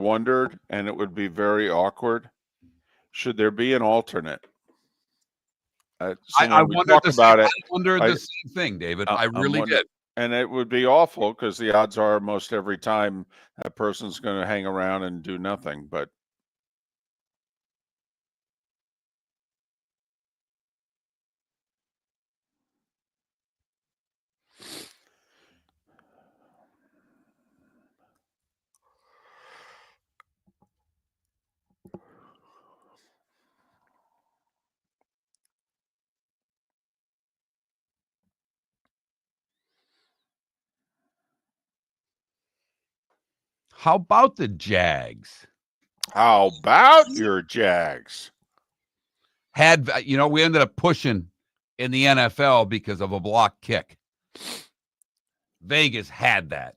wondered, and it would be very awkward. Should there be an alternate? I wondered the same. I wondered the I- same thing, David. I really wondering, did. and it would be awful because the odds are most every time that person's going to hang around and do nothing. But How about the Jags? how about your Jags? We ended up pushing in the NFL because of a block kick. Vegas had that.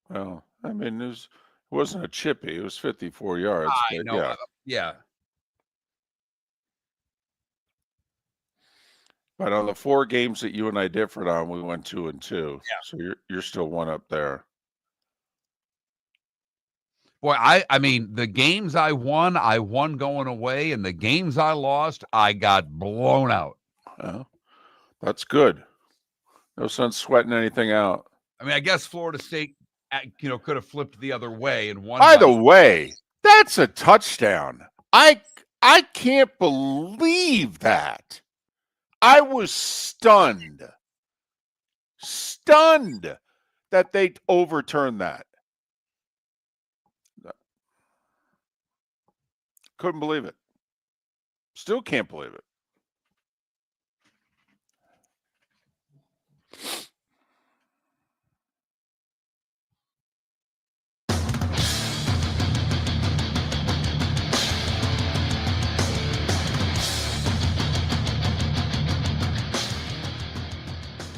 Well, I mean, it wasn't a chippy. It was 54 yards. I know. Yeah. But on the 4 games that you and I differed on, we went 2-2. Yeah. So you're still one up there. Boy, I mean, the games I won going away, and the games I lost, I got blown out. Well, that's good. No sense sweating anything out. I mean, I guess Florida State, could have flipped the other way and won. By the way, that's a touchdown. I can't believe that. I was stunned that they overturned that. Couldn't believe it. Still can't believe it.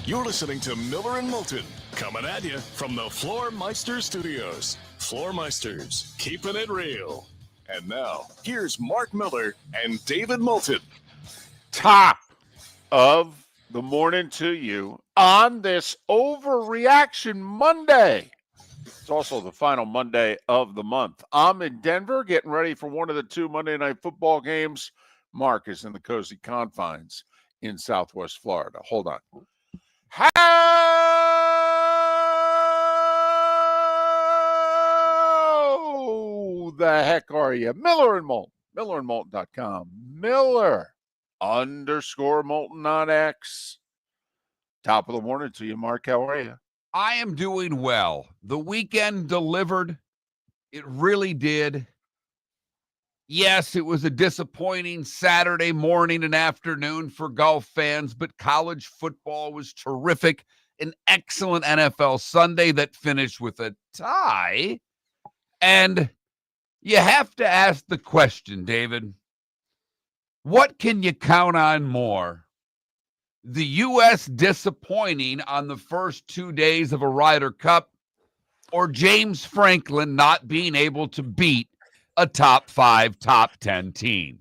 You're listening to Miller and Moulton, coming at you from the Floormeister Studios. Floormeisters, keeping it real. And now, here's Mark Miller and David Moulton. Top of the morning to you on this Overreaction Monday. It's also the final Monday of the month. I'm in Denver getting ready for one of the 2 Monday Night Football games. Mark is in the cozy confines in Southwest Florida. Hold on. How the heck are you? Miller and Moulton. MillerandMoulton.com. Miller_Moulton on X. Top of the morning to you, Mark. How are you? I am doing well. The weekend delivered. It really did. Yes, it was a disappointing Saturday morning and afternoon for golf fans, but college football was terrific. An excellent NFL Sunday that finished with a tie. And you have to ask the question, David, what can you count on more? The U.S. disappointing on the first 2 days of a Ryder Cup, or James Franklin not being able to beat a top 5, top 10 team?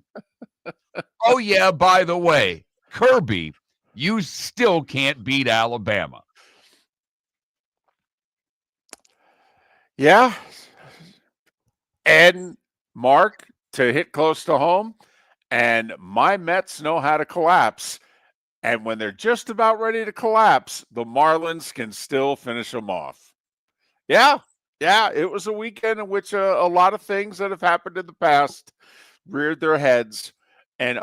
Oh, yeah, by the way, Kirby, you still can't beat Alabama. Yeah. And Mark, to hit close to home, and my Mets know how to collapse. And when they're just about ready to collapse, the Marlins can still finish them off. Yeah, it was a weekend in which a lot of things that have happened in the past reared their heads and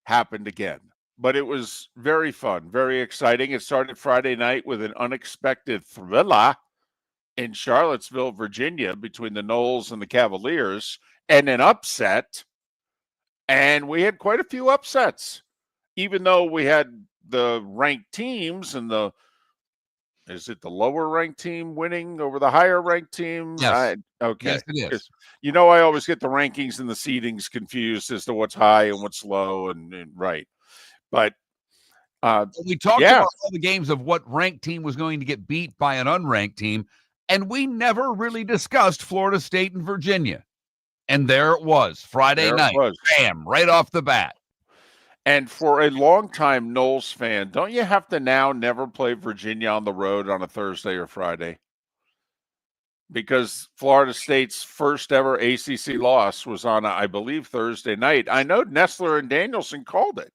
happened again. But it was very fun, very exciting. It started Friday night with an unexpected thriller in Charlottesville, Virginia, between the Noles and the Cavaliers, and an upset. And we had quite a few upsets. Even though we had the ranked teams and is it the lower ranked team winning over the higher ranked team? Yes. Okay. Yes, it is. I always get the rankings and the seedings confused as to what's high and what's low and right. But we talked about all the games of what ranked team was going to get beat by an unranked team, and we never really discussed Florida State and Virginia. And there it was, Friday night. Bam, right off the bat. And for a longtime Noles fan, don't you have to now never play Virginia on the road on a Thursday or Friday? because Florida State's first ever ACC loss was on, I believe, Thursday night. I know Nestler and Danielson called it.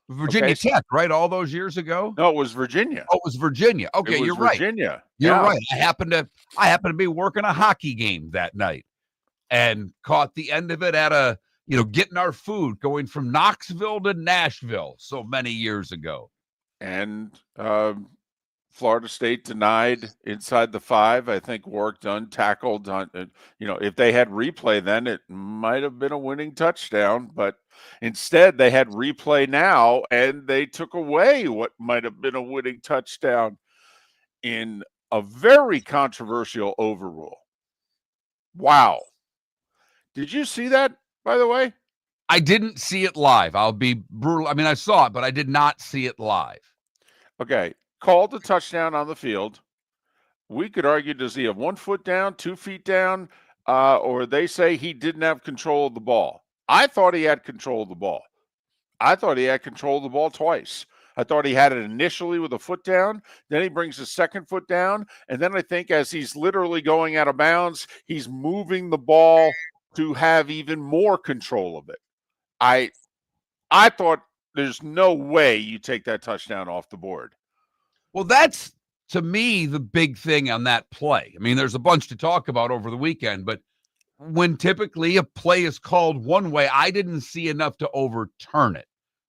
Virginia Okay. Tech, right? All those years ago? No, it was Virginia. Oh, it was Virginia. It Okay, was you're right. Virginia. You're Yeah. right. I happened to be working a hockey game that night and caught the end of it at getting our food going from Knoxville to Nashville so many years ago. And Florida State denied inside the 5. I think Warwick Dunn tackled on, if they had replay then, it might have been a winning touchdown. But instead, they had replay now, and they took away what might have been a winning touchdown in a very controversial overrule. Wow. Did you see that, by the way? I didn't see it live. I'll be brutal. I mean, I saw it, but I did not see it live. Okay. Called a touchdown on the field. We could argue, does he have 1 foot down, 2 feet down, or they say he didn't have control of the ball. I thought he had control of the ball. I thought he had control of the ball twice. I thought he had it initially with a foot down. Then he brings his second foot down. And then I think as he's literally going out of bounds, he's moving the ball to have even more control of it. I thought there's no way you take that touchdown off the board. Well, that's, to me, the big thing on that play. I mean, there's a bunch to talk about over the weekend, but when typically a play is called one way, I didn't see enough to overturn it.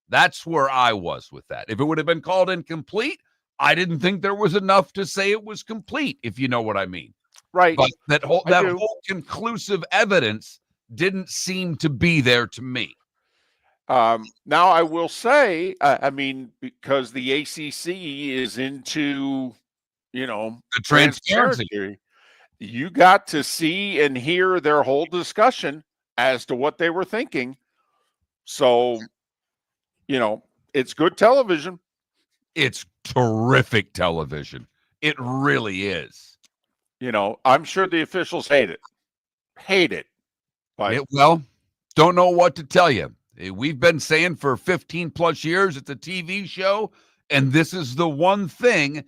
That's where I was with that. If it would have been called incomplete, I didn't think there was enough to say it was complete, if you know what I mean. Right. But that whole conclusive evidence didn't seem to be there to me. Now, I will say, because the ACC is into, The transparency. You got to see and hear their whole discussion as to what they were thinking. So, it's good television. It's terrific television. It really is. I'm sure the officials hate it. But don't know what to tell you. We've been saying for 15 plus years it's a TV show, and this is the one thing,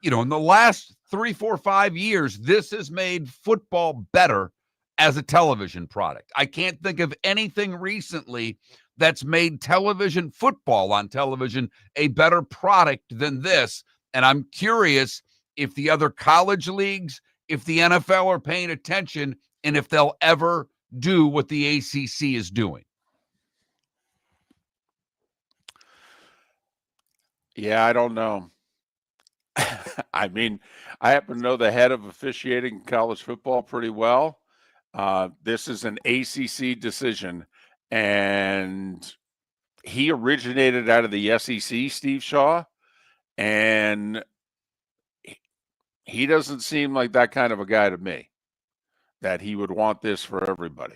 in the last 3, 4, 5 years, this has made football better as a television product. I can't think of anything recently that's made football on television, a better product than this. And I'm curious if the other college leagues, if the NFL are paying attention, and if they'll ever do what the ACC is doing. Yeah, I don't know. I happen to know the head of officiating in college football pretty well. This is an ACC decision, and he originated out of the SEC, Steve Shaw, and he doesn't seem like that kind of a guy to me, that he would want this for everybody.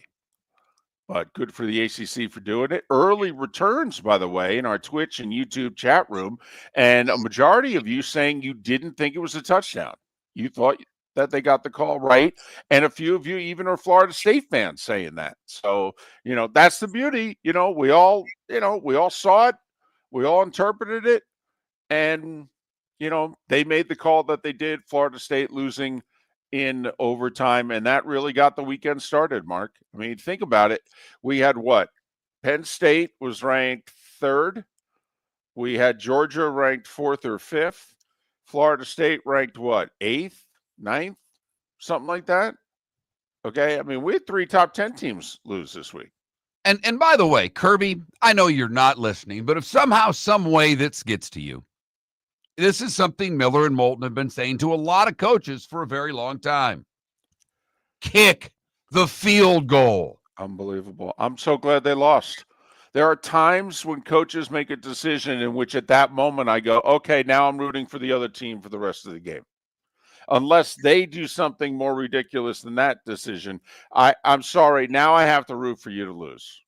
But good for the ACC for doing it. Early returns, by the way, in our Twitch and YouTube chat room, and a majority of you saying you didn't think it was a touchdown. You thought that they got the call right, and a few of you even are Florida State fans saying that. So, that's the beauty. We all saw it, we all interpreted it, and they made the call that they did. Florida State losing in overtime, and that really got the weekend started, Mark. Think about it. We had what? Penn State was ranked 3rd. We had Georgia ranked 4th or 5th. Florida State ranked what? 8th, 9th, something like that. Okay, we had 3 top 10 teams lose this week. And by the way, Kirby, I know you're not listening, but if somehow, some way this gets to you, this is something Miller and Moulton have been saying to a lot of coaches for a very long time. Kick the field goal. Unbelievable. I'm so glad they lost. There are times when coaches make a decision in which at that moment I go, okay, now I'm rooting for the other team for the rest of the game. Unless they do something more ridiculous than that decision, I'm sorry. Now I have to root for you to lose.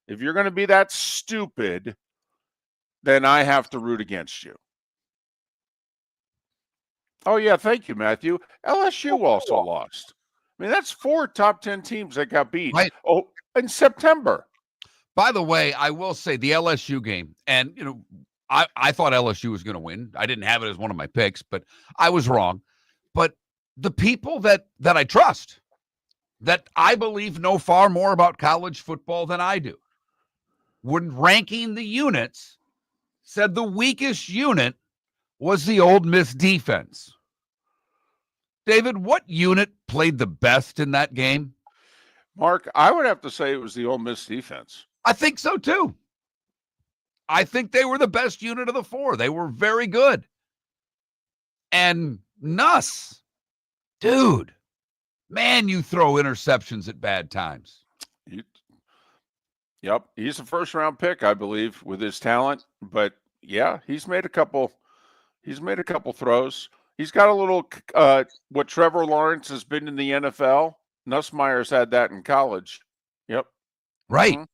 If you're going to be that stupid, then I have to root against you. Oh, yeah. Thank you, Matthew. LSU also lost. That's 4 top 10 teams that got beat. Right. Oh, in September. By the way, I will say the LSU game, and, I thought LSU was going to win. I didn't have it as one of my picks, but I was wrong. But the people that I trust, that I believe know far more about college football than I do, when ranking the units, said the weakest unit was the Ole Miss defense. David, what unit played the best in that game? Mark, I would have to say it was the Ole Miss defense. I think so too. I think they were the best unit of the four. They were very good. And Nuss, dude, man, you throw interceptions at bad times. Yep, he's a first-round pick, I believe, with his talent. But yeah, he's made a couple throws. He's got a little what Trevor Lawrence has been in the NFL. Nussmeier's had that in college. Yep. Right. Mm-hmm.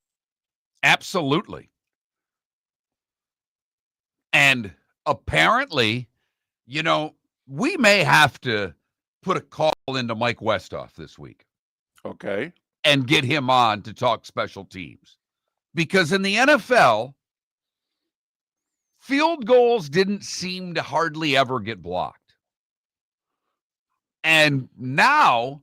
Absolutely. And apparently, we may have to put a call into Mike Westhoff this week. Okay. And get him on to talk special teams. Because in the NFL, field goals didn't seem to hardly ever get blocked. And now,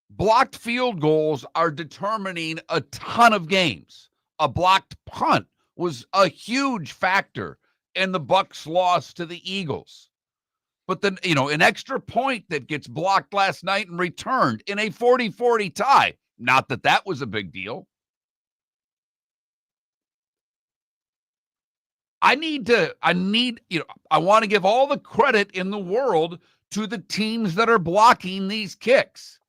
blocked field goals are determining a ton of games. A blocked punt was a huge factor in the Bucs' loss to the Eagles. But then, an extra point that gets blocked last night and returned in a 40-40 tie. Not that that was a big deal. I want to give all the credit in the world to the teams that are blocking these kicks.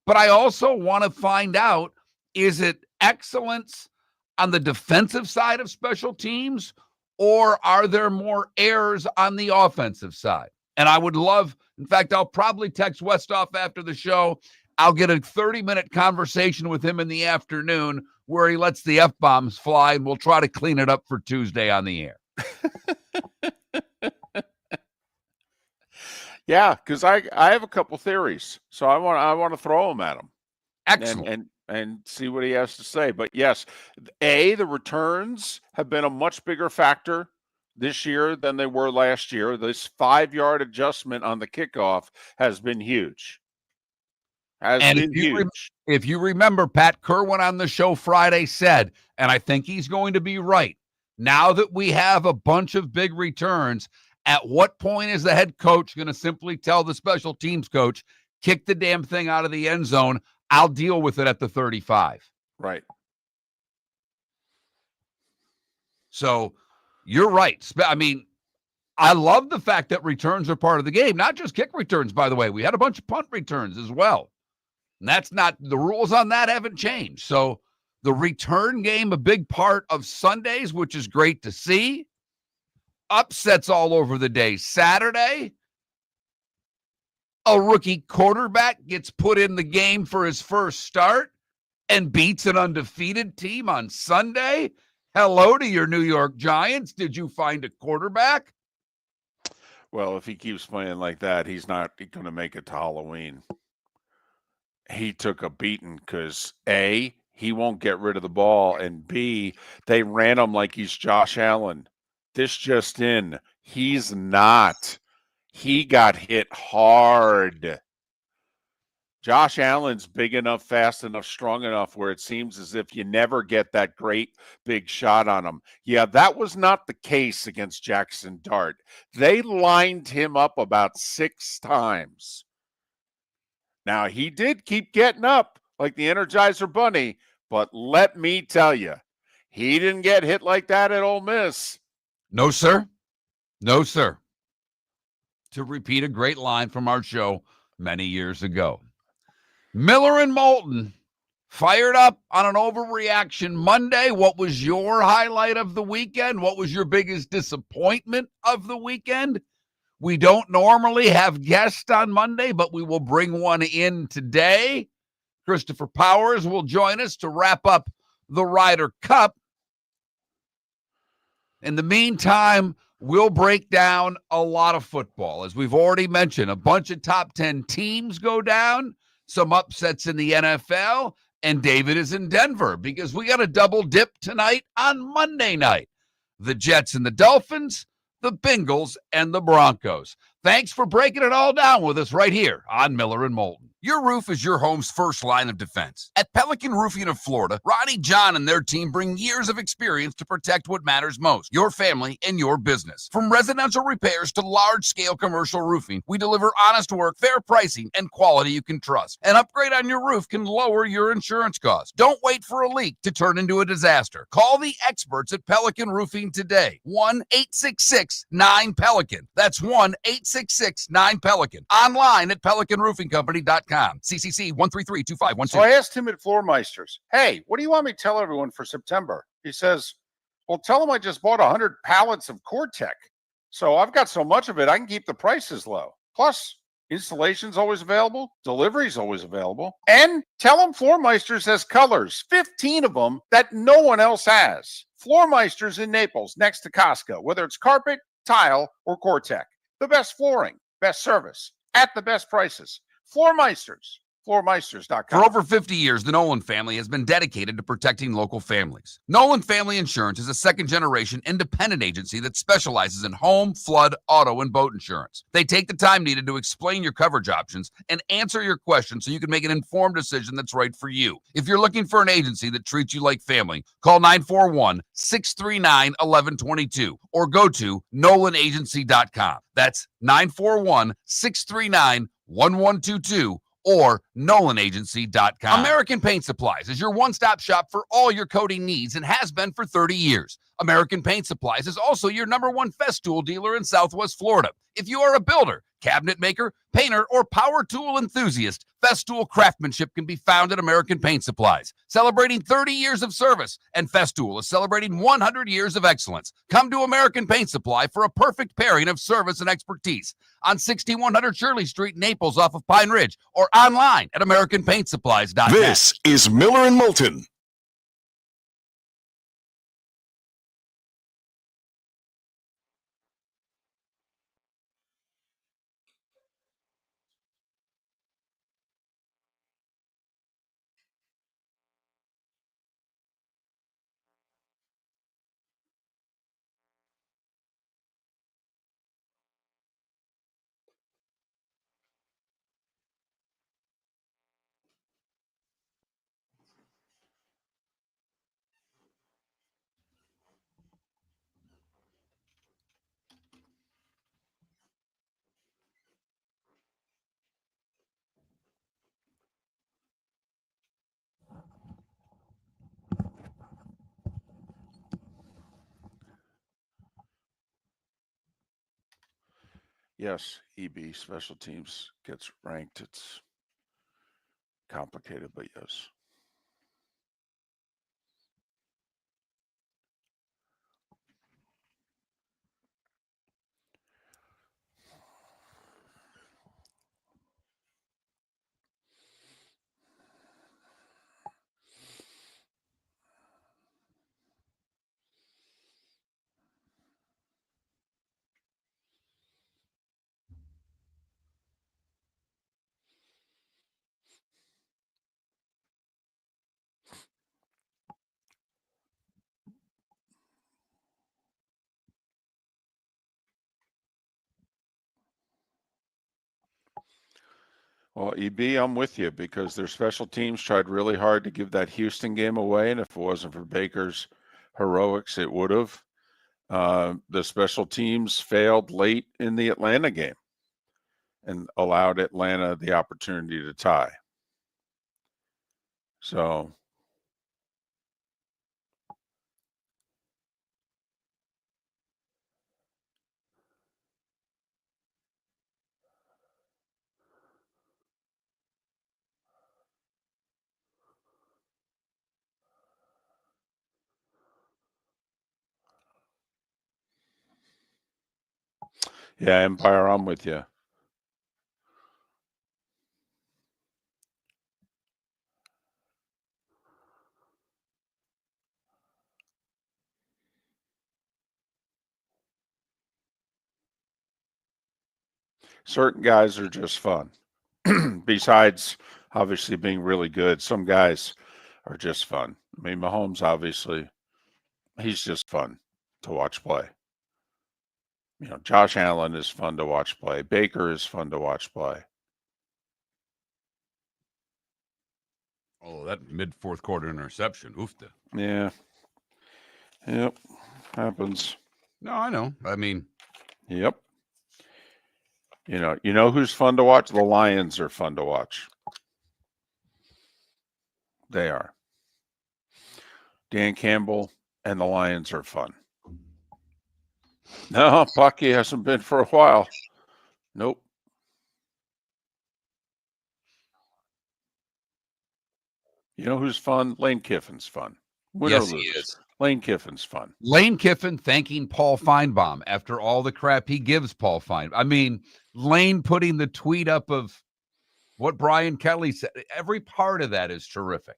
But I also want to find out, is it excellence on the defensive side of special teams, or are there more errors on the offensive side? And I would love, in fact, I'll probably text Westhoff after the show. I'll get a 30-minute conversation with him in the afternoon where he lets the F-bombs fly, and we'll try to clean it up for Tuesday on the air. Yeah, because I have a couple theories, so I want to throw them at him. Excellent. And see what he has to say. But yes, the returns have been a much bigger factor this year than they were last year. This 5-yard adjustment on the kickoff has been huge. If you remember, Pat Kerwin on the show Friday said, and I think he's going to be right, now that we have a bunch of big returns, at what point is the head coach going to simply tell the special teams coach, kick the damn thing out of the end zone? I'll deal with it at the 35. Right. So you're right. I mean, I love the fact that returns are part of the game, not just kick returns, by the way. We had a bunch of punt returns as well. And that's not, the rules on that haven't changed. So the return game, a big part of Sundays, which is great to see. Upsets all over the day. Saturday, a rookie quarterback gets put in the game for his first start and beats an undefeated team on Sunday. Hello to your New York Giants. Did you find a quarterback? Well, if he keeps playing like that, he's not going to make it to Halloween. He took a beating because A, he won't get rid of the ball, and B, they ran him like he's Josh Allen. This just in, he's not. He got hit hard. Josh Allen's big enough, fast enough, strong enough where it seems as if you never get that great big shot on him. Yeah, that was not the case against Jackson Dart. They lined him up about 6 times. Now, he did keep getting up like the Energizer Bunny, but let me tell you, he didn't get hit like that at Ole Miss. No, sir. No, sir. To repeat a great line from our show many years ago. Miller and Moulton fired up on an Overreaction Monday. What was your highlight of the weekend? What was your biggest disappointment of the weekend? We don't normally have guests on Monday, but we will bring one in today. Christopher Powers will join us to wrap up the Ryder Cup. In the meantime, we'll break down a lot of football. As we've already mentioned, a bunch of top 10 teams go down, some upsets in the NFL, and David is in Denver because we got a double dip tonight on Monday night. The Jets and the Dolphins, the Bengals and the Broncos. Thanks for breaking it all down with us right here on Miller and Moulton. Your roof is your home's first line of defense. At Pelican Roofing of Florida, Ronnie John and their team bring years of experience to protect what matters most, your family and your business. From residential repairs to large-scale commercial roofing, we deliver honest work, fair pricing, and quality you can trust. An upgrade on your roof can lower your insurance costs. Don't wait for a leak to turn into a disaster. Call the experts at Pelican Roofing today. 1-866-9-PELICAN. That's 1-866-9-PELICAN. Online at pelicanroofingcompany.com. CCC 1332512. So I asked him at Floormeisters, hey, what do you want me to tell everyone for September? He says, well, tell them I just bought 100 pallets of Core-Tech. So I've got so much of it, I can keep the prices low. Plus, installation's always available. Delivery's always available. And tell them Floormeisters has colors, 15 of them that no one else has. Floormeisters in Naples, next to Costco, whether it's carpet, tile, or Core-Tech. The best flooring, best service, at the best prices. Floormeisters, floormeisters.com. For over 50 years, the Nolan family has been dedicated to protecting local families. Nolan Family Insurance is a second-generation independent agency that specializes in home, flood, auto, and boat insurance. They take the time needed to explain your coverage options and answer your questions so you can make an informed decision that's right for you. If you're looking for an agency that treats you like family, call 941-639-1122 or go to nolanagency.com. That's 941-639-1122 or nolanagency.com. American Paint Supplies is your one-stop shop for all your coating needs and has been for 30 years. American Paint Supplies is also your #1 Festool dealer in Southwest Florida. If you are a builder, cabinet maker, painter, or power tool enthusiast, Festool craftsmanship can be found at American Paint Supplies. Celebrating 30 years of service, and Festool is celebrating 100 years of excellence. Come to American Paint Supply for a perfect pairing of service and expertise on 6100 Shirley Street, Naples off of Pine Ridge, or online at AmericanPaintSupplies.net. This is Miller and Moulton. Yes, EB special teams gets ranked. It's complicated, but yes. Well, EB, I'm with you because their special teams tried really hard to give that Houston game away, and if it wasn't for Baker's heroics, it would have. The special teams failed late in the Atlanta game and allowed Atlanta the opportunity to tie. So, yeah, Empire, I'm with you. Certain guys are just fun. Besides, obviously, being really good, some guys are just fun. I mean, Mahomes, obviously, he's just fun to watch play. Josh Allen is fun to watch play. Baker is fun to watch play. Oh, that mid-fourth quarter interception. Oofta. Yeah. Yep. Happens. No, I know. I mean, yep. You know who's fun to watch? The Lions are fun to watch. They are. Dan Campbell and the Lions are fun. No, Bucky hasn't been for a while. Nope. You know who's fun? Lane Kiffin's fun. Win yes, or lose. he is. Lane Kiffin's fun. Lane Kiffin thanking Paul Feinbaum after all the crap he gives Paul Feinbaum. I mean, Lane putting the tweet up of what Brian Kelly said. Every part of that is terrific.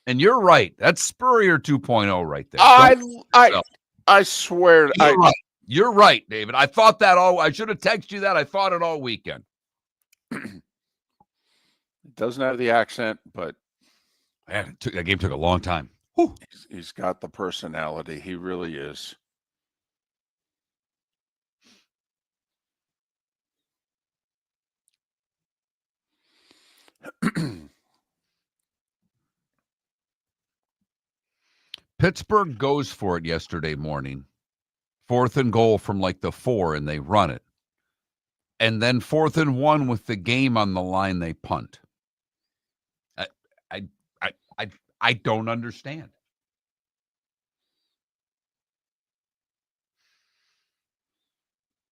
And you're right. That's Spurrier 2.0 right there. I swear. You're right, David. I thought that I should have texted you that. I thought it all weekend. It doesn't have the accent, but man, that game took a long time. He's got the personality. He really is. Pittsburgh goes for it yesterday morning. 4th and goal from like the 4, and they run it. And then 4th and 1 with the game on the line, they punt. I don't understand.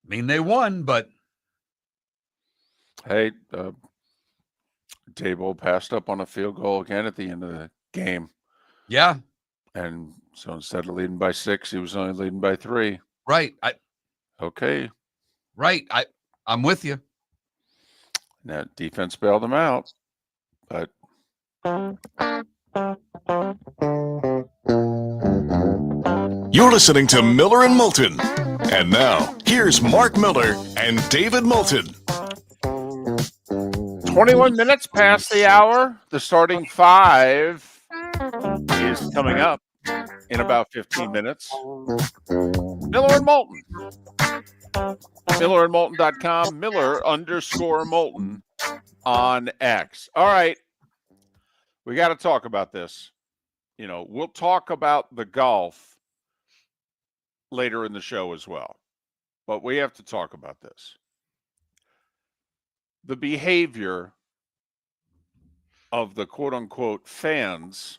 I mean, they won, but hey, Dable passed up on a field goal again at the end of the game. Yeah. And so instead of leading by 6, he was only leading by 3. Right. Okay. Right. I'm with you. Now defense bailed him out, but You're listening to Miller and Moulton. And now, here's Mark Miller and David Moulton. 21 minutes past the hour. The starting 5 is coming up in about 15 minutes. Miller and Moulton. MillerandMoulton.com. Miller_Moulton on X. All right. We got to talk about this. We'll talk about the golf later in the show as well. But we have to talk about this. The behavior of the quote-unquote fans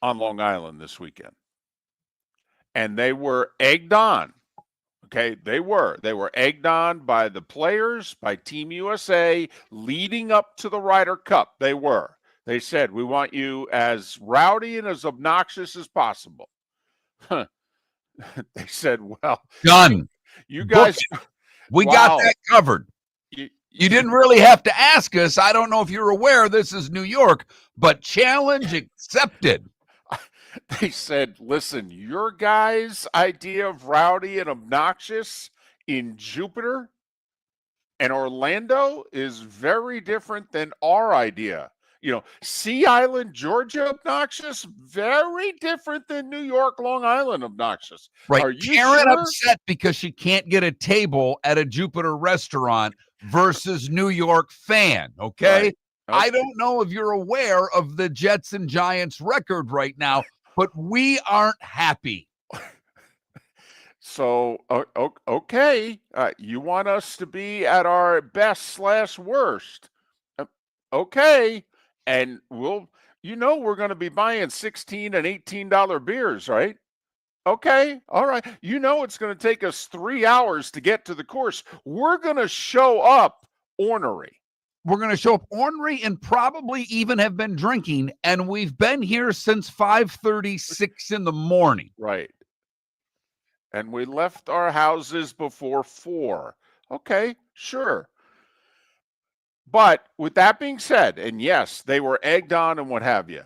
on Long Island this weekend. And they were egged on. Okay, they were egged on by the players, by Team USA, leading up to the Ryder Cup. They said, we want you as rowdy and as obnoxious as possible. They said, well, done. You guys, we got that covered. You didn't really have to ask us. I don't know if you're aware this is New York, but challenge accepted. They said, listen, your guys' idea of rowdy and obnoxious in Jupiter and Orlando is very different than our idea. Sea Island, Georgia obnoxious, very different than New York, Long Island obnoxious. Right. Are you Karen sure? upset because she can't get a table at a Jupiter restaurant versus New York fan, okay? Right. I don't know if you're aware of the Jets and Giants record right now, but we aren't happy. So, okay, you want us to be at our best/worst. Okay, and we're going to be buying $16 and $18 beers, right? Okay, all right. It's going to take us 3 hours to get to the course. We're going to show up ornery. We're going to show up ornery and probably even have been drinking, and we've been here since 5:36 in the morning. Right. And we left our houses before 4. Okay, sure. But with that being said, and yes, they were egged on and what have you.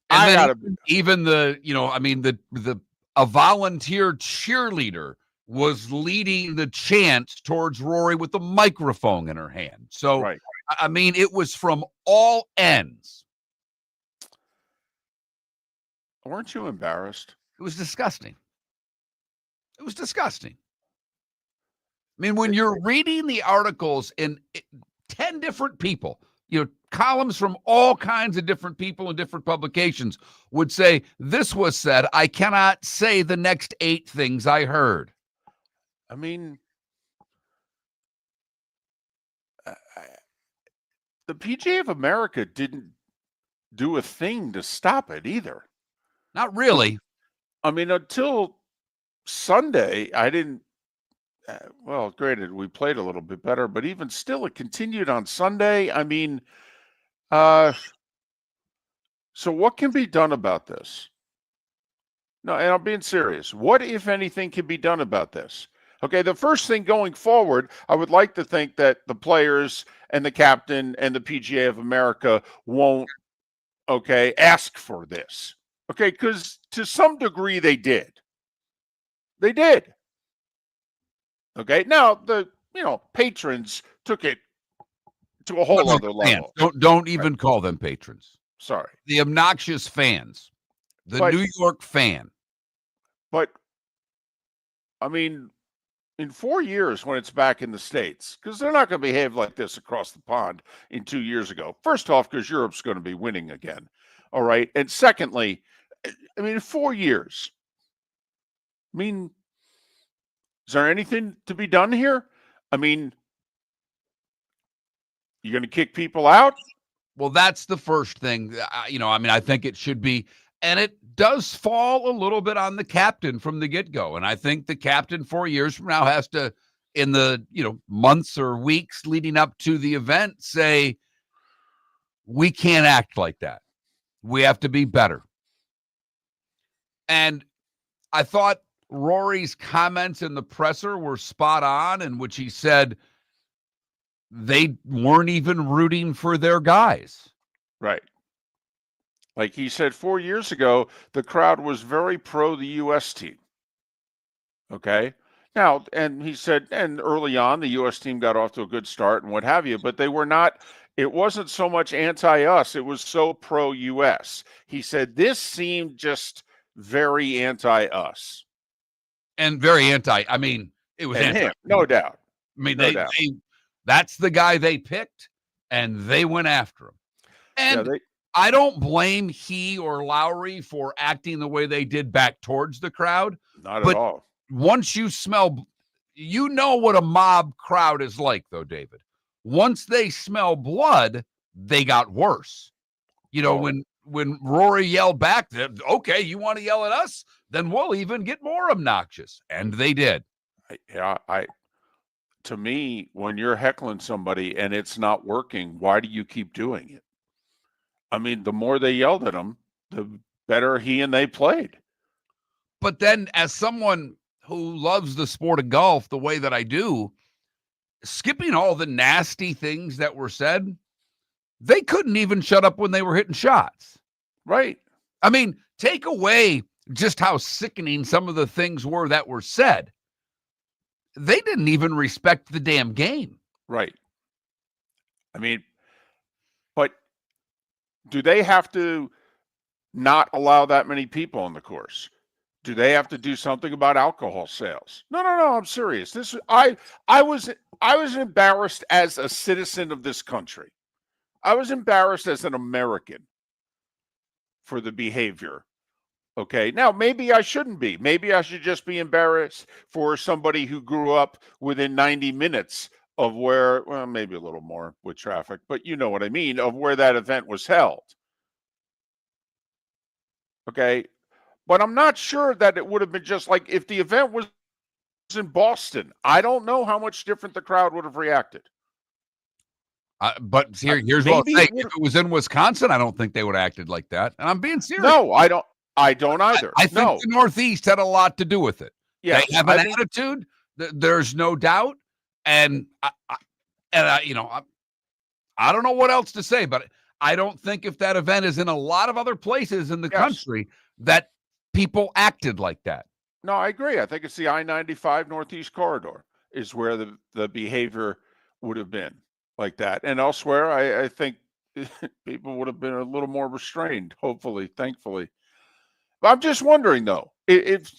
And even a volunteer cheerleader was leading the chant towards Rory with the microphone in her hand. So, right. I mean, it was from all ends. Weren't you embarrassed? It was disgusting. It was disgusting. I mean, when you're reading the articles in 10 different people, columns from all kinds of different people in different publications would say, this was said, I cannot say the next 8 things I heard. I mean, the PGA of America didn't do a thing to stop it either. Not really. I mean, until Sunday, I didn't. Well, granted, we played a little bit better, but even still, it continued on Sunday. I mean, so what can be done about this? No, and I'm being serious. What, if anything, can be done about this? Okay, the first thing going forward, I would like to think that the players and the captain and the PGA of America won't, ask for this. Okay, because to some degree they did. They did. Okay, now the patrons took it to a whole other level. Don't even call them patrons. Sorry. The obnoxious fans. The New York fan. But, I mean, in 4 years when it's back in the States, because they're not going to behave like this across the pond in 2 years ago. First off, because Europe's going to be winning again. All right. And secondly, I mean, 4 years. I mean, is there anything to be done here? I mean, you're going to kick people out? Well, that's the first thing. I think it should be, and it does fall a little bit on the captain from the get-go. And I think the captain 4 years from now has to, in the months or weeks leading up to the event, say, we can't act like that. We have to be better. And I thought Rory's comments in the presser were spot on, in which he said they weren't even rooting for their guys. Right. Like he said 4 years ago, the crowd was very pro the U.S. team. Okay. Now, and he said, and early on, the U.S. team got off to a good start and what have you, but they were not, it wasn't so much anti-us, it was so pro-U.S. He said, this seemed just very anti-us. And very I mean, it was and him, no doubt. I mean, that's the guy they picked, and they went after him. And I don't blame he or Lowry for acting the way they did back towards the crowd. Not at all. Once you smell, what a mob crowd is like, though, David. Once they smell blood, they got worse. When Rory yelled back, okay, you want to yell at us? Then we'll even get more obnoxious. And they did. To me, when you're heckling somebody and it's not working, why do you keep doing it? I mean, the more they yelled at him, the better he and they played. But then, as someone who loves the sport of golf the way that I do, skipping all the nasty things that were said, they couldn't even shut up when they were hitting shots. Right. I mean, take away just how sickening some of the things were that were said. They didn't even respect the damn game. Right. I mean, but do they have to not allow that many people on the course? Do they have to do something about alcohol sales? No, I'm serious. I was embarrassed as a citizen of this country. I was embarrassed as an American for the behavior. Okay, now maybe I shouldn't be. Maybe I should just be embarrassed for somebody who grew up within 90 minutes of where, well, maybe a little more with traffic, but you know what I mean, of where that event was held. Okay, but I'm not sure that it would have been just like if the event was in Boston. I don't know how much different the crowd would have reacted. But here's what I'll say. If it was in Wisconsin, I don't think they would have acted like that. And I'm being serious. No, I don't either. I think the Northeast had a lot to do with it. Yeah, they have an attitude. There's no doubt. And I don't know what else to say, but I don't think if that event is in a lot of other places in the country that people acted like that. No, I agree. I think it's the I-95 Northeast corridor is where the behavior would have been like that. And elsewhere, I think people would have been a little more restrained, hopefully, thankfully. But I'm just wondering, though, if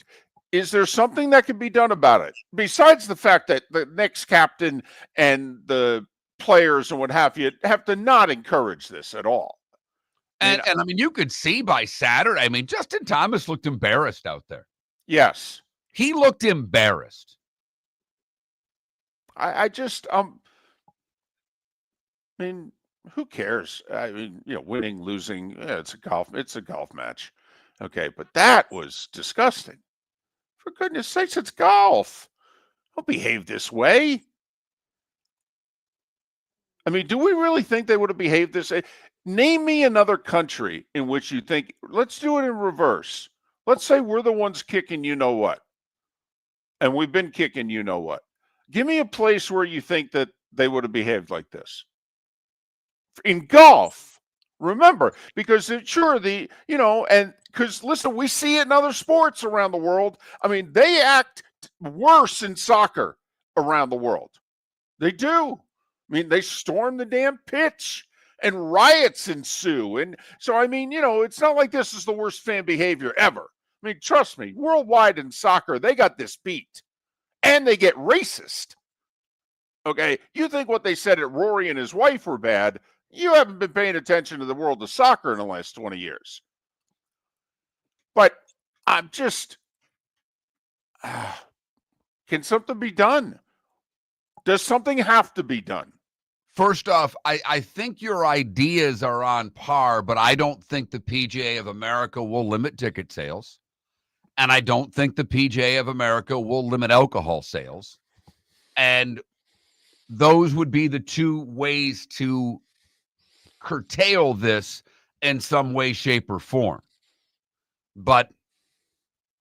Is there something that can be done about it? Besides the fact that the next captain and the players and what have you have to not encourage this at all. And I mean, you could see by Saturday, I mean, Justin Thomas looked embarrassed out there. Yes. He looked embarrassed. I just, I mean, who cares? I mean, winning, losing, it's a golf match. Okay, but that was disgusting. For goodness sakes, it's golf. Don't behave this way. I mean, do we really think they would have behaved this way? Name me another country in which you think, let's do it in reverse. Let's say we're the ones kicking you-know-what. And we've been kicking you-know-what. Give me a place where you think that they would have behaved like this. In golf, remember, because sure, and because listen, we see it in other sports around the world. I mean, they act worse in soccer around the world. They do. I mean, they storm the damn pitch and riots ensue. And so, I mean, it's not like this is the worst fan behavior ever. I mean, trust me, worldwide in soccer, they got this beat. And they get racist. Okay? You think what they said at Rory and his wife were bad. You haven't been paying attention to the world of soccer in the last 20 years. But I'm just, can something be done? Does something have to be done? First off, I think your ideas are on par, but I don't think the PGA of America will limit ticket sales. And I don't think the PGA of America will limit alcohol sales. And those would be the two ways to curtail this in some way, shape, or form. But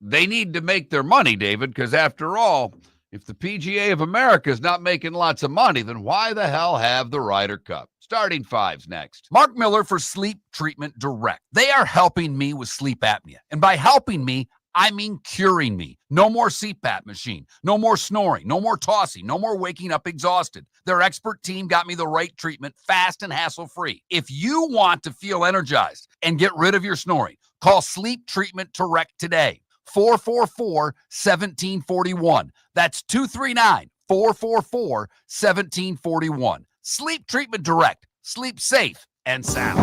they need to make their money, David, because after all, if the PGA of America is not making lots of money, then why the hell have the Ryder Cup? Starting fives next. Mark Miller for Sleep Treatment Direct. They are helping me with sleep apnea. And by helping me, I mean curing me. No more CPAP machine. No more snoring. No more tossing. No more waking up exhausted. Their expert team got me the right treatment, fast and hassle-free. If you want to feel energized and get rid of your snoring, call Sleep Treatment Direct today. 444-1741. That's 239-444-1741. Sleep Treatment Direct. Sleep safe and sound.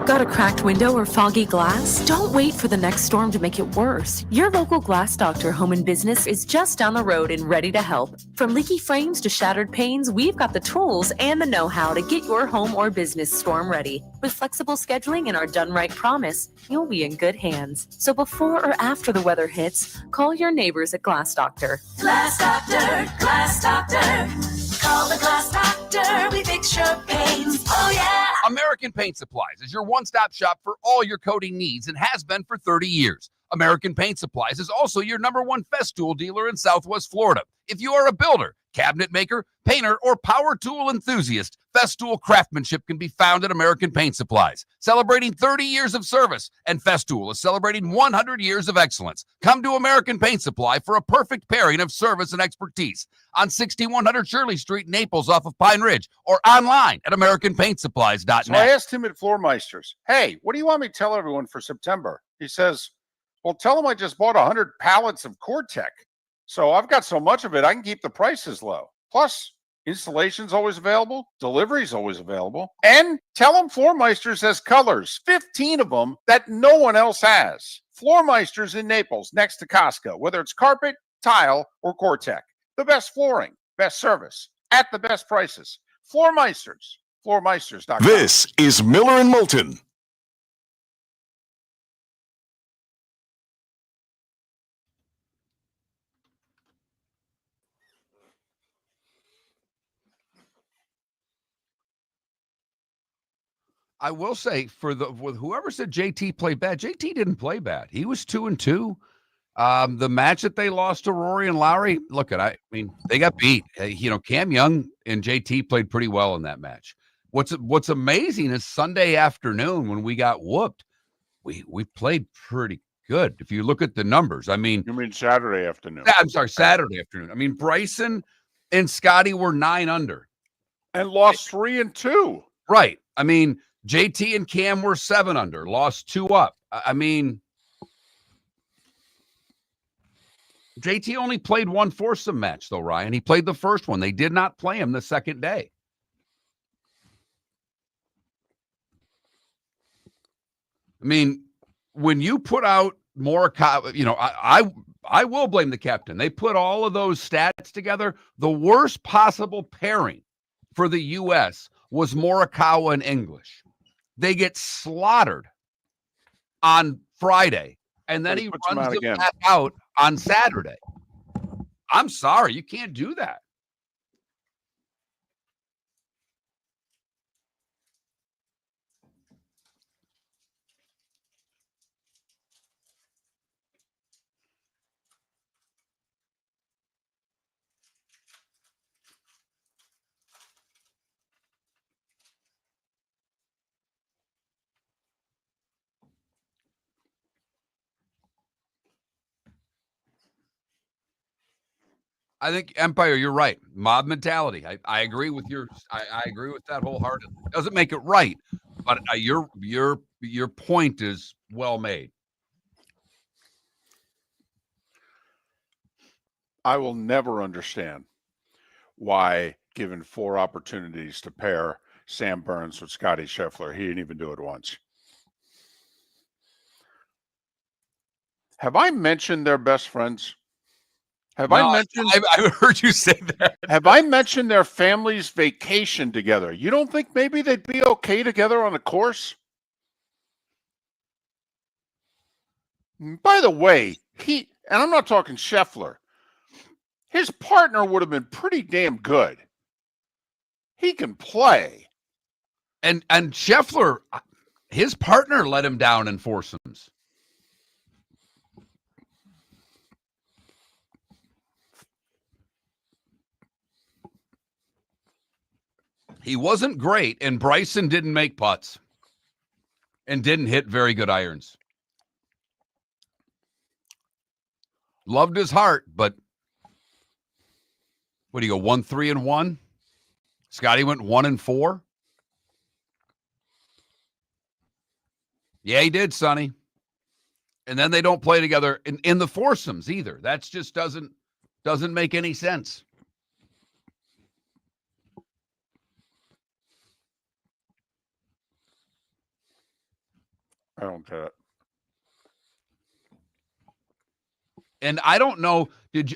Got a cracked window or foggy glass? Don't wait for the next storm to make it worse. Your local Glass Doctor Home and Business is just down the road and ready to help. From leaky frames to shattered panes, we've got the tools and the know-how to get your home or business storm ready. With flexible scheduling and our done right promise, you'll be in good hands. So before or after the weather hits, call your neighbors at Glass Doctor. Glass Doctor, Glass Doctor. Call the Glass Doctor, we fix your pains. Oh yeah! American Paint Supplies is your one-stop shop for all your coating needs and has been for 30 years. American Paint Supplies is also your #1 Festool dealer in Southwest Florida. If you are a builder, cabinet maker, painter, or power tool enthusiast, Festool craftsmanship can be found at American Paint Supplies. Celebrating 30 years of service, and Festool is celebrating 100 years of excellence. Come to American Paint Supply for a perfect pairing of service and expertise on 6100 Shirley Street, Naples, off of Pine Ridge, or online at AmericanPaintSupplies.net. So I asked him at Floor Meisters, hey, what do you want me to tell everyone for September? He says, well, tell them I just bought 100 pallets of Core-Tech. So I've got so much of it, I can keep the prices low. Plus, installation's always available. Delivery's always available. And tell them Floor Meisters has colors, 15 of them that no one else has. Floor Meisters in Naples, next to Costco, whether it's carpet, tile, or Core-Tech. The best flooring, best service, at the best prices. Floor Meisters, floormeisters.com. This is Miller and Moulton. I will say with whoever said JT played bad, JT didn't play bad. He was 2-2. The match that they lost to Rory and Lowry, I mean, they got beat. Cam Young and JT played pretty well in that match. What's amazing is Sunday afternoon when we got whooped, we played pretty good. If you look at the numbers, I mean, You mean Saturday afternoon? I'm sorry, Saturday afternoon. I mean, Bryson and Scotty were 9 under And lost 3-2. Right. I mean, JT and Cam were 7 under, lost 2 up. I mean, JT only played one foursome match, though, Ryan. He played the first one. They did not play him the second day. I mean, when you put out Morikawa, I will blame the captain. They put all of those stats together. The worst possible pairing for the U.S. was Morikawa and English. They get slaughtered on Friday, and then he runs them back out on Saturday. I'm sorry, you can't do that. I think Empire, you're right. Mob mentality. I agree with I agree with that wholeheartedly. Doesn't make it right, but your point is well made. I will never understand why, given 4 opportunities to pair Sam Burns with Scotty Scheffler, he didn't even do it once. Have I mentioned they're best friends? I've heard you say that. Have I mentioned their family's vacation together? You don't think maybe they'd be okay together on the course? By the way, and I'm not talking Scheffler, his partner would have been pretty damn good. He can play. And Scheffler, his partner let him down in foursomes. He wasn't great, and Bryson didn't make putts and didn't hit very good irons. Loved his heart, but what do you go, 1-3-1? Scotty went 1-4. Yeah, he did, Sonny. And then they don't play together in the foursomes either. That's just doesn't make any sense. I don't get it. And I don't know,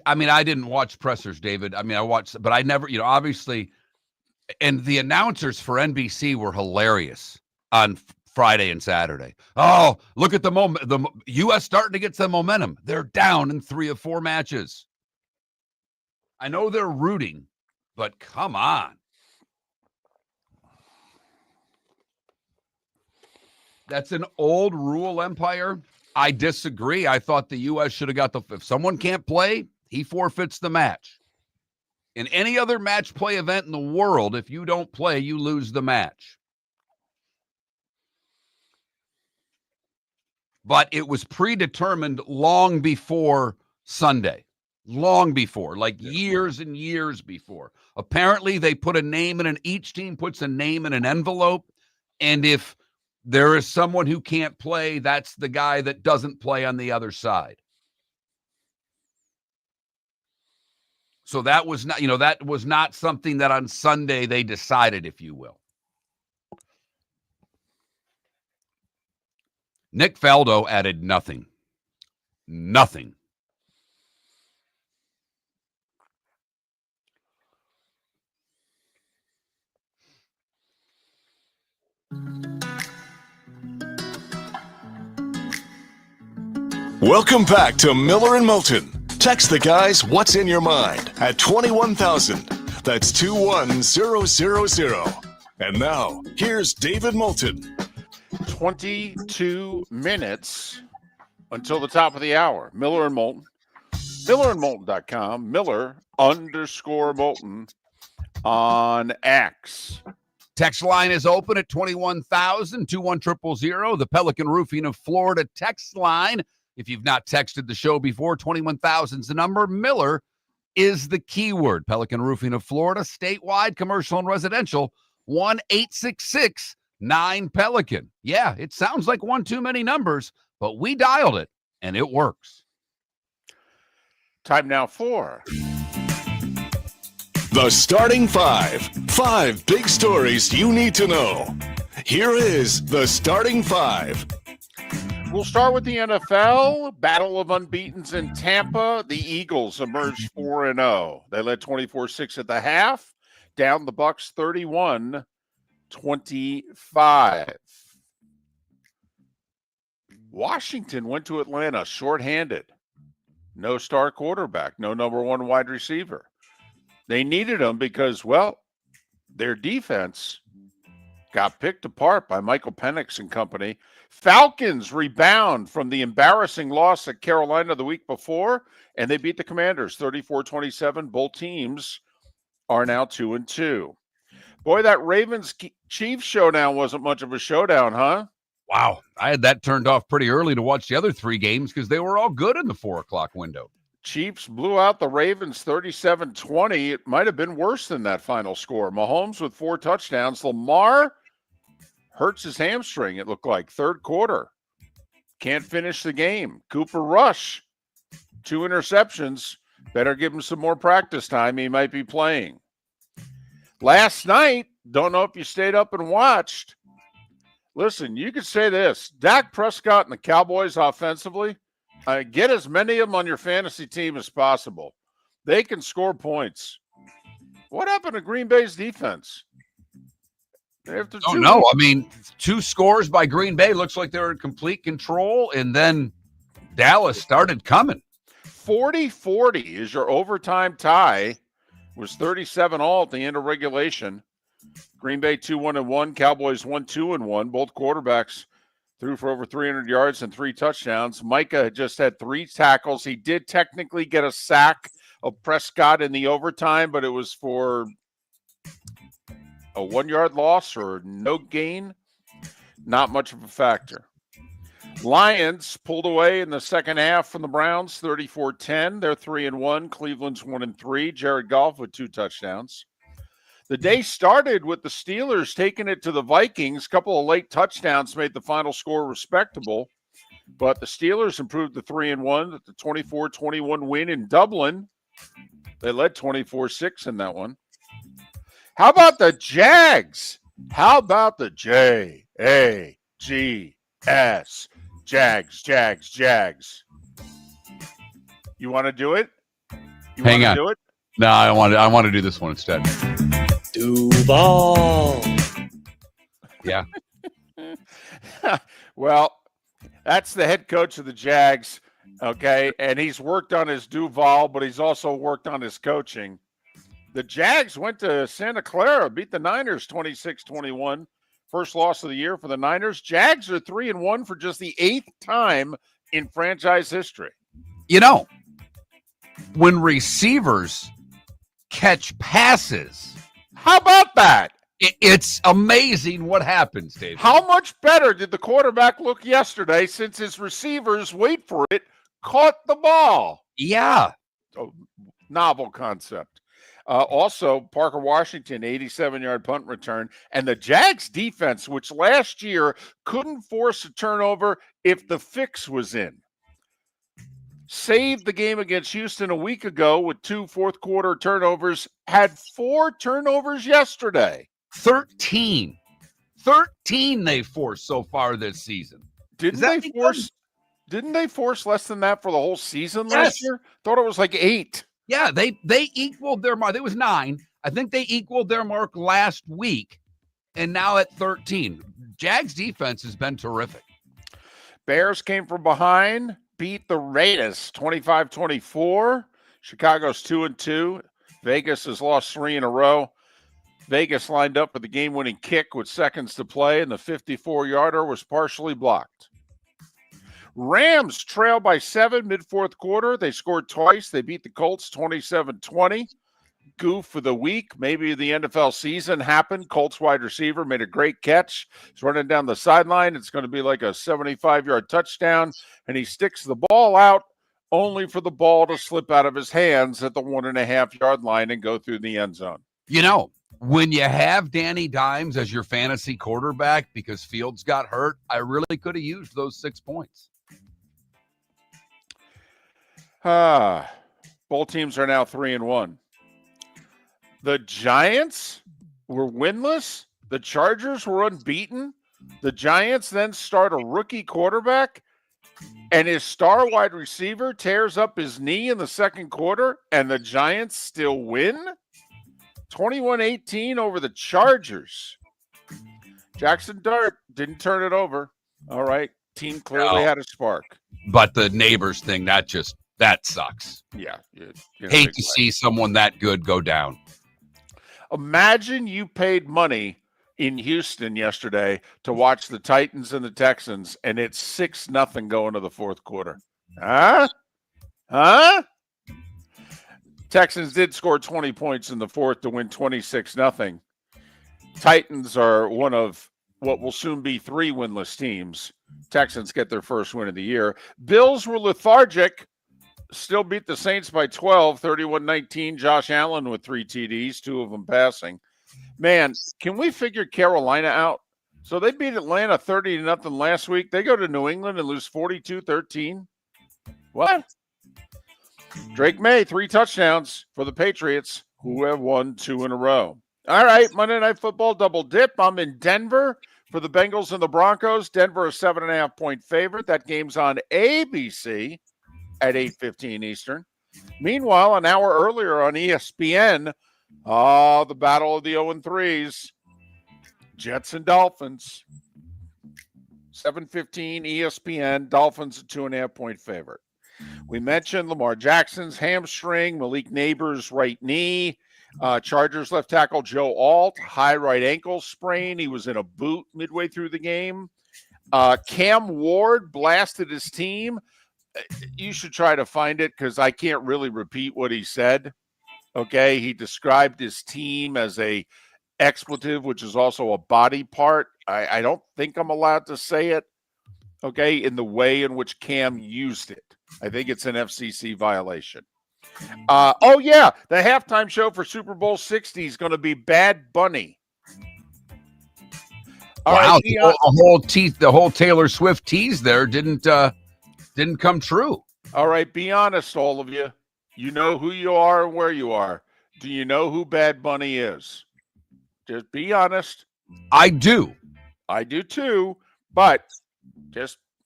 I didn't watch pressers, David. I watched, but I never, obviously, and the announcers for NBC were hilarious on Friday and Saturday. Oh, look at the moment. The U.S. starting to get some momentum. They're down in 3 of 4 matches. I know they're rooting, but come on. That's an old rule, Empire. I disagree. I thought the U.S. should have got if someone can't play, he forfeits the match. In any other match play event in the world, if you don't play, you lose the match. But it was predetermined long before Sunday. Long before, like years and years before. Apparently, they put a name each team puts a name in an envelope, and if there is someone who can't play, that's the guy that doesn't play on the other side. So that was not something that on Sunday they decided, if you will. Nick Faldo added nothing. Nothing. Welcome back to Miller and Moulton. Text the guys what's in your mind at 21,000. That's 21000. And now, here's David Moulton. 22 minutes until the top of the hour. Miller and Moulton. MillerandMoulton.com. Miller_Moulton on X. Text line is open at 21,000, 21000. The Pelican Roofing of Florida text line. If you've not texted the show before, 21,000 is the number. Miller is the keyword. Pelican Roofing of Florida, statewide, commercial and residential, 1-866-9-PELICAN. Yeah, it sounds like one too many numbers, but we dialed it, and it works. Time now for The starting five. 5 big stories you need to know. Here is the starting five. We'll start with the NFL. Battle of unbeatens in Tampa. The Eagles emerged 4-0. They led 24-6 at the half. Down the Bucs 31-25. Washington went to Atlanta shorthanded. No star quarterback, no number one wide receiver. They needed him because, well, their defense got picked apart by Michael Penix and company. Falcons rebound from the embarrassing loss at Carolina the week before, and they beat the Commanders 34-27. Both teams are now 2-2. Boy, that Ravens-Chiefs showdown wasn't much of a showdown, huh? Wow. I had that turned off pretty early to watch the other 3 games because they were all good in the 4 o'clock window. Chiefs blew out the Ravens 37-20. It might have been worse than that final score. Mahomes with 4 touchdowns. Lamar hurts his hamstring, it looked like. Third quarter. Can't finish the game. Cooper Rush, 2 interceptions. Better give him some more practice time. He might be playing. Last night, don't know if you stayed up and watched. Listen, you could say this. Dak Prescott and the Cowboys offensively, get as many of them on your fantasy team as possible. They can score points. What happened to Green Bay's defense? No. I mean, 2 scores by Green Bay. Looks like they were in complete control, and then Dallas started coming. 40-40 is your overtime tie. It was 37-all at the end of regulation. Green Bay 2-1-1. Cowboys 1-2-1. Both quarterbacks threw for over 300 yards and 3 touchdowns. Micah just had 3 tackles. He did technically get a sack of Prescott in the overtime, but it was for a 1-yard loss or no gain. Not much of a factor. Lions pulled away in the second half from the Browns, 34-10. They're 3-1. Cleveland's 1-3. Jared Goff with 2 touchdowns. The day started with the Steelers taking it to the Vikings. A couple of late touchdowns made the final score respectable, but the Steelers improved to 3-1 at the 24-21 win in Dublin. They led 24-6 in that one. How about the Jags? How about the Jags? Jags. You want to do it? Hang on. Do it? No, I want to do this one instead. Duval. Yeah. Well, that's the head coach of the Jags, okay? And he's worked on his Duval, but he's also worked on his coaching. The Jags went to Santa Clara, beat the Niners 26-21. First loss of the year for the Niners. Jags are 3-1 for just the 8th time in franchise history. You know, when receivers catch passes, how about that? It's amazing what happens, Dave. How much better did the quarterback look yesterday since his receivers, wait for it, caught the ball? Yeah. Novel concept. Also, Parker Washington, 87-yard punt return. And the Jags defense, which last year couldn't force a turnover if the fix was in, saved the game against Houston a week ago with 2 fourth-quarter turnovers, had 4 turnovers yesterday. 13 they forced so far this season. Didn't they force less than that for the whole season last year? Thought it was like 8. Yeah, they equaled their mark. It was 9. I think they equaled their mark last week, and now at 13. Jags defense has been terrific. Bears came from behind, beat the Raiders 25-24. Chicago's 2-2. Vegas has lost 3 in a row. Vegas lined up for the game-winning kick with seconds to play, and the 54-yarder was partially blocked. Rams trail by 7 mid-fourth quarter. They scored twice. They beat the Colts 27-20. Goof for the week. Maybe the NFL season happened. Colts wide receiver made a great catch. He's running down the sideline. It's going to be like a 75-yard touchdown, and he sticks the ball out only for the ball to slip out of his hands at the 1.5-yard line and go through the end zone. You know, when you have Danny Dimes as your fantasy quarterback because Fields got hurt, I really could have used those 6 points. Both teams are now 3-1. The Giants were winless. The Chargers were unbeaten. The Giants then start a rookie quarterback, and his star wide receiver tears up his knee in the second quarter, and the Giants still win? 21-18 over the Chargers. Jackson Dart didn't turn it over. All right. Team clearly had a spark. But the neighbors thing, that sucks. Yeah. Hate to see someone that good go down. Imagine you paid money in Houston yesterday to watch the Titans and the Texans, and it's 6-0 going to the fourth quarter. Huh? Texans did score 20 points in the fourth to win 26-0. Titans are one of what will soon be 3 winless teams. Texans get their first win of the year. Bills were lethargic, still beat the Saints by 12, 31-19. Josh Allen with 3 TDs, 2 of them passing. Man, can we figure Carolina out? So they beat Atlanta 30-0 last week. They go to New England and lose 42-13. What? Drake May, 3 touchdowns for the Patriots, who have won 2 in a row. All right, Monday Night Football double dip. I'm in Denver for the Bengals and the Broncos. Denver a 7.5-point favorite. That game's on ABC at 8:15 Eastern. Meanwhile, an hour earlier on ESPN, the battle of the 0-3s, Jets and Dolphins. 7:15 ESPN, Dolphins a 2.5-point favorite. We mentioned Lamar Jackson's hamstring, Malik Neighbors' right knee, Chargers left tackle Joe Alt, high right ankle sprain. He was in a boot midway through the game. Cam Ward blasted his team. You should try to find it because I can't really repeat what he said. Okay, he described his team as a expletive, which is also a body part. I don't think I'm allowed to say it, okay, in the way in which Cam used it. I think it's an FCC violation. The halftime show for Super Bowl 60 is going to be Bad Bunny. Wow, the whole Taylor Swift tease there didn't come true. All right, be honest, all of you. You know who you are and where you are. Do you know who Bad Bunny is? Just be honest. I do. I do too, but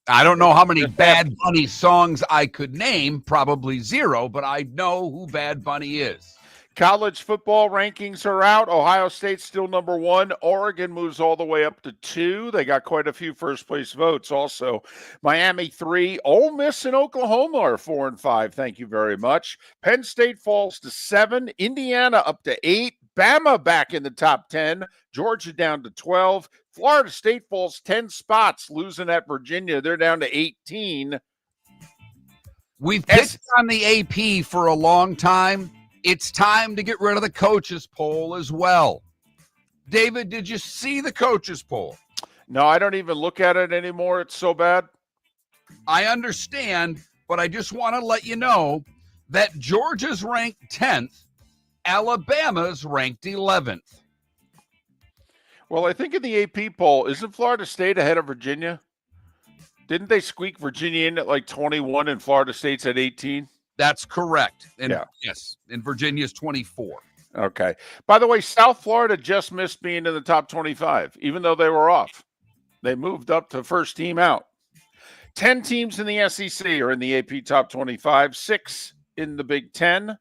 I don't know how many Bad Bunny songs I could name, probably 0, but I know who Bad Bunny is. College football rankings are out. Ohio State's still number 1. Oregon moves all the way up to 2. They got quite a few first-place votes also. Miami 3. Ole Miss and Oklahoma are 4 and 5. Thank you very much. Penn State falls to 7. Indiana up to 8. Bama back in the top 10. Georgia down to 12. Florida State falls 10 spots, losing at Virginia. They're down to 18. We've picked on the AP for a long time. It's time to get rid of the coaches poll as well. David, did you see the coaches poll? No, I don't even look at it anymore. It's so bad. I understand, but I just want to let you know that Georgia's ranked 10th, Alabama's ranked 11th. Well, I think in the AP poll, isn't Florida State ahead of Virginia? Didn't they squeak Virginia in at like 21 and Florida State's at 18? That's correct. Yes, and Virginia's 24. Okay. By the way, South Florida just missed being in the top 25, even though they were off. They moved up to first team out. 10 teams in the SEC are in the AP top 25, 6 in the Big 10,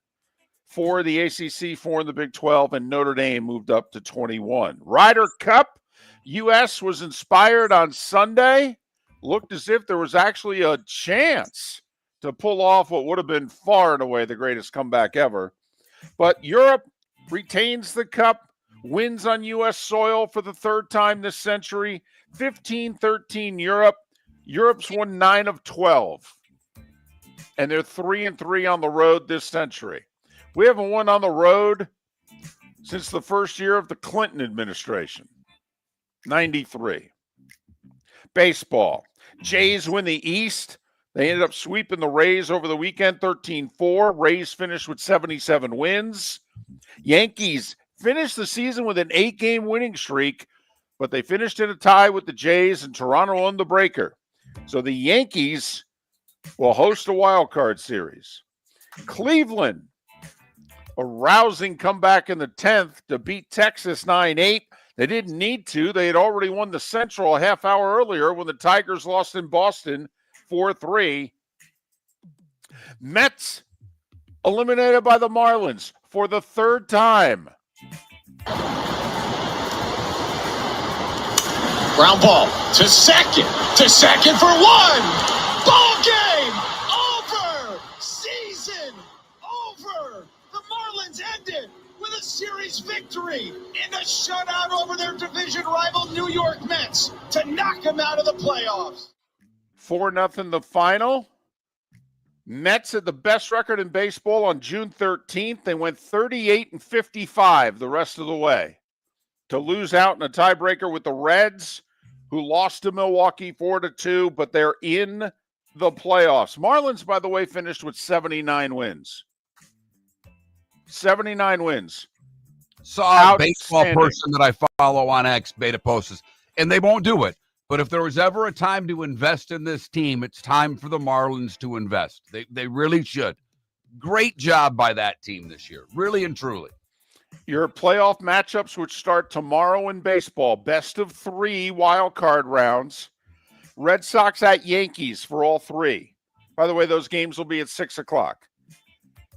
4 in the ACC, 4 in the Big 12, and Notre Dame moved up to 21. Ryder Cup, U.S. was inspired on Sunday. Looked as if there was actually a chance to pull off what would have been far and away the greatest comeback ever. But Europe retains the cup, wins on U.S. soil for the 3rd time this century, 15-13 Europe. Europe's won 9 of 12, and they're 3-3 on the road this century. We haven't won on the road since the first year of the Clinton administration, 93. Baseball. Jays win the East. They ended up sweeping the Rays over the weekend, 13-4. Rays finished with 77 wins. Yankees finished the season with an 8-game winning streak, but they finished in a tie with the Jays, and Toronto won the breaker. So the Yankees will host a wild card series. Cleveland, a rousing comeback in the 10th to beat Texas 9-8. They didn't need to. They had already won the Central a half hour earlier when the Tigers lost in Boston 4-3. Mets eliminated by the Marlins for the third time. Ground ball to second for one. Ball game over. Season over. The Marlins ended with a series victory in a shutout over their division rival New York Mets to knock them out of the playoffs. 4-0 the final. Mets had the best record in baseball on June 13th. They went 38-55 the rest of the way to lose out in a tiebreaker with the Reds, who lost to Milwaukee 4-2, but they're in the playoffs. Marlins, by the way, finished with 79 wins. 79 wins. Saw a baseball person that I follow on X, Beta Postas, and they won't do it. But if there was ever a time to invest in this team, it's time for the Marlins to invest. They really should. Great job by that team this year, really and truly. Your playoff matchups, which start tomorrow in baseball, best of 3 wild card rounds. Red Sox at Yankees for all 3. By the way, those games will be at 6 o'clock.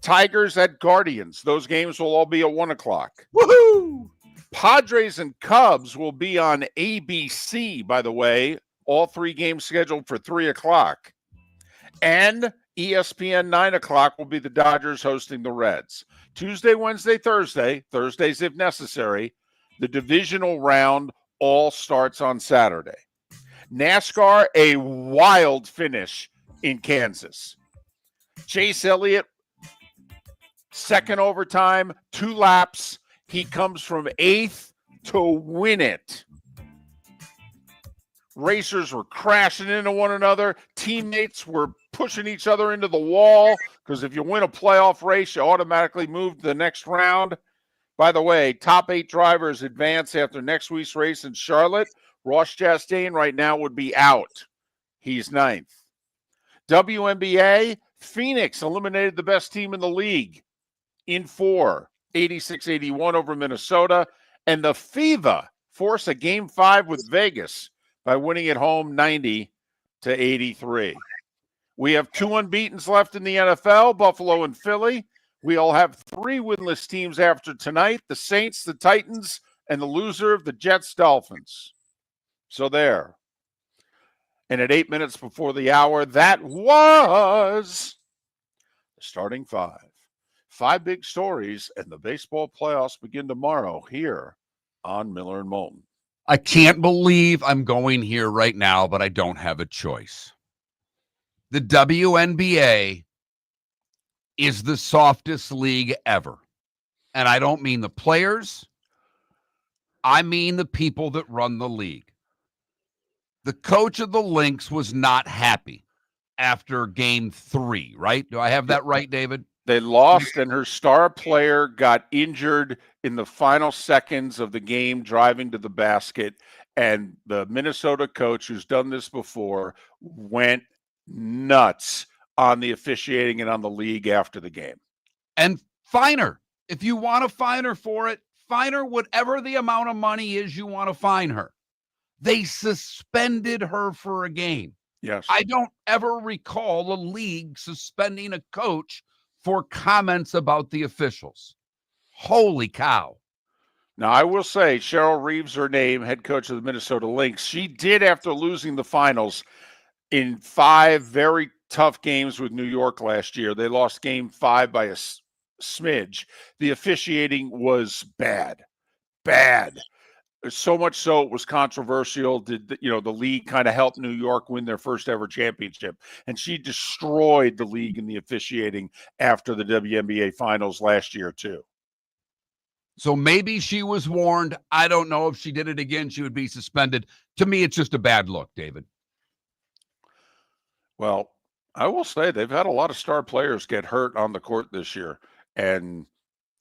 Tigers at Guardians. Those games will all be at 1 o'clock. Woohoo! Padres and Cubs will be on ABC, by the way. All 3 games scheduled for 3 o'clock. And ESPN 9 o'clock will be the Dodgers hosting the Reds. Tuesday, Wednesday, Thursdays if necessary. The divisional round all starts on Saturday. NASCAR, a wild finish in Kansas. Chase Elliott, second overtime, 2 laps. He comes from 8th to win it. Racers were crashing into one another. Teammates were pushing each other into the wall because if you win a playoff race, you automatically move to the next round. By the way, top 8 drivers advance after next week's race in Charlotte. Ross Chastain right now would be out. He's 9th. WNBA, Phoenix eliminated the best team in the league in 4, 86-81 over Minnesota. And the Fever force a Game 5 with Vegas by winning at home 90-83. We have 2 unbeatens left in the NFL, Buffalo and Philly. We all have 3 winless teams after tonight, the Saints, the Titans, and the loser of the Jets-Dolphins. So there. And at 8 minutes before the hour, that was the starting 5. 5 big stories, and the baseball playoffs begin tomorrow here on Miller and Moulton. I can't believe I'm going here right now, but I don't have a choice. The WNBA is the softest league ever. And I don't mean the players. I mean the people that run the league. The coach of the Lynx was not happy after game 3, right? Do I have that right, David? They lost, and her star player got injured in the final seconds of the game driving to the basket. And the Minnesota coach, who's done this before, went nuts on the officiating and on the league after the game. And fine her. If you want to fine her for it, fine her whatever the amount of money is you want to fine her. They suspended her for a game. Yes. I don't ever recall a league suspending a coach for comments about the officials. Holy cow. Now, I will say, Cheryl Reeves, her name, head coach of the Minnesota Lynx, she did, after losing the finals in 5 very tough games with New York last year. They lost game 5 by a smidge. The officiating was bad. So much so it was controversial. The league kind of helped New York win their first ever championship. And she destroyed the league in the officiating after the WNBA finals last year, too. So maybe she was warned. I don't know if she did it again, she would be suspended. To me, it's just a bad look, David. Well, I will say they've had a lot of star players get hurt on the court this year. And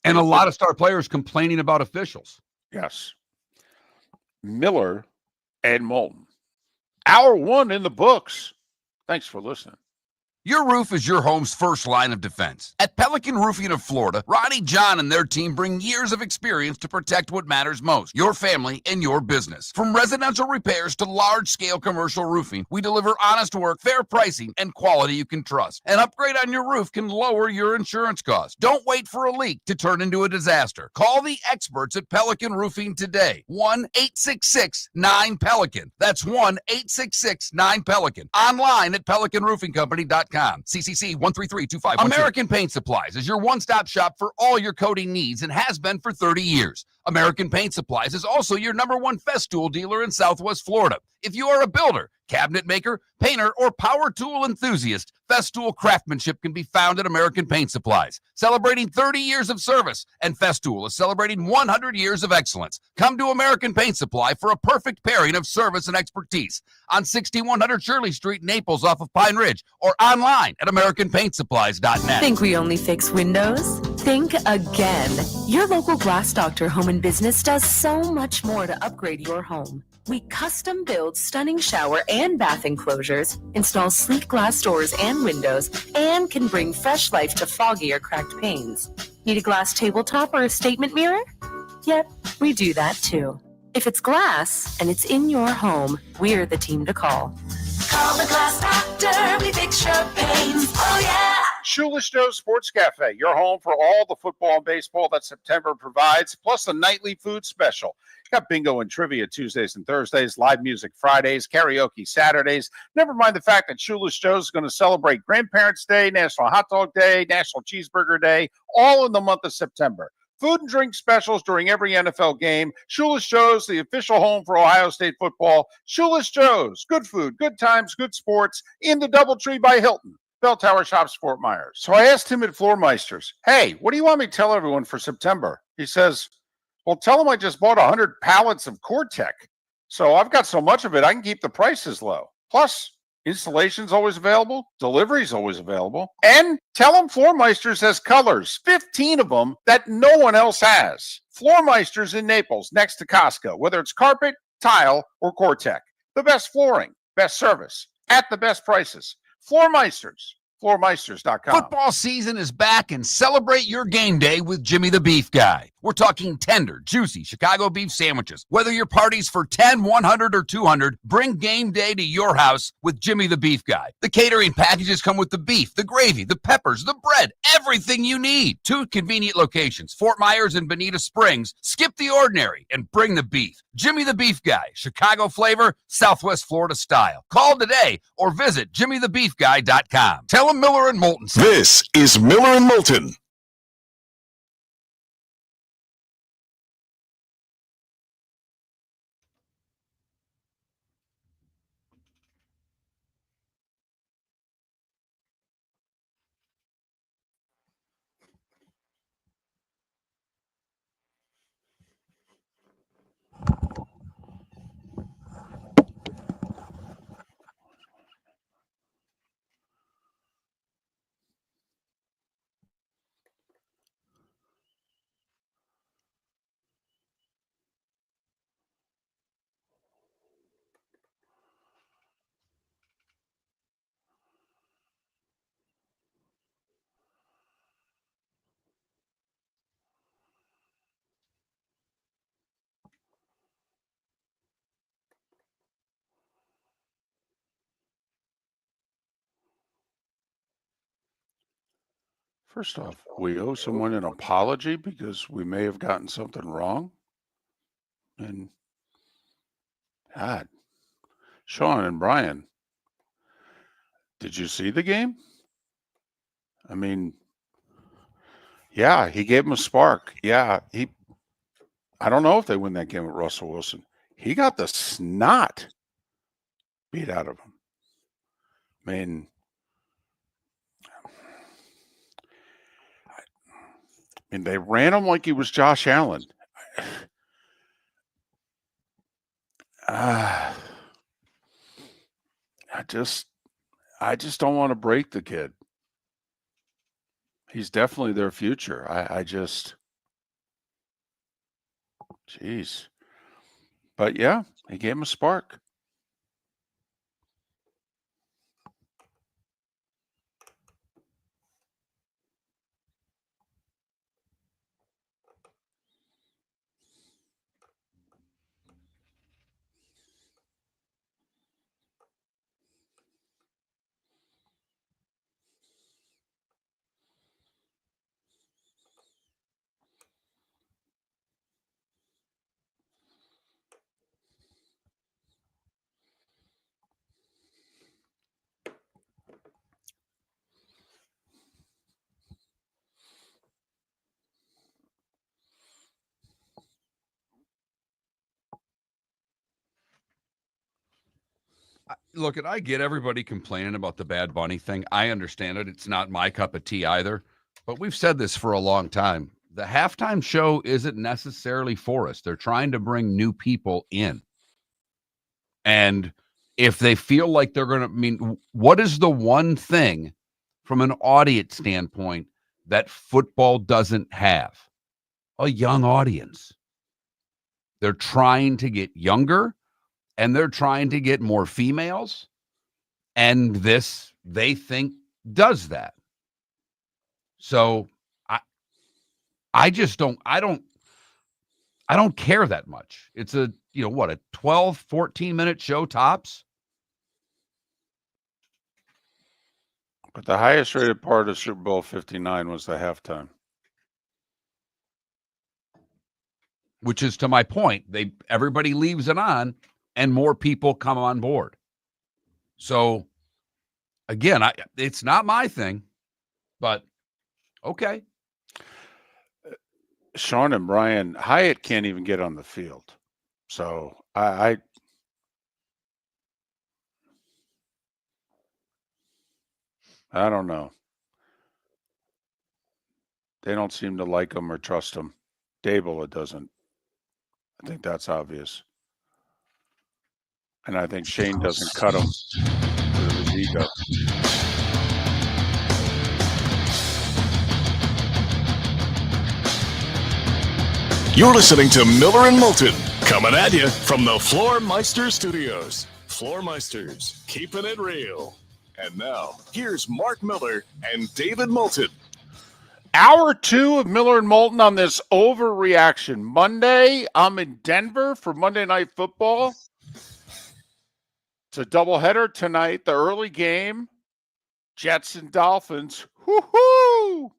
a lot of star players complaining about officials. Yes. Miller and Moulton. Hour 1 in the books. Thanks for listening. Your roof is your home's first line of defense. At Pelican Roofing of Florida, Ronnie John and their team bring years of experience to protect what matters most, your family and your business. From residential repairs to large-scale commercial roofing, we deliver honest work, fair pricing, and quality you can trust. An upgrade on your roof can lower your insurance costs. Don't wait for a leak to turn into a disaster. Call the experts at Pelican Roofing today. 1-866-9-PELICAN. That's 1-866-9-PELICAN. Online at pelicanroofingcompany.com. CCC 13325. American Paint Supplies is your one-stop shop for all your coating needs and has been for 30 years. American Paint Supplies is also your #1 Festool dealer in Southwest Florida. If you are a builder, cabinet maker, painter, or power tool enthusiast, Festool craftsmanship can be found at American Paint Supplies. Celebrating 30 years of service, and Festool is celebrating 100 years of excellence. Come to American Paint Supply for a perfect pairing of service and expertise on 6100 Shirley Street, Naples, off of Pine Ridge, or online at AmericanPaintSupplies.net. Think we only fix windows? Think again. Your local Glass Doctor Home and Business does so much more to upgrade your home. We custom build stunning shower and bath enclosures, install sleek glass doors and windows, and can bring fresh life to foggy or cracked panes. Need a glass tabletop or a statement mirror? Yep, we do that too. If it's glass and it's in your home, we're the team to call. Call the Glass Doctor, we fix your pains. Oh yeah! Shoeless Joe's Sports Cafe, your home for all the football and baseball that September provides, plus a nightly food special. Got bingo and trivia Tuesdays and Thursdays, live music Fridays, karaoke Saturdays. Never mind the fact that Shoeless Joe's is going to celebrate Grandparents' Day, National Hot Dog Day, National Cheeseburger Day, all in the month of September. Food and drink specials during every NFL game. Shoeless Joe's, the official home for Ohio State football. Shoeless Joe's, good food, good times, good sports, in the Doubletree by Hilton. Bell Tower Shops, Fort Myers. So I asked him at Floor Meisters, hey, what do you want me to tell everyone for September? He says, well, tell them I just bought 100 pallets of Core-Tech. So I've got so much of it, I can keep the prices low. Plus, installation's always available. Delivery's always available. And tell them Floor Meisters has colors, 15 of them that no one else has. Floor Meisters in Naples, next to Costco, whether it's carpet, tile, or Core-Tech. The best flooring, best service, at the best prices. Floor Meisters, floormeisters.com. Football season is back, and celebrate your game day with Jimmy the Beef Guy. We're talking tender, juicy Chicago beef sandwiches. Whether your party's for 10, 100, or 200, bring game day to your house with Jimmy the Beef Guy. The catering packages come with the beef, the gravy, the peppers, the bread, everything you need. 2 convenient locations, Fort Myers and Bonita Springs. Skip the ordinary and bring the beef. Jimmy the Beef Guy, Chicago flavor, Southwest Florida style. Call today or visit jimmythebeefguy.com. Tell him Miller and Moulton. This is Miller and Moulton. First off, we owe someone an apology because we may have gotten something wrong. And God, Sean and Brian, did you see the game? I mean, yeah, he gave him a spark. Yeah, I don't know if they win that game with Russell Wilson. He got the snot beat out of him. I mean, they ran him like he was Josh Allen. I just don't want to break the kid. He's definitely their future. Jeez. But yeah, he gave him a spark. Look, I get everybody complaining about the Bad Bunny thing. I understand it. It's not my cup of tea either. But we've said this for a long time. The halftime show isn't necessarily for us. They're trying to bring new people in. And if they feel like they're going to, what is the one thing from an audience standpoint that football doesn't have? A young audience. They're trying to get younger, and they're trying to get more females. And this, they think, does that. So I don't care that much. It's a 12, 14-minute show tops. But the highest rated part of Super Bowl 59 was the halftime. Which is to my point. Everybody leaves it on and more people come on board. So again, it's not my thing, but okay. Sean and Brian, Hyatt can't even get on the field. So I don't know. They don't seem to like him or trust him. Dable, it doesn't. I think that's obvious. And I think Shane doesn't cut him because of his ego. You're listening to Miller and Moulton, coming at you from the Floor Meister Studios. Floor Meisters, keeping it real. And now, here's Mark Miller and David Moulton. Hour 2 of Miller and Moulton on this Overreaction Monday. I'm in Denver for Monday Night Football. It's a doubleheader tonight, the early game. Jets and Dolphins. Woo-hoo!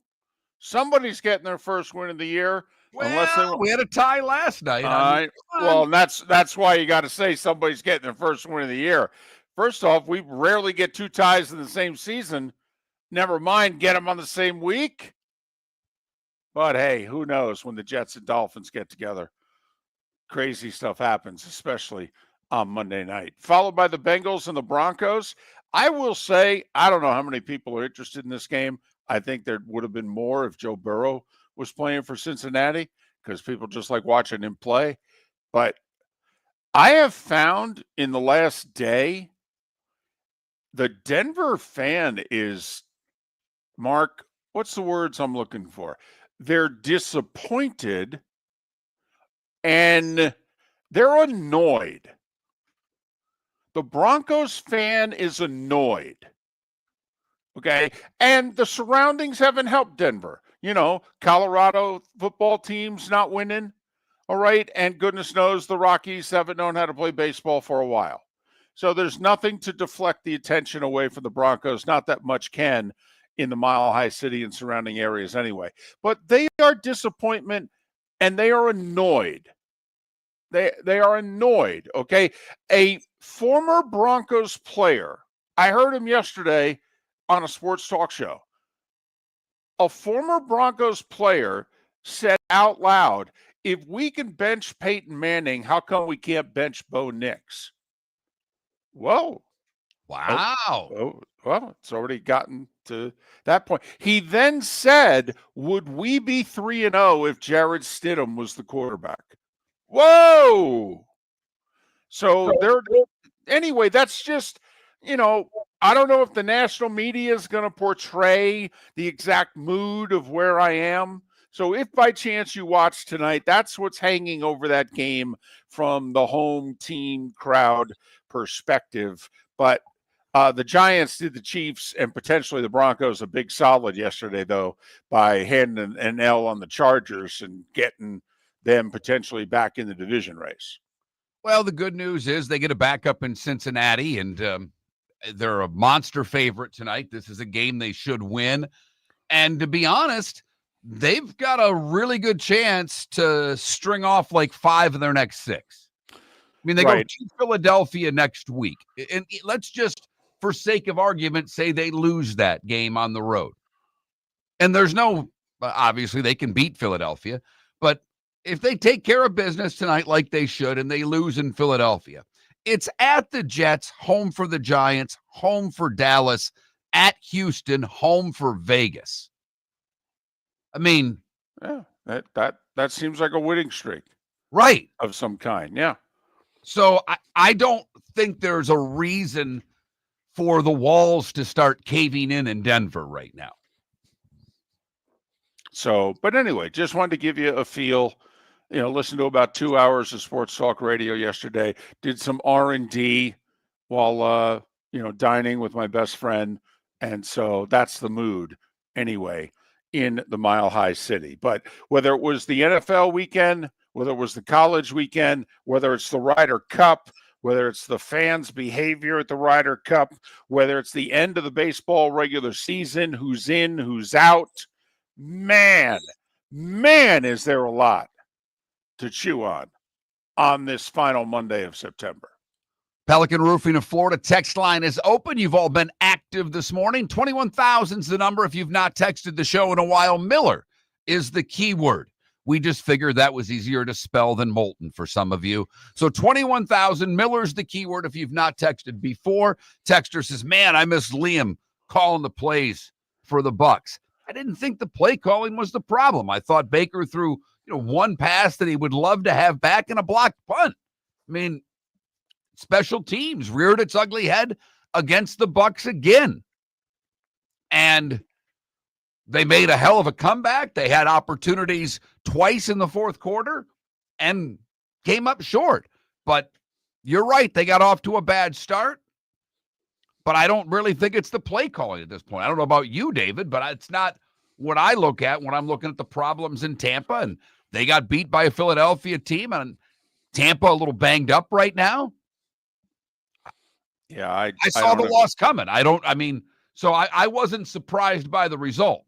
Somebody's getting their first win of the year. Well, we had a tie last night. Well, that's why you got to say somebody's getting their first win of the year. First off, we rarely get 2 ties in the same season. Never mind, get them on the same week. But hey, who knows when the Jets and Dolphins get together? Crazy stuff happens, especially on Monday night. Followed by the Bengals and the Broncos. I will say, I don't know how many people are interested in this game. I think there would have been more if Joe Burrow was playing for Cincinnati because people just like watching him play. But I have found in the last day, the Denver fan is, Mark, what's the words I'm looking for? They're disappointed and they're annoyed. The Broncos fan is annoyed. Okay. And the surroundings haven't helped Denver. Colorado football team's not winning. All right. And goodness knows the Rockies haven't known how to play baseball for a while. So there's nothing to deflect the attention away from the Broncos. Not that much can in the Mile High City and surrounding areas anyway. But they are disappointment and they are annoyed. They are annoyed, okay? A former Broncos player, I heard him yesterday on a sports talk show. A former Broncos player said out loud, if we can bench Peyton Manning, how come we can't bench Bo Nix? Whoa. Wow. Well, it's already gotten to that point. He then said, would we be 3-0 if Jarrett Stidham was the quarterback? Whoa. So anyway, that's just, I don't know if the national media is going to portray the exact mood of where I am. So if by chance you watch tonight, that's what's hanging over that game from the home team crowd perspective. But the Giants did the Chiefs and potentially the Broncos a big solid yesterday, though, by handing an L on the Chargers and getting them potentially back in the division race. Well, the good news is they get a backup in Cincinnati, and they're a monster favorite tonight. This is a game they should win. And to be honest, they've got a really good chance to string off like 5 of their next 6. I mean, they go to Philadelphia next week. And let's just, for sake of argument, say they lose that game on the road. And there's no, obviously they can beat Philadelphia, but if they take care of business tonight like they should and they lose in Philadelphia It's at the Jets, home for the Giants, home for Dallas, at Houston, home for Vegas. I mean, Yeah, that seems like a winning streak right. of some kind. Yeah. So I don't think there's a reason for the walls to start caving in Denver right now. So, but anyway, just wanted to give you a feel. Listened to about 2 hours of sports talk radio yesterday. Did some R&D while dining with my best friend, and so that's the mood anyway in the Mile High City. But whether it was the NFL weekend, whether it was the college weekend, whether it's the Ryder Cup, whether it's the fans' behavior at the Ryder Cup, whether it's the end of the baseball regular season, who's in, who's out, man, is there a lot to chew on this final Monday of September. Pelican Roofing of Florida text line is open. You've all been active this morning. 21,000 is the number if you've not texted the show in a while. Miller is the keyword. We just figured that was easier to spell than Moulton for some of you. So 21,000, Miller's the keyword if you've not texted before. Texter says, man, I miss Liam calling the plays for the Bucks. I didn't think the play calling was the problem. I thought Baker threw one pass that he would love to have back and a blocked punt. I mean, special teams reared its ugly head against the Bucks again. And they made a hell of a comeback. They had opportunities twice in the fourth quarter and came up short. But you're right. They got off to a bad start. But I don't really think it's the play calling at this point. I don't know about you, David, but it's not what I look at when I'm looking at the problems in Tampa. And they got beat by a Philadelphia team, and Tampa a little banged up right now. Yeah, I saw the loss coming. So I wasn't surprised by the result.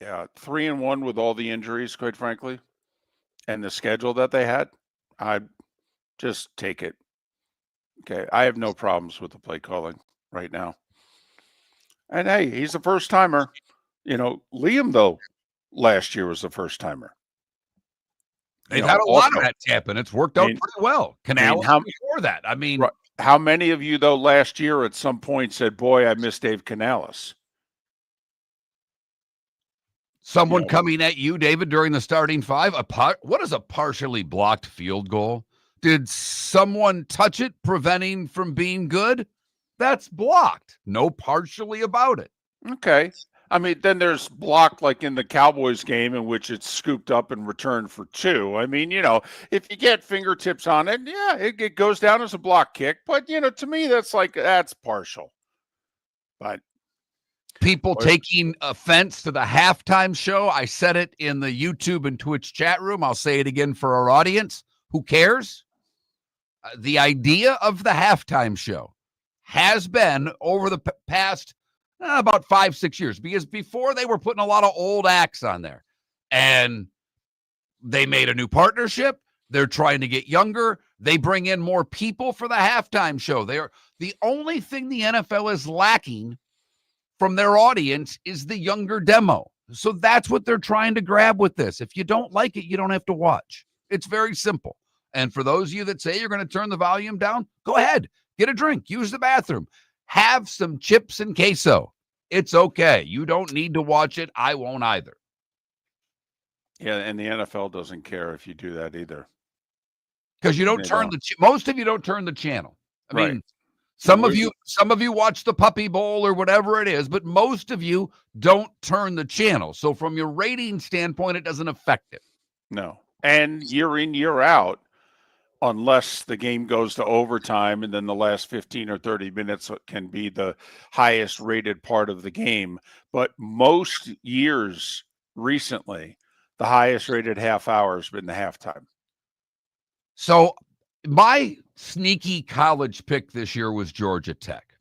Yeah, 3-1 with all the injuries, quite frankly, and the schedule that they had. I'd just take it. Okay, I have no problems with the play calling right now. And hey, he's a first timer. Liam though last year was the first timer. They've had a lot of that Tampa, and it's worked out pretty well. Canales before that. How many of you, though, last year at some point said, boy, I miss Dave Canales? Someone coming at you, David, during the starting five? What is a partially blocked field goal? Did someone touch it, preventing from being good? That's blocked. No partially about it. Okay. I mean, then there's blocked like in the Cowboys game in which it's scooped up and returned for 2. I mean, if you get fingertips on it, yeah, it goes down as a block kick. But, to me, that's partial. But people taking offense to the halftime show, I said it in the YouTube and Twitch chat room. I'll say it again for our audience. Who cares? The idea of the halftime show has been over the past about 5-6 years, because before they were putting a lot of old acts on there, and they made a new partnership. They're trying to get younger. They bring in more people for the halftime show. They're the only thing the NFL is lacking from their audience is the younger demo. So that's what they're trying to grab with this. If you don't like it, you don't have to watch. It's very simple. And for those of you that say you're going to turn the volume down, go ahead, get a drink, use the bathroom. Have some chips and queso. It's okay. You don't need to watch it. I won't either. Yeah, and the NFL doesn't care if you do that either. Because you don't most of you don't turn the channel. I mean, Right. some of you watch the Puppy Bowl or whatever it is, but most of you don't turn the channel. So from your rating standpoint, it doesn't affect it. No. And year in, year out, unless the game goes to overtime and then the last 15 or 30 minutes can be the highest rated part of the game. But most years recently, the highest rated half hour has been the halftime. So my sneaky college pick this year was Georgia Tech.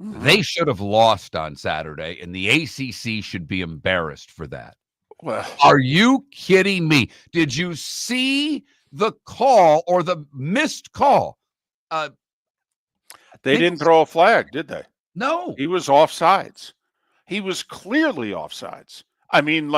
Mm-hmm. They should have lost on Saturday, and the ACC should be embarrassed for that. Well, are you kidding me? Did you see the call or the missed call? They didn't throw a flag, did they? No. He was offsides. He was clearly offsides. I mean,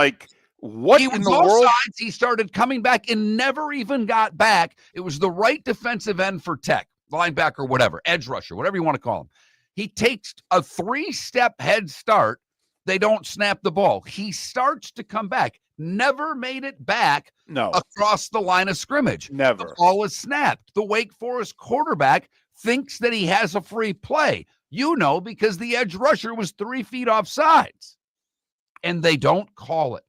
what he was in the world? He started coming back and never even got back. It was the right defensive end for Tech. linebacker, whatever, edge rusher, whatever you want to call him. He takes a 3-step head start. They don't snap the ball. He starts to come back. Never made it back across the line of scrimmage. Never. The ball is snapped. The Wake Forest quarterback thinks that he has a free play. Because the edge rusher was 3 feet off sides. And they don't call it.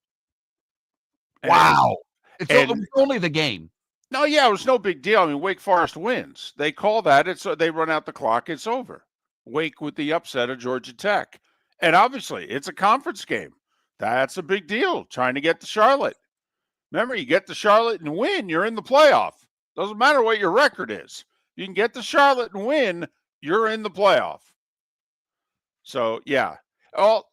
Wow. It's only the game. No, yeah, it was no big deal. I mean, Wake Forest wins. They call that. They run out the clock. It's over. Wake with the upset of Georgia Tech. And obviously, it's a conference game. That's a big deal, trying to get to Charlotte. Remember, you get to Charlotte and win, you're in the playoff. Doesn't matter what your record is. You can get to Charlotte and win, you're in the playoff. So, yeah.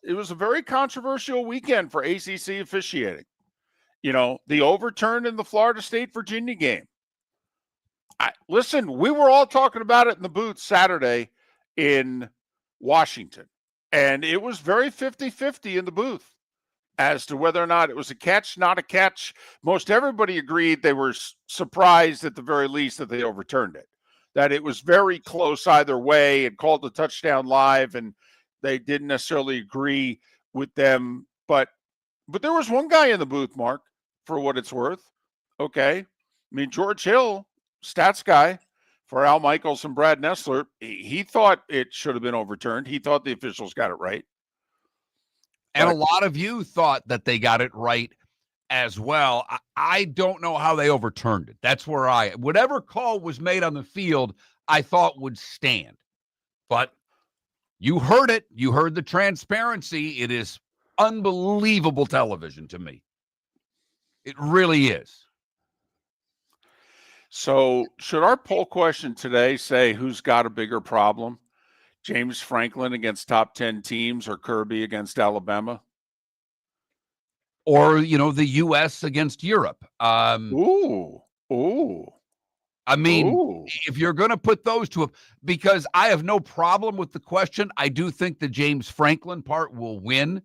It was a very controversial weekend for ACC officiating. The overturn in the Florida State-Virginia game. Listen, we were all talking about it in the booth Saturday in Washington. And it was very 50-50 in the booth as to whether or not it was a catch, not a catch. Most everybody agreed they were surprised at the very least that they overturned it, that it was very close either way and called the touchdown live, and they didn't necessarily agree with them. But there was one guy in the booth, Mark, for what it's worth. Okay. I mean, George Hill, stats guy for Al Michaels and Brad Nessler, he thought it should have been overturned. He thought the officials got it right. And a lot of you thought that they got it right as well. I don't know how they overturned it. That's where whatever call was made on the field, I thought would stand. But you heard it. You heard the transparency. It is unbelievable television to me. It really is. So should our poll question today say who's got a bigger problem? James Franklin against top 10 teams or Kirby against Alabama? Or, the U.S. against Europe. I mean, if you're going to put those two, because I have no problem with the question, I do think the James Franklin part will win.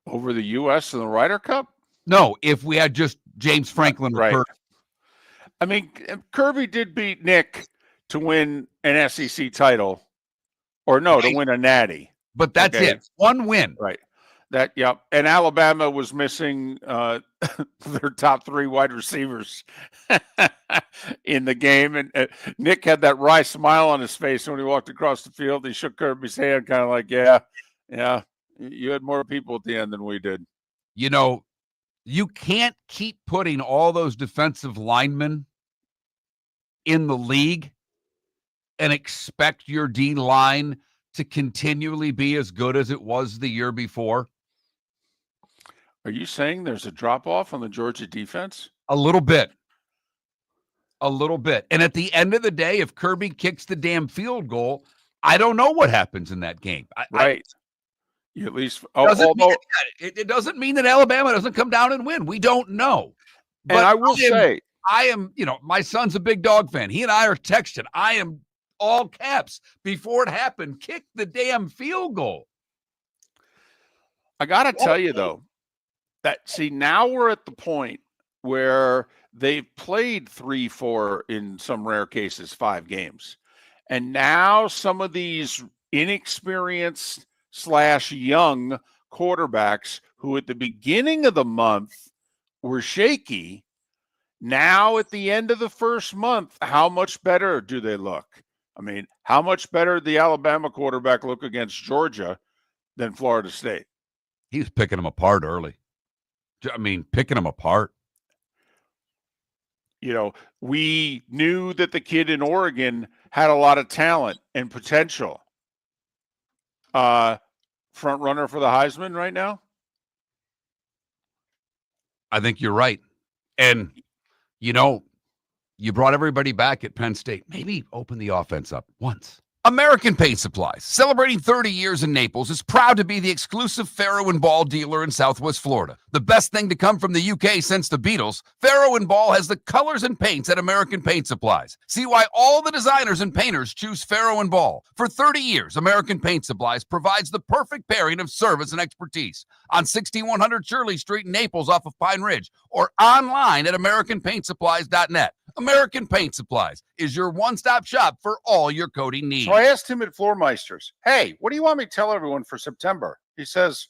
Over the U.S. in the Ryder Cup? No, if we had just James Franklin. Right. I mean, Kirby did beat Nick to win an SEC title. Or no, to win a natty. But that's it. One win. Right. Yep. And Alabama was missing their top 3 wide receivers in the game. And Nick had that wry smile on his face when he walked across the field. He shook Kirby's hand kind of like, yeah, you had more people at the end than we did. You can't keep putting all those defensive linemen in the league and expect your D line to continually be as good as it was the year before. Are you saying there's a drop-off on the Georgia defense? A little bit. And at the end of the day, if Kirby kicks the damn field goal, I don't know what happens in that game. You at least it doesn't mean that Alabama doesn't come down and win. We don't know. But and I will say, I am, my son's a big Dog fan. He and I are texting. I am all caps before it happened. Kick the damn field goal. I got to tell you, though, now we're at the point where they've played 3, 4, in some rare cases, 5 games. And now some of these inexperienced / young quarterbacks who at the beginning of the month were shaky, now at the end of the first month, how much better do they look? I mean, how much better did the Alabama quarterback look against Georgia than Florida State? He was picking them apart early. I mean, picking them apart. We knew that the kid in Oregon had a lot of talent and potential. Front runner for the Heisman right now? I think you're right. And, you brought everybody back at Penn State. Maybe open the offense up once. American Paint Supplies, celebrating 30 years in Naples, is proud to be the exclusive Farrow & Ball dealer in Southwest Florida. The best thing to come from the UK since the Beatles, Farrow & Ball has the colors and paints at American Paint Supplies. See why all the designers and painters choose Farrow & Ball. For 30 years, American Paint Supplies provides the perfect pairing of service and expertise on 6100 Shirley Street in Naples off of Pine Ridge or online at AmericanPaintSupplies.net. American Paint Supplies is your one-stop shop for all your coating needs. So I asked him at Floor Meisters, hey, what do you want me to tell everyone for September? He says,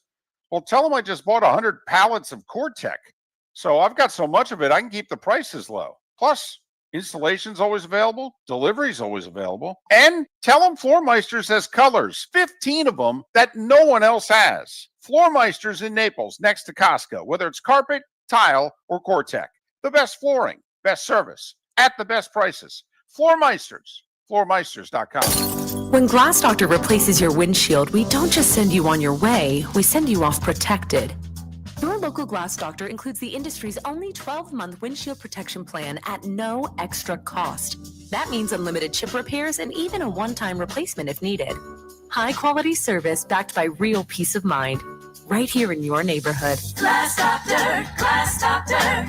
well, tell them I just bought 100 pallets of Core-Tech. So I've got so much of it, I can keep the prices low. Plus, installation's always available. Delivery's always available. And tell them Floor Meisters has colors, 15 of them that no one else has. Floor Meisters in Naples, next to Costco, whether it's carpet, tile, or Core-Tech. The best flooring, best service, at the best prices. Floor Meisters, floormeisters.com. When Glass Doctor replaces your windshield, we don't just send you on your way, we send you off protected. Your local Glass Doctor includes the industry's only 12-month windshield protection plan at no extra cost. That means unlimited chip repairs and even a one-time replacement if needed. High-quality service backed by real peace of mind, right here in your neighborhood. Glass Doctor, Glass Doctor.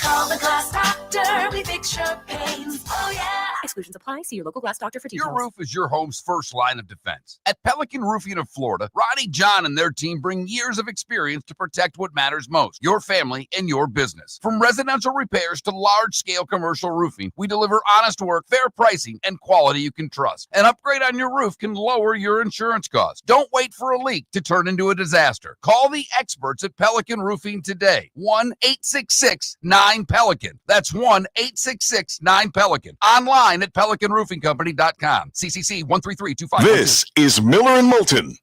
Call the Glass Doctor, we fix your pains. Oh, yeah. Exclusions apply. See your local Glass Doctor for details. Your roof is your home's first line of defense. At Pelican Roofing of Florida, Ronnie, John, and their team bring years of experience to protect what matters most, your family and your business. From residential repairs to large-scale commercial roofing, we deliver honest work, fair pricing, and quality you can trust. An upgrade on your roof can lower your insurance costs. Don't wait for a leak to turn into a disaster. Call the experts at Pelican Roofing today. 1-866-9-PELICAN. That's 1-866-9-PELICAN. Online at PelicanRoofingCompany.com. CCC 13325. This is Miller and Moulton.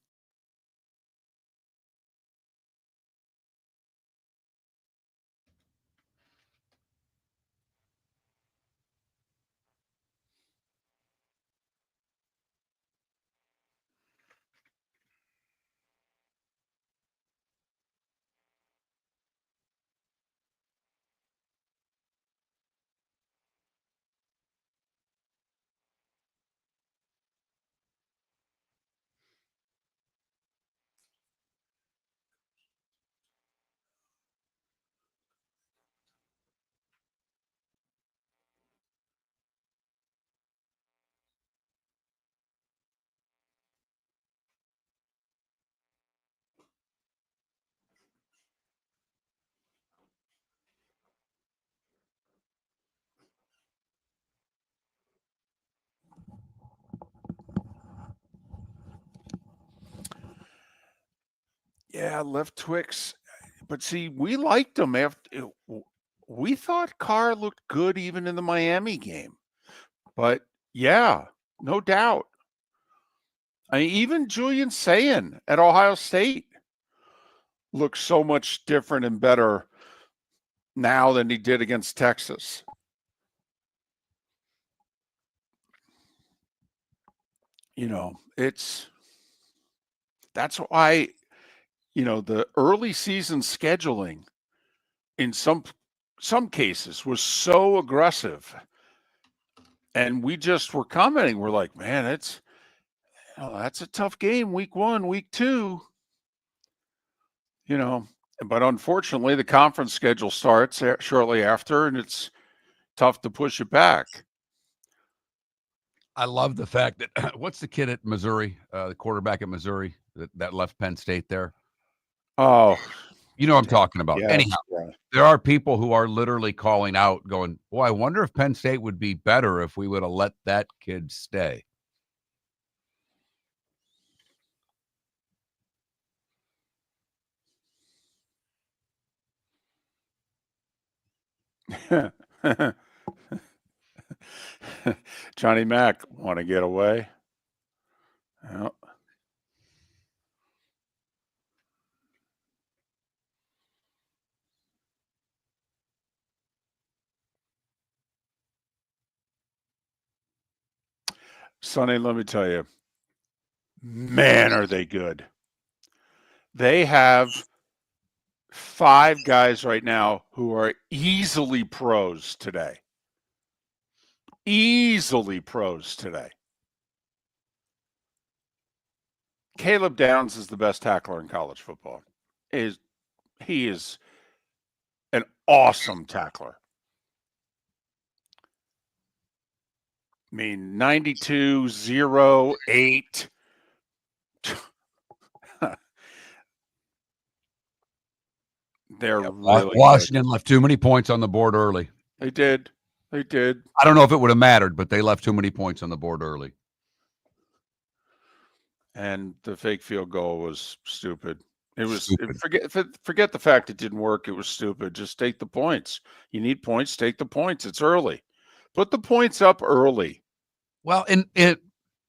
Yeah, left Twix. But see, we liked him after. We thought Carr looked good even in the Miami game. But yeah, no doubt. I mean, even Julian Sayin at Ohio State looks so much different and better now than he did against Texas. You know, that's why, the early season scheduling in some cases was so aggressive. And we just were commenting, we're like, man, that's a tough game, week 1, week 2. But unfortunately, the conference schedule starts shortly after, and it's tough to push it back. I love the fact that what's the kid at Missouri, the quarterback at Missouri that left Penn State there? Oh, you know what I'm talking about. yes, Anyhow, yeah. there are people who are literally calling out, going, "Boy, I wonder if Penn State would be better if we would have let that kid stay." Johnny Mack want to get away. Yep. Sonny, let me tell you, man, are they good. They have 5 guys right now who are easily pros today. Easily pros today. Caleb Downs is the best tackler in college football. He is an awesome tackler. I mean, 92, 0, 8. They're really Washington left too many points on the board early. They did. They did. I don't know if it would have mattered, but they left too many points on the board early. And the fake field goal was stupid. It was Stupid. forget the fact it didn't work. It was stupid. Just take the points. You need points. Take the points. It's early. Put the points up early. Well, and it,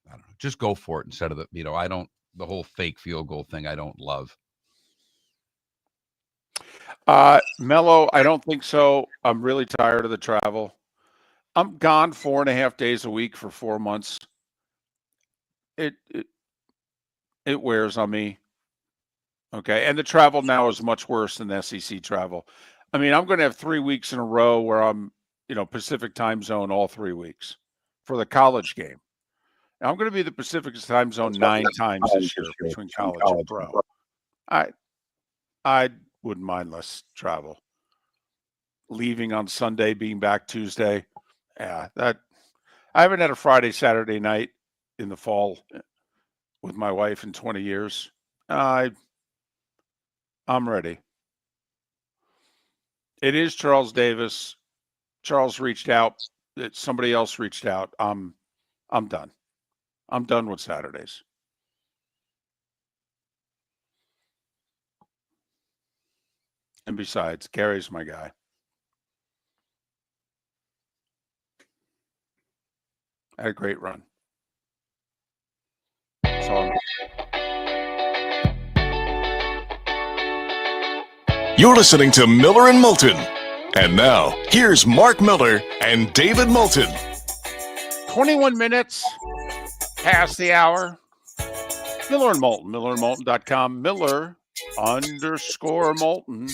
I don't know, just go for it instead of the whole fake field goal thing. I don't love. Mello, I don't think so. I'm really tired of the travel. I'm gone 4.5 days a week for 4 months. It wears on me. Okay. And the travel now is much worse than the SEC travel. I mean, I'm going to have 3 weeks in a row where I'm, Pacific time zone all 3 weeks for the college game. Now, I'm going to be the Pacific time zone 9 times this year between college and pro. I wouldn't mind less travel. Leaving on Sunday, being back Tuesday. Yeah, I haven't had a Friday, Saturday night in the fall with my wife in 20 years. I'm ready. It is Charles Davis. Charles reached out. Somebody else reached out. I'm done. I'm done with Saturdays. And besides, Gary's my guy. I had a great run. So You're listening to Miller and Moulton. And now, here's Mark Miller and David Moulton. 21 minutes past the hour. Miller and Moulton, millerandmoulton.com, Miller_Moulton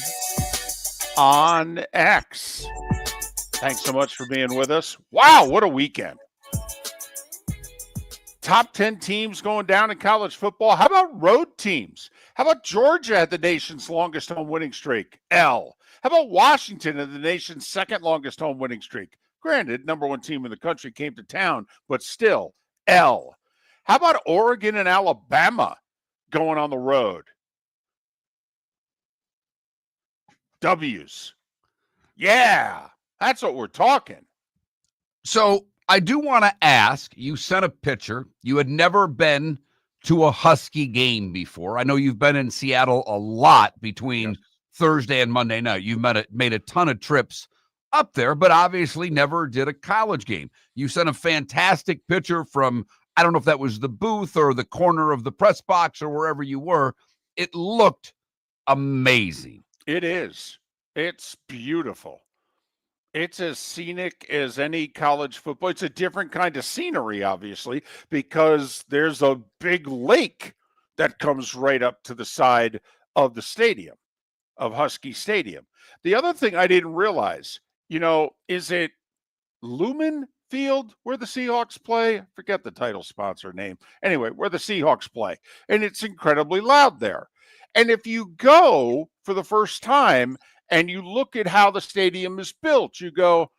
on X. Thanks so much for being with us. Wow, what a weekend. Top 10 teams going down in college football. How about road teams? How about Georgia had the nation's longest home winning streak? L. How about Washington had the nation's second longest home winning streak? Granted, number one team in the country came to town, but still, L. How about Oregon and Alabama going on the road? W's. Yeah, that's what we're talking. So I do want to ask, you sent a picture. You had never been to a Husky game before. I know you've been in Seattle a lot between Thursday and Monday night. You've made a ton of trips up there, but obviously never did a college game. You sent a fantastic picture from, I don't know if that was the booth or the corner of the press box or wherever you were. It looked amazing. It is. It's beautiful. It's as scenic as any college football. It's a different kind of scenery, obviously, because there's a big lake that comes right up to the side of the stadium, of Husky Stadium. The other thing I didn't realize, is it Lumen Field where the Seahawks play? I forget the title sponsor name. Anyway, where the Seahawks play. And it's incredibly loud there. And if you go for the first time and you look at how the stadium is built, you go,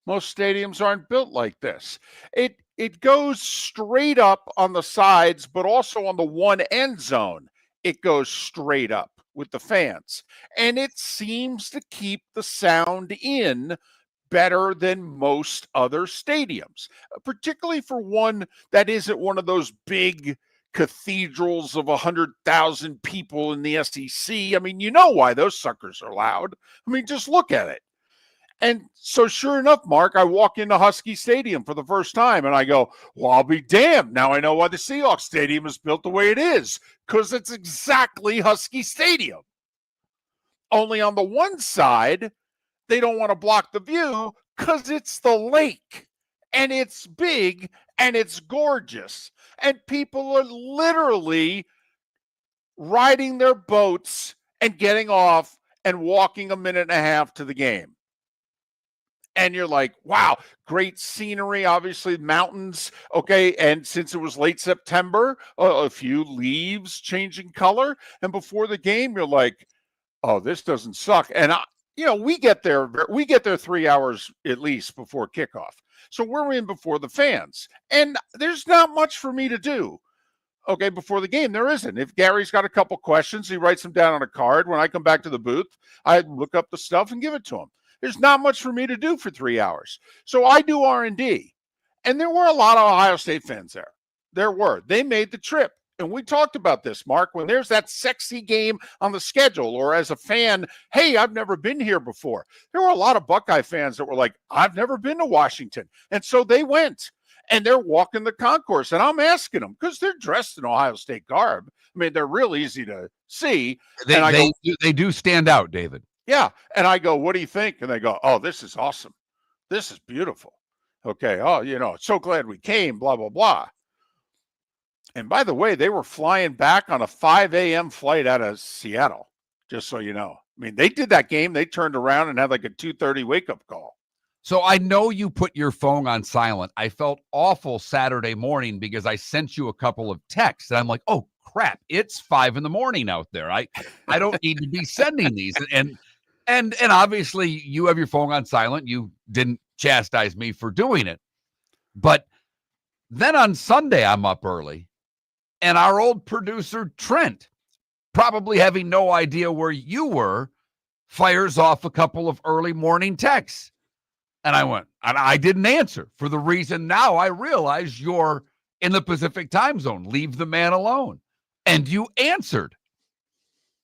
most stadiums aren't built like this. It goes straight up on the sides, but also on the one end zone. It goes straight up with the fans. And it seems to keep the sound in better than most other stadiums, particularly for one that isn't one of those big cathedrals of 100,000 people in the SEC. I mean, you know why those suckers are loud. I mean, just look at it. And so sure enough, Mark, I walk into Husky Stadium for the first time and I go, well, I'll be damned. Now I know why the Seahawks Stadium is built the way it is, because it's exactly Husky Stadium. Only on the one side, they don't want to block the view because it's the lake and it's big and it's gorgeous. And people are literally riding their boats and getting off and walking a minute and a half to the game. And you're like, wow, great scenery, obviously mountains. Okay. And since it was late September, a few leaves changing color. And before the game, you're like, oh, this doesn't suck. And we get there 3 hours at least before kickoff. So we're in before the fans. And there's not much for me to do. Okay, before the game, there isn't. If Gary's got a couple questions, he writes them down on a card. When I come back to the booth, I look up the stuff and give it to him. There's not much for me to do for 3 hours. So I do R&D. And there were a lot of Ohio State fans there. There were. They made the trip. And we talked about this, Mark, when there's that sexy game on the schedule, or as a fan, hey, I've never been here before. There were a lot of Buckeye fans that were like, I've never been to Washington. And so they went. And they're walking the concourse. And I'm asking them, because they're dressed in Ohio State garb. I mean, they're real easy to see. They do stand out, David. Yeah. And I go, what do you think? And they go, oh, this is awesome. This is beautiful. Okay. Oh, so glad we came, blah, blah, blah. And by the way, they were flying back on a 5 a.m. flight out of Seattle, just so you know. I mean, they did that game. They turned around and had like a 2:30 wake-up call. So I know you put your phone on silent. I felt awful Saturday morning because I sent you a couple of texts. And I'm like, oh, crap, it's 5 a.m. out there. I don't need to be sending these. And obviously you have your phone on silent. You didn't chastise me for doing it. But then on Sunday, I'm up early. And our old producer, Trent, probably having no idea where you were, fires off a couple of early morning texts. And I didn't answer for the reason now I realize you're in the Pacific time zone. Leave the man alone. And you answered.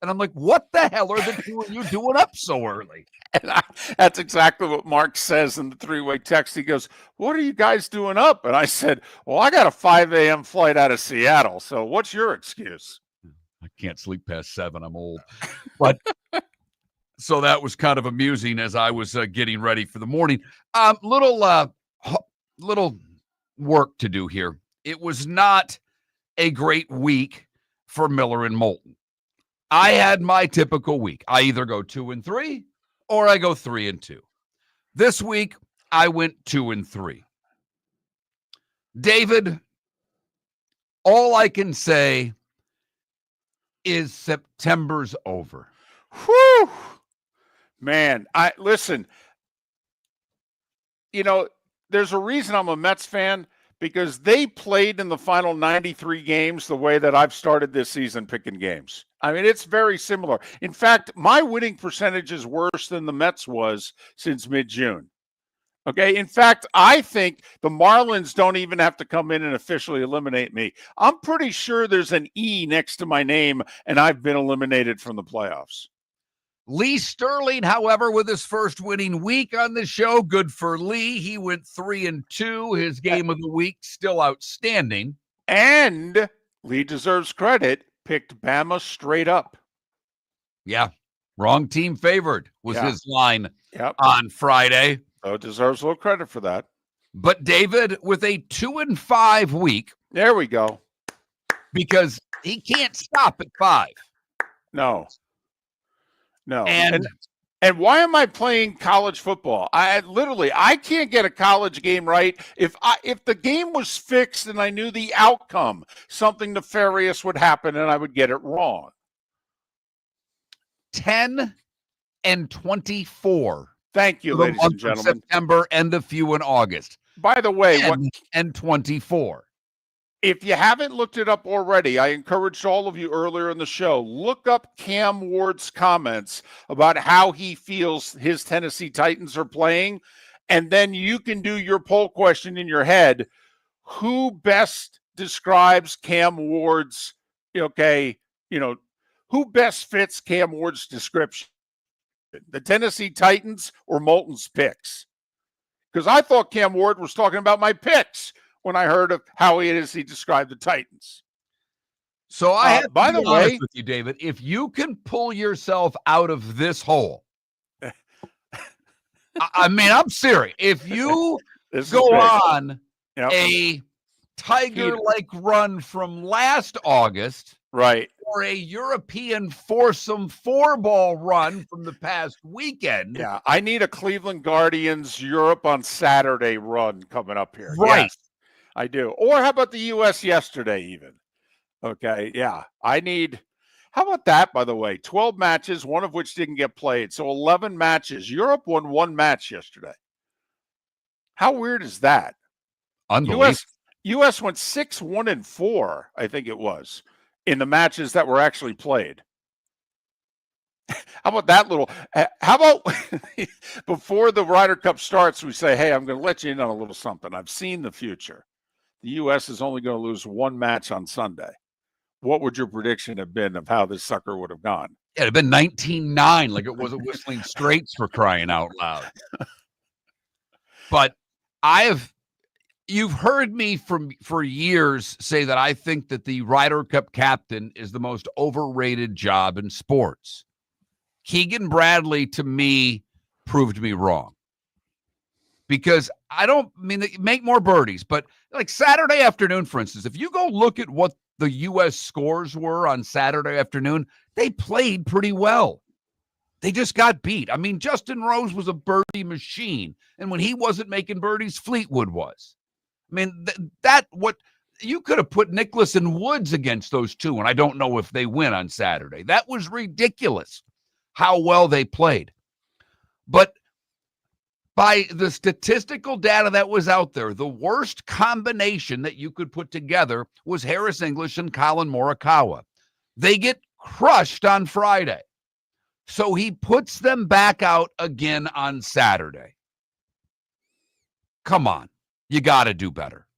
And I'm like, what the hell are the two of you doing up so early? And that's exactly what Mark says in the three-way text. He goes, what are you guys doing up? And I said, well, I got a 5 a.m. flight out of Seattle. So what's your excuse? I can't sleep past 7. I'm old. But so that was kind of amusing as I was getting ready for the morning. Little work to do here. It was not a great week for Miller and Moulton. I had my typical week. I either go 2-3 or I go 3-2. This week, I went 2-3. David, all I can say is September's over. Whew. Man, listen, there's a reason I'm a Mets fan, because they played in the final 93 games the way that I've started this season picking games. I mean, it's very similar. In fact, my winning percentage is worse than the Mets was since mid-June. Okay. In fact, I think the Marlins don't even have to come in and officially eliminate me. I'm pretty sure there's an E next to my name, and I've been eliminated from the playoffs. Lee Sterling, however, with his first winning week on the show. Good for Lee. He went 3-2. His game of the week still outstanding. And Lee deserves credit. Picked Bama straight up. Yeah. Wrong team favored was his line on Friday. So deserves a little credit for that. But David, with a 2-5 week. There we go. Because he can't stop at 5. No. And why am I playing college football? I can't get a college game right. If the game was fixed and I knew the outcome, something nefarious would happen and I would get it wrong. 10-24. Thank you, ladies and gentlemen. September and a few in August. By the way, 10-24. If you haven't looked it up already, I encouraged all of you earlier in the show, look up Cam Ward's comments about how he feels his Tennessee Titans are playing, and then you can do your poll question in your head. Who best describes Cam Ward's, who best fits Cam Ward's description? The Tennessee Titans or Moulton's picks? Because I thought Cam Ward was talking about my picks when I heard of how he described the Titans. So I have by the way, with you, David, if you can pull yourself out of this hole, I'm serious. If you go on a tiger-like run from last August, right, for a European foursome four-ball run from the past weekend. Yeah, I need a Cleveland Guardians Europe on Saturday run coming up here. Right. Yes, I do. Or how about the U.S. yesterday even? Okay, yeah. How about that, by the way? 12 matches, one of which didn't get played. So 11 matches. Europe won one match yesterday. How weird is that? Unbelievable. U.S. went 6-1-4, I think it was, in the matches that were actually played. How about that little? How about before the Ryder Cup starts, we say, hey, I'm going to let you in on a little something. I've seen the future. The U.S. is only going to lose one match on Sunday. What would your prediction have been of how this sucker would have gone? It'd have been 19-9, like it was a Whistling Straits, for crying out loud. But you've heard me for years say that I think that the Ryder Cup captain is the most overrated job in sports. Keegan Bradley, to me, proved me wrong. Because make more birdies, but like Saturday afternoon, for instance, if you go look at what the U.S. scores were on Saturday afternoon, they played pretty well. They just got beat. I mean, Justin Rose was a birdie machine, and when he wasn't making birdies, Fleetwood was. I mean, what you could have put Nicklaus and Woods against those two, and I don't know if they win on Saturday. That was ridiculous how well they played. But by the statistical data that was out there, the worst combination that you could put together was Harris English and Colin Morikawa. They get crushed on Friday. So he puts them back out again on Saturday. Come on. You got to do better.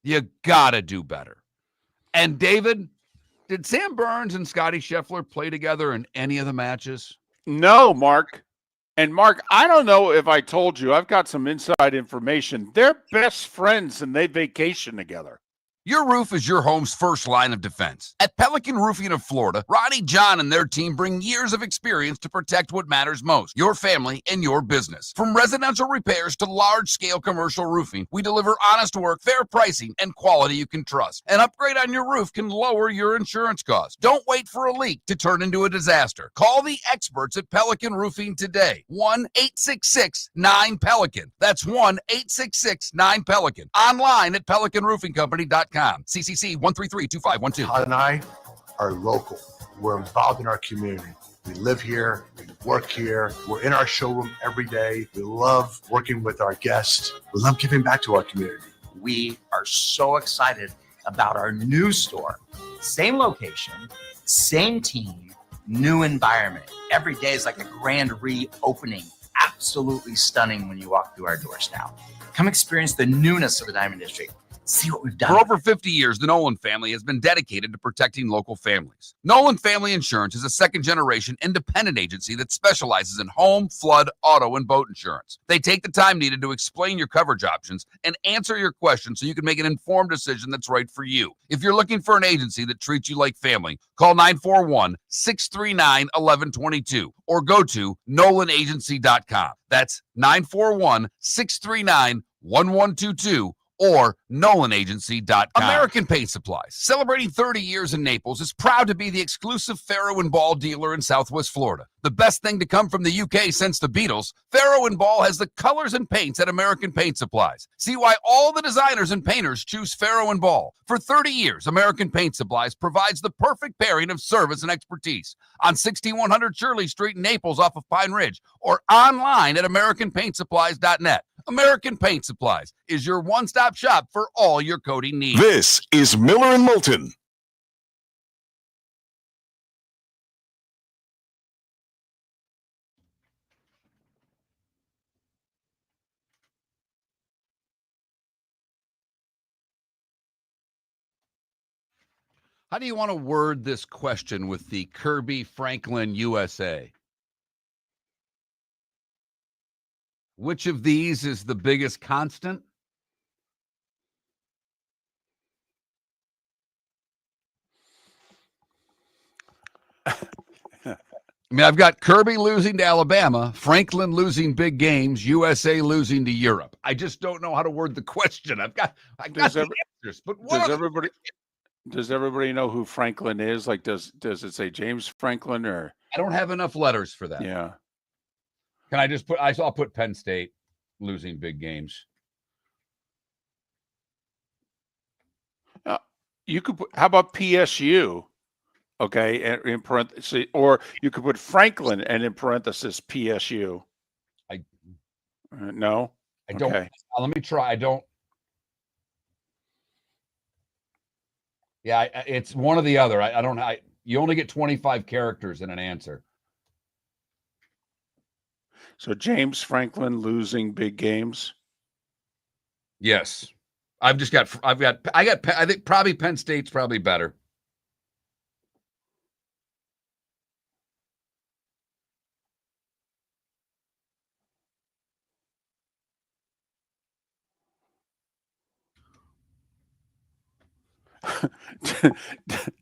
You got to do better. And David, did Sam Burns and Scotty Scheffler play together in any of the matches? No, Mark. And Mark, I don't know if I told you, I've got some inside information. They're best friends and they vacation together. Your roof is your home's first line of defense. At Pelican Roofing of Florida, Ronnie John and their team bring years of experience to protect what matters most, your family and your business. From residential repairs to large-scale commercial roofing, we deliver honest work, fair pricing, and quality you can trust. An upgrade on your roof can lower your insurance costs. Don't wait for a leak to turn into a disaster. Call the experts at Pelican Roofing today. 1-866-9-PELICAN. That's 1-866-9-PELICAN. Online at PelicanRoofingCompany.com. CCC 1332512. Todd and I are local. We're involved in our community. We live here. We work here. We're in our showroom every day. We love working with our guests. We love giving back to our community. We are so excited about our new store. Same location, same team, new environment. Every day is like a grand reopening. Absolutely stunning when you walk through our doors now. Come experience the newness of the Diamond District. See what we've done. For over 50 years, the Nolan family has been dedicated to protecting local families. Nolan Family Insurance is a second-generation independent agency that specializes in home, flood, auto, and boat insurance. They take the time needed to explain your coverage options and answer your questions so you can make an informed decision that's right for you. If you're looking for an agency that treats you like family, call 941-639-1122 or go to NolanAgency.com. That's 941-639-1122. or NolanAgency.com. American Paint Supplies, celebrating 30 years in Naples, is proud to be the exclusive Farrow & Ball dealer in Southwest Florida. The best thing to come from the UK since the Beatles, Farrow & Ball has the colors and paints at American Paint Supplies. See why all the designers and painters choose Farrow & Ball. For 30 years, American Paint Supplies provides the perfect pairing of service and expertise on 6100 Shirley Street in Naples off of Pine Ridge or online at AmericanPaintSupplies.net. American Paint Supplies is your one-stop shop for all your coating needs. This is Miller and Moulton. How do you want to word this question with the Kirby Franklin USA? Which of these is the biggest constant? I mean, I've got Kirby losing to Alabama, Franklin losing big games, USA losing to Europe. I just don't know how to word the question. I've got the answers, but what Does everybody Does everybody know who Franklin is? Like, does it say James Franklin or? I don't have enough letters for that. Yeah. Can I just put? I'll put Penn State losing big games. You could put, how about PSU? Okay, and in parentheses, or you could put Franklin and in parenthesis PSU. No, I don't. Okay. Let me try. I don't. Yeah, it's one or the other. I don't. You only get 25 characters in an answer. So James Franklin losing big games. Yes, I think probably Penn State's probably better.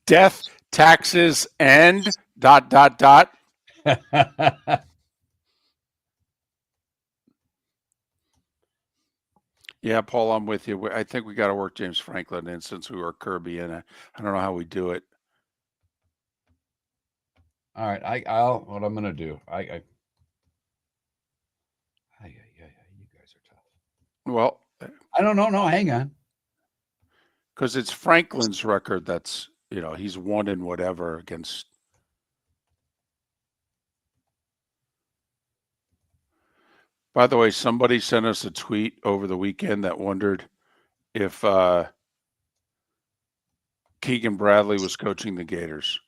Death, taxes, and ... Yeah, Paul, I'm with you. I think we got to work James Franklin in since we were Kirby, and I don't know how we do it. All right, I'll what I'm gonna do. You guys are tough. Well, I don't know. No, hang on. Because it's Franklin's record that's, he's won in whatever against. By the way, somebody sent us a tweet over the weekend that wondered if Keegan Bradley was coaching the Gators.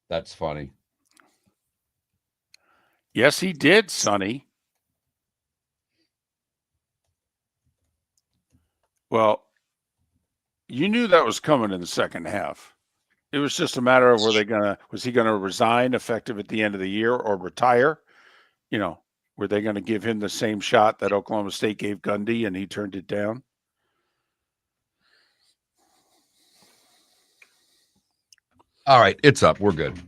That's funny. Yes, he did, Sonny. Well, you knew that was coming in the second half. It was just a matter of was he going to resign effective at the end of the year or retire? Were they going to give him the same shot that Oklahoma State gave Gundy and he turned it down? All right, it's up. We're good.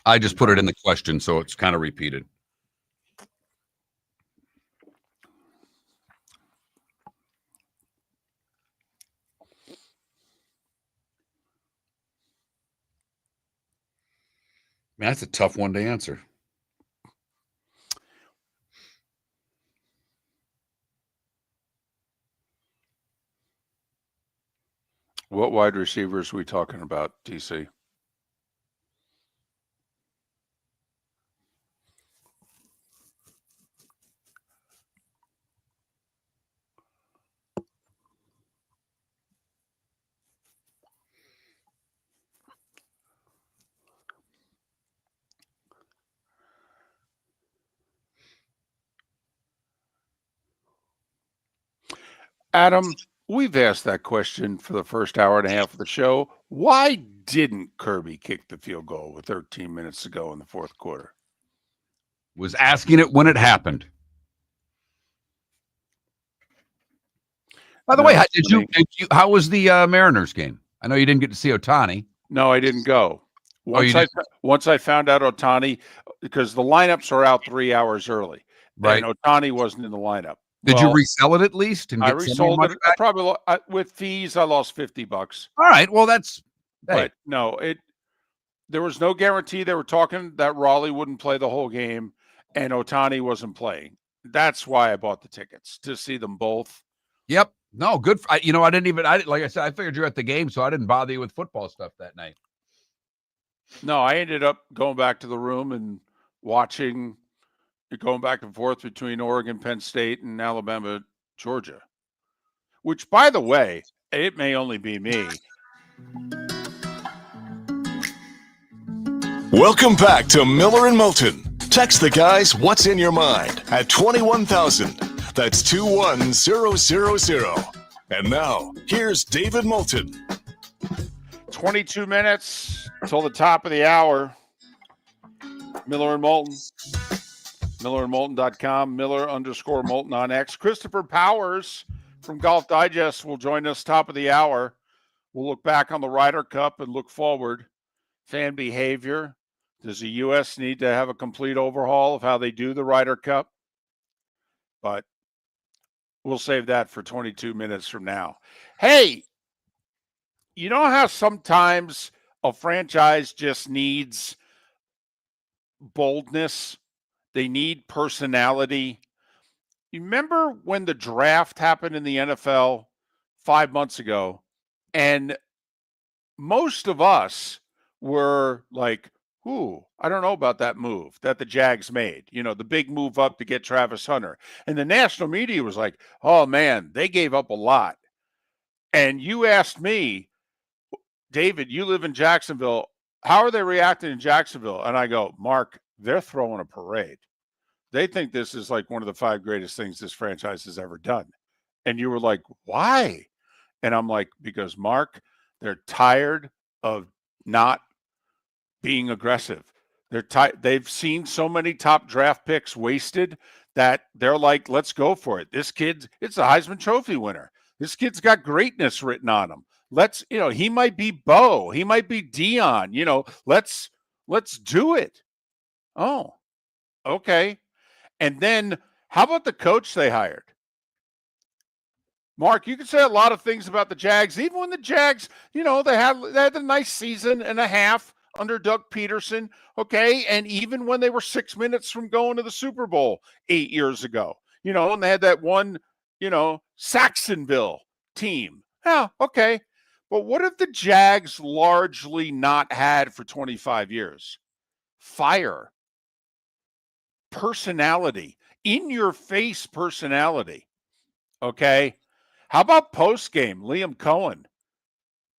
I just put it in the question, so it's kind of repeated. Man, that's a tough one to answer. What wide receivers are we talking about, TC? Adam, we've asked that question for the first hour and a half of the show. Why didn't Kirby kick the field goal with 13 minutes to go in the fourth quarter? Was asking it when it happened. By the way, how was the Mariners game? I know you didn't get to see Ohtani. No, I didn't go. Once I found out Ohtani, because the lineups are out 3 hours early, right? And Ohtani wasn't in the lineup. Did you resell it at least? And I resold it. Probably with fees, I lost $50. All right. Well, that's. But no, there was no guarantee. They were talking that Raleigh wouldn't play the whole game, and Ohtani wasn't playing. That's why I bought the tickets, to see them both. Yep. No, good. I didn't like I said, I figured you were at the game, so I didn't bother you with football stuff that night. No, I ended up going back to the room and watching. Going back and forth between Oregon, Penn State, and Alabama, Georgia. Which, by the way, it may only be me. Welcome back to Miller and Moulton. Text the guys what's in your mind at 21,000. That's 21000. And now, here's David Moulton. 22 minutes till the top of the hour. Miller and Moulton. MillerandMoulton.com, Miller_Moulton on X. Christopher Powers from Golf Digest will join us top of the hour. We'll look back on the Ryder Cup and look forward. Fan behavior. Does the U.S. need to have a complete overhaul of how they do the Ryder Cup? But we'll save that for 22 minutes from now. Hey, you know how sometimes a franchise just needs boldness? They need personality. You remember when the draft happened in the NFL 5 months ago, and most of us were like, ooh, I don't know about that move that the Jags made, the big move up to get Travis Hunter. And the national media was like, oh man, they gave up a lot. And you asked me, David, you live in Jacksonville. How are they reacting in Jacksonville? And I go, Mark, they're throwing a parade. They think this is like one of the 5 greatest things this franchise has ever done. And you were like, why? And I'm like, because Mark, they're tired of not being aggressive. They've seen so many top draft picks wasted that they're like, let's go for it. This kid, it's a Heisman Trophy winner. This kid's got greatness written on him. He might be Bo, he might be Dion, let's do it. Oh, okay. And then how about the coach they hired? Mark, you can say a lot of things about the Jags. Even when the Jags, they had a nice season and a half under Doug Peterson, okay? And even when they were 6 minutes from going to the Super Bowl 8 years ago, and they had that one, Saxonville team. Yeah, okay. But what have the Jags largely not had for 25 years? Fire. Personality. In-your-face personality. Okay? How about post-game, Liam Cohen?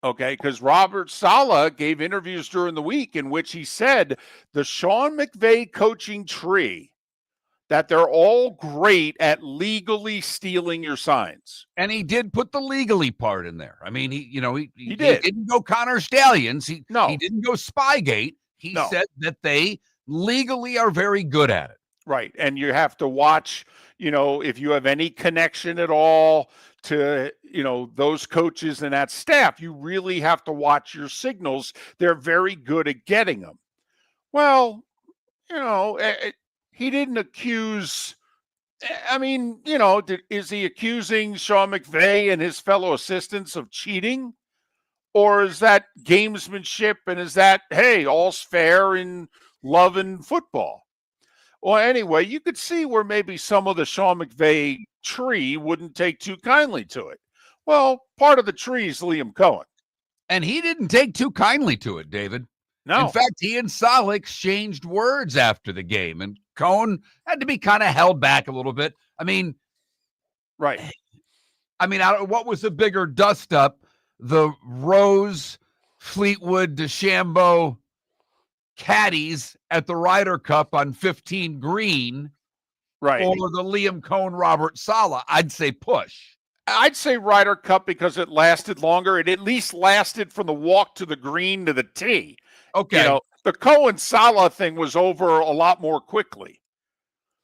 Okay, because Robert Saleh gave interviews during the week in which he said the Sean McVay coaching tree, that they're all great at legally stealing your signs. And he did put the legally part in there. I mean, he did. He didn't go Connor Stallions. He didn't go Spygate. He No. said that they legally are very good at it. Right. And you have to watch, if you have any connection at all to, those coaches and that staff, you really have to watch your signals. They're very good at getting them. Well, he didn't accuse, is he accusing Sean McVay and his fellow assistants of cheating? Or is that gamesmanship? And is that, hey, all's fair in love and football? Well, anyway, you could see where maybe some of the Sean McVay tree wouldn't take too kindly to it. Well, part of the tree is Liam Cohen. And he didn't take too kindly to it, David. No. In fact, he and Saleh exchanged words after the game, and Cohen had to be kind of held back a little bit. Right. What was the bigger dust-up? The Rose, Fleetwood, DeChambeau caddies at the Ryder Cup on 15 green, right? Or the Liam Cohen, Robert Saleh? I'd say push. I'd say Ryder Cup because it lasted longer. It at least lasted from the walk to the green to the tee. Okay. The Cohen Saleh thing was over a lot more quickly.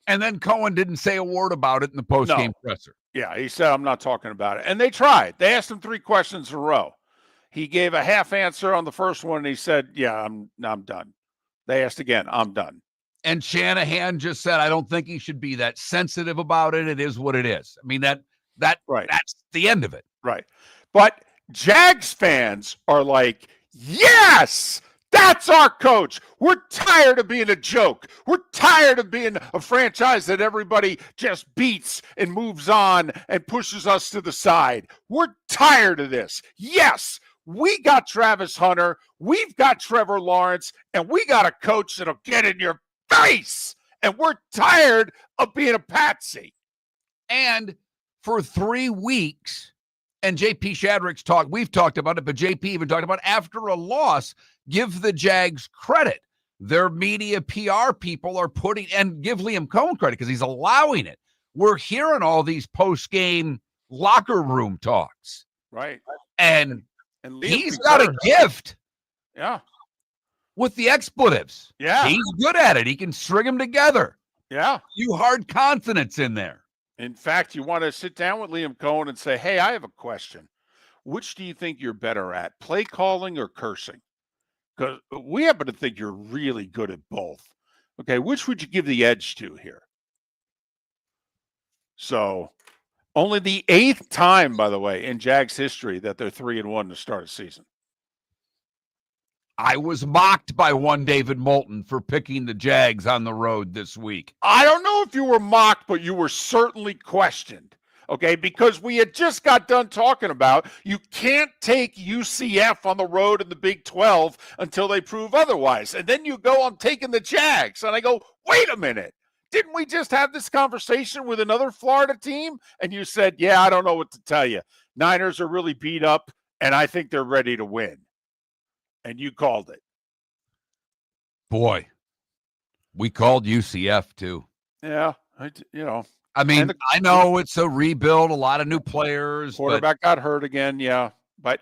And then Cohen didn't say a word about it in the post-game presser. Yeah, he said, I'm not talking about it. And they tried. They asked him 3 questions in a row. He gave a half answer on the first one, and he said, yeah, I'm done. They asked again, I'm done. And Shanahan just said, I don't think he should be that sensitive about it. It is what it is. Right. That's the end of it. Right. But Jags fans are like, yes, that's our coach. We're tired of being a joke. We're tired of being a franchise that everybody just beats and moves on and pushes us to the side. We're tired of this. Yes, we got Travis Hunter. We've got Trevor Lawrence, and we got a coach that'll get in your face. And we're tired of being a patsy. And for 3 weeks, and JP Shadrick's we've talked about it, but JP even talked about after a loss, give the Jags credit. Their media PR people are and give Liam Cohen credit because he's allowing it. We're hearing all these post-game locker room talks. Right. And Liam he's got a gift. Yeah. With the expletives. Yeah. He's good at it. He can string them together. Yeah. You hard consonants in there. In fact, you want to sit down with Liam Cohen and say, hey, I have a question. Which do you think you're better at, play calling or cursing? Because we happen to think you're really good at both. Okay, which would you give the edge to here? So, Only the 8th time, by the way, in Jags history that they're 3-1 to start a season. I was mocked by one David Moulton for picking the Jags on the road this week. I don't know if you were mocked, but you were certainly questioned. Okay, because we had just got done talking about you can't take UCF on the road in the Big 12 until they prove otherwise. And then you go, I'm taking the Jags. And I go, wait a minute. Didn't we just have this conversation with another Florida team? And you said, yeah, I don't know what to tell you. Niners are really beat up, and I think they're ready to win. And you called it. Boy, we called UCF too. Yeah, I mean, I know it's a rebuild, a lot of new players. Quarterback got hurt again, yeah. But,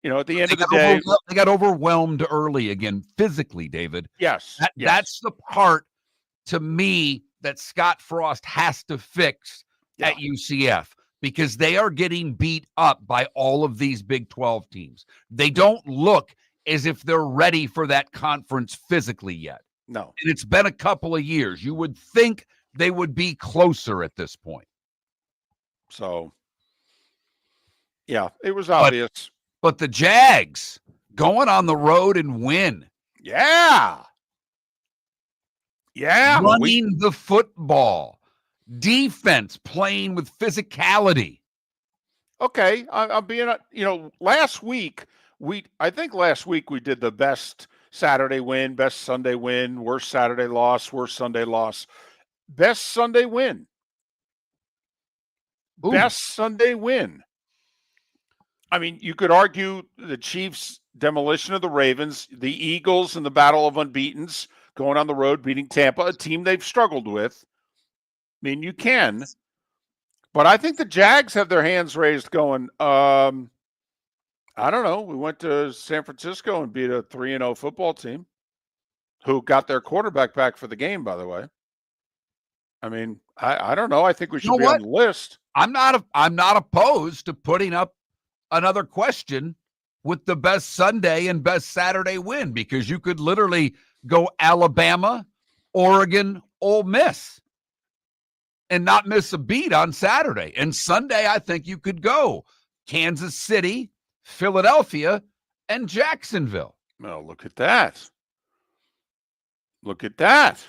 at the end of the day. They got overwhelmed early again, physically, David. Yes. That's the part, to me, that Scott Frost has to fix at UCF, because they are getting beat up by all of these Big 12 teams. They don't look as if they're ready for that conference physically yet. No. And it's been a couple of years. You would think they would be closer at this point. So, yeah, it was obvious. But the Jags going on the road and win. Yeah. Yeah. Running the football. Defense playing with physicality. Okay. I'm being, last week, I think last week we did the best Saturday win, best Sunday win, worst Saturday loss, worst Sunday loss. Best Sunday win. Ooh. Best Sunday win. I mean, you could argue the Chiefs' demolition of the Ravens, the Eagles in the battle of unbeatens, going on the road, beating Tampa, a team they've struggled with. I mean, you can. But I think the Jags have their hands raised going, I don't know. We went to San Francisco and beat a 3-0 football team who got their quarterback back for the game, by the way. I mean, I don't know. I think we should be on the list. I'm not opposed to putting up another question with the best Sunday and best Saturday win, because you could literally go Alabama, Oregon, Ole Miss and not miss a beat on Saturday. And Sunday, I think you could go Kansas City, Philadelphia, and Jacksonville. Oh, look at that. Look at that.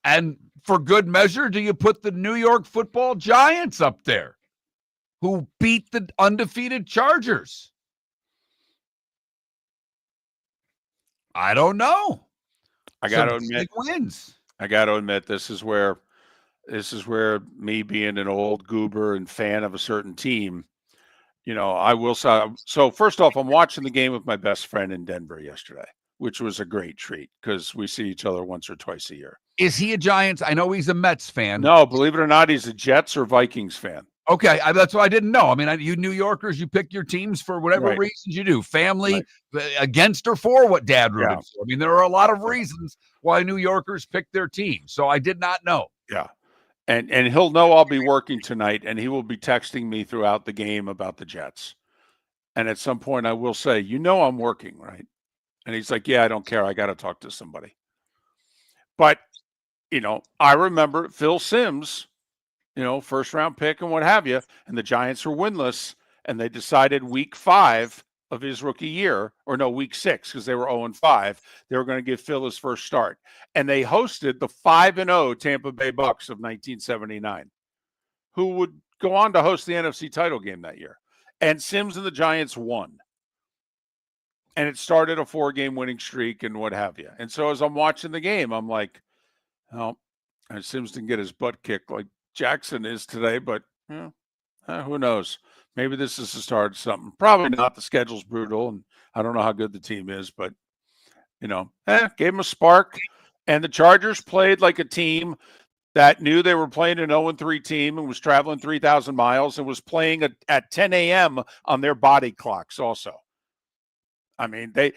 And for good measure, do you put the New York Football Giants up there, who beat the undefeated Chargers? I don't know. I got to admit, wins. I got to admit, this is where me being an old goober and fan of a certain team, I will say. So first off, I'm watching the game with my best friend in Denver yesterday, which was a great treat because we see each other once or twice a year. Is he a Giants? I know he's a Mets fan. No, believe it or not, he's a Jets or Vikings fan. Okay, that's what I didn't know. I mean, you New Yorkers, you pick your teams for whatever reasons you do. Family, against or for what dad rooted for. I mean, there are a lot of reasons why New Yorkers pick their team. So I did not know. Yeah. And he'll know I'll be working tonight, and he will be texting me throughout the game about the Jets. And at some point I will say, I'm working, right? And he's like, yeah, I don't care. I got to talk to somebody. But, I remember Phil Simms, first round pick and what have you, and the Giants were winless, and they decided week 5 of his rookie year, or no, week 6, because they were 0-5, they were going to give Phil his first start. And they hosted the 5-0 Tampa Bay Bucks of 1979, who would go on to host the NFC title game that year. And Simms and the Giants won. And it started a 4-game winning streak and what have you. And so as I'm watching the game, I'm like, oh, Simms didn't get his butt kicked like Jackson is today, but who knows? Maybe this is the start of something. Probably not. The schedule's brutal, and I don't know how good the team is, but, gave him a spark. And the Chargers played like a team that knew they were playing an 0-3 team and was traveling 3,000 miles and was playing at 10 a.m. on their body clocks also. I mean, they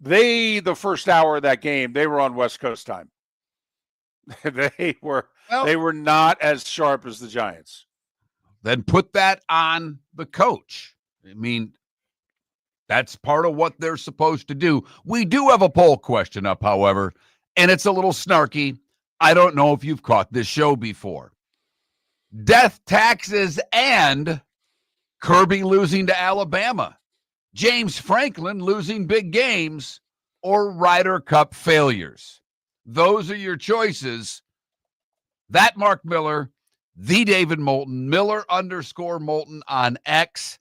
the first hour of that game, they were on West Coast time. They were not as sharp as the Giants. Then put that on the coach. I mean, that's part of what they're supposed to do. We do have a poll question up, however, and it's a little snarky. I don't know if you've caught this show before. death taxes and Kirby losing to Alabama, James Franklin losing big games, or Ryder Cup failures. Those are your choices. That Mark Miller, the David Moulton, Miller_Moulton on X.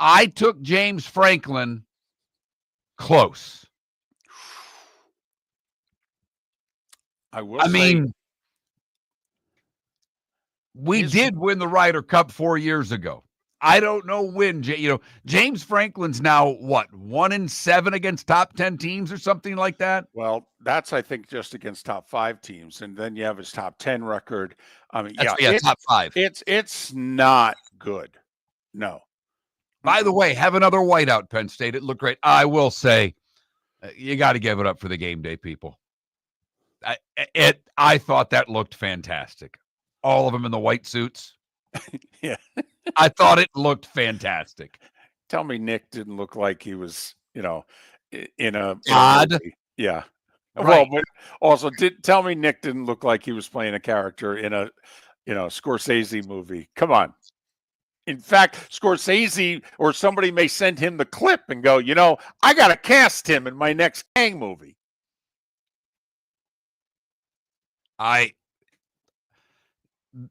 I took James Franklin close. I mean, we did win the Ryder Cup 4 years ago. I don't know when, James Franklin's now, 1-7 against top 10 teams or something like that? Well, that's, I think, just against top 5 teams. And then you have his top 10 record. I mean, Top 5. It's not good. No. By the way, have another whiteout, Penn State. It looked great. I will say, you got to give it up for the game day people. I thought that looked fantastic. All of them in the white suits. Yeah. I thought it looked fantastic. Tell me Nick didn't look like he was, in a odd. movie. Yeah. Right. Well, but also tell me Nick didn't look like he was playing a character in a, Scorsese movie. Come on. In fact, Scorsese or somebody may send him the clip and go, I got to cast him in my next gang movie.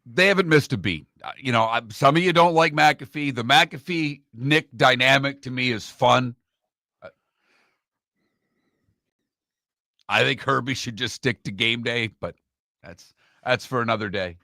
They haven't missed a beat. Some of you don't like McAfee. The McAfee-Nick dynamic to me is fun. I think Herbie should just stick to game day, but that's for another day.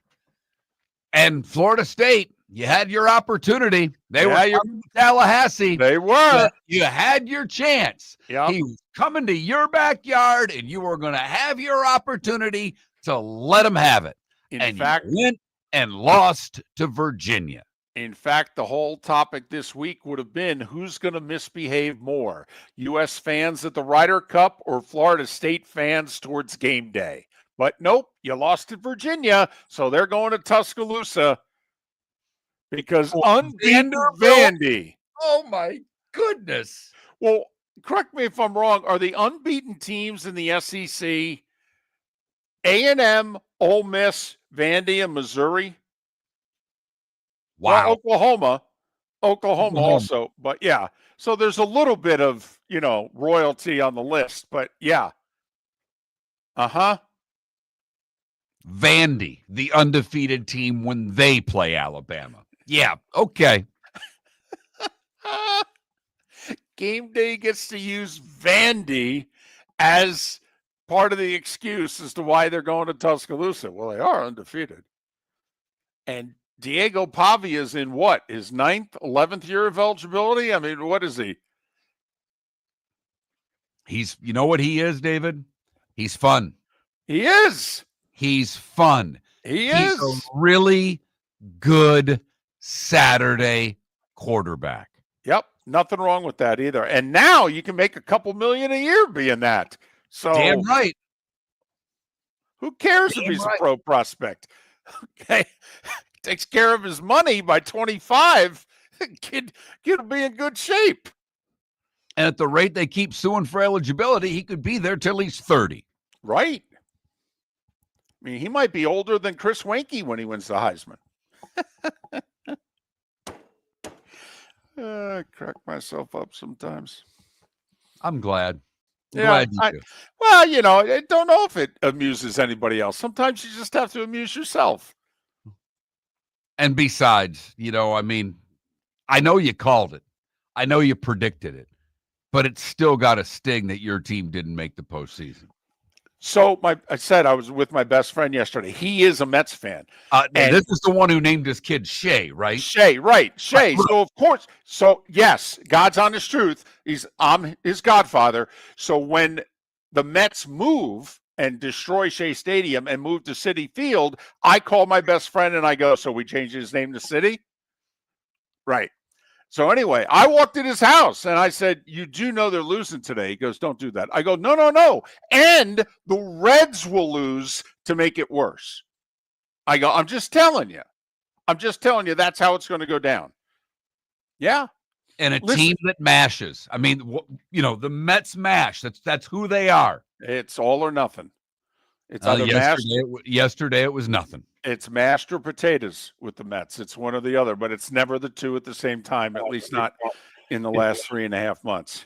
And Florida State, you had your opportunity. They were coming to Tallahassee. They were. You had your chance. Yep. He was coming to your backyard, and you were going to have your opportunity to let him have it. In fact, you went and lost to Virginia. In fact, the whole topic this week would have been who's going to misbehave more, U.S. fans at the Ryder Cup or Florida State fans towards game day. But nope, you lost to Virginia, so they're going to Tuscaloosa because unbeaten Vandy. Oh, my goodness. Well, correct me if I'm wrong. Are the unbeaten teams in the SEC A&M, Ole Miss, Vandy, and Missouri? Wow. Well, Oklahoma also. But, yeah. So there's a little bit of, royalty on the list. But, yeah. Uh-huh. Vandy, the undefeated team when they play Alabama. Yeah, okay. Game day gets to use Vandy as part of the excuse as to why they're going to Tuscaloosa. Well, they are undefeated. And Diego Pavia's in what? His 9th, 11th year of eligibility? I mean, what is he? You know what he is, David? He's fun. He is. He's fun. He's a really good Saturday quarterback. Yep. Nothing wrong with that either. And now you can make a couple million a year being that. So damn right. Who cares if he's a pro prospect? Okay. Takes care of his money by 25. Kid will be in good shape. And at the rate they keep suing for eligibility, he could be there till he's 30. Right. I mean, he might be older than Chris Weinke when he wins the Heisman. I crack myself up sometimes. I'm glad. Well, I don't know if it amuses anybody else. Sometimes you just have to amuse yourself. And besides, I know you called it. I know you predicted it. But it's still got a sting that your team didn't make the postseason. So I said I was with my best friend yesterday. He is a Mets fan. And this is the one who named his kid Shea, right? Shea, right. Shea. So, of course. So, yes, God's honest truth. I'm his godfather. So when the Mets move and destroy Shea Stadium and move to Citi Field, I call my best friend and I go, so we changed his name to Citi? Right. So anyway, I walked in his house and I said, you do know they're losing today. He goes, don't do that. I go, no. And the Reds will lose to make it worse. I go, I'm just telling you that's how it's going to go down. Yeah. And team that mashes. I mean, the Mets mash. That's who they are. It's all or nothing. It's either yesterday it was nothing. It's mashed or potatoes with the Mets. It's one or the other, but it's never the two at the same time, at least not in the last 3.5 months.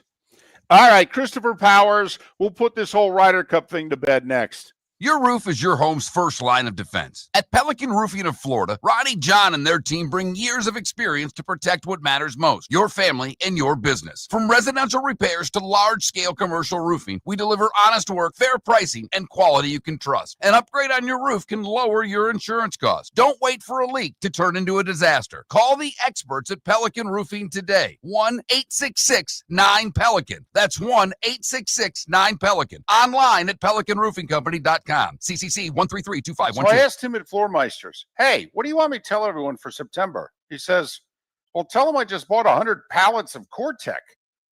All right, Christopher Powers, we'll put this whole Ryder Cup thing to bed next. Your roof is your home's first line of defense. At Pelican Roofing of Florida, Ronnie John and their team bring years of experience to protect what matters most, your family and your business. From residential repairs to large-scale commercial roofing, we deliver honest work, fair pricing, and quality you can trust. An upgrade on your roof can lower your insurance costs. Don't wait for a leak to turn into a disaster. Call the experts at Pelican Roofing today. 1-866-9-PELICAN. That's 1-866-9-PELICAN. Online at pelicanroofingcompany.com. CCC 1332512. So I asked him at Floormeisters, hey, what do you want me to tell everyone for September? He says, well, tell them I just bought 100 pallets of Core-Tech.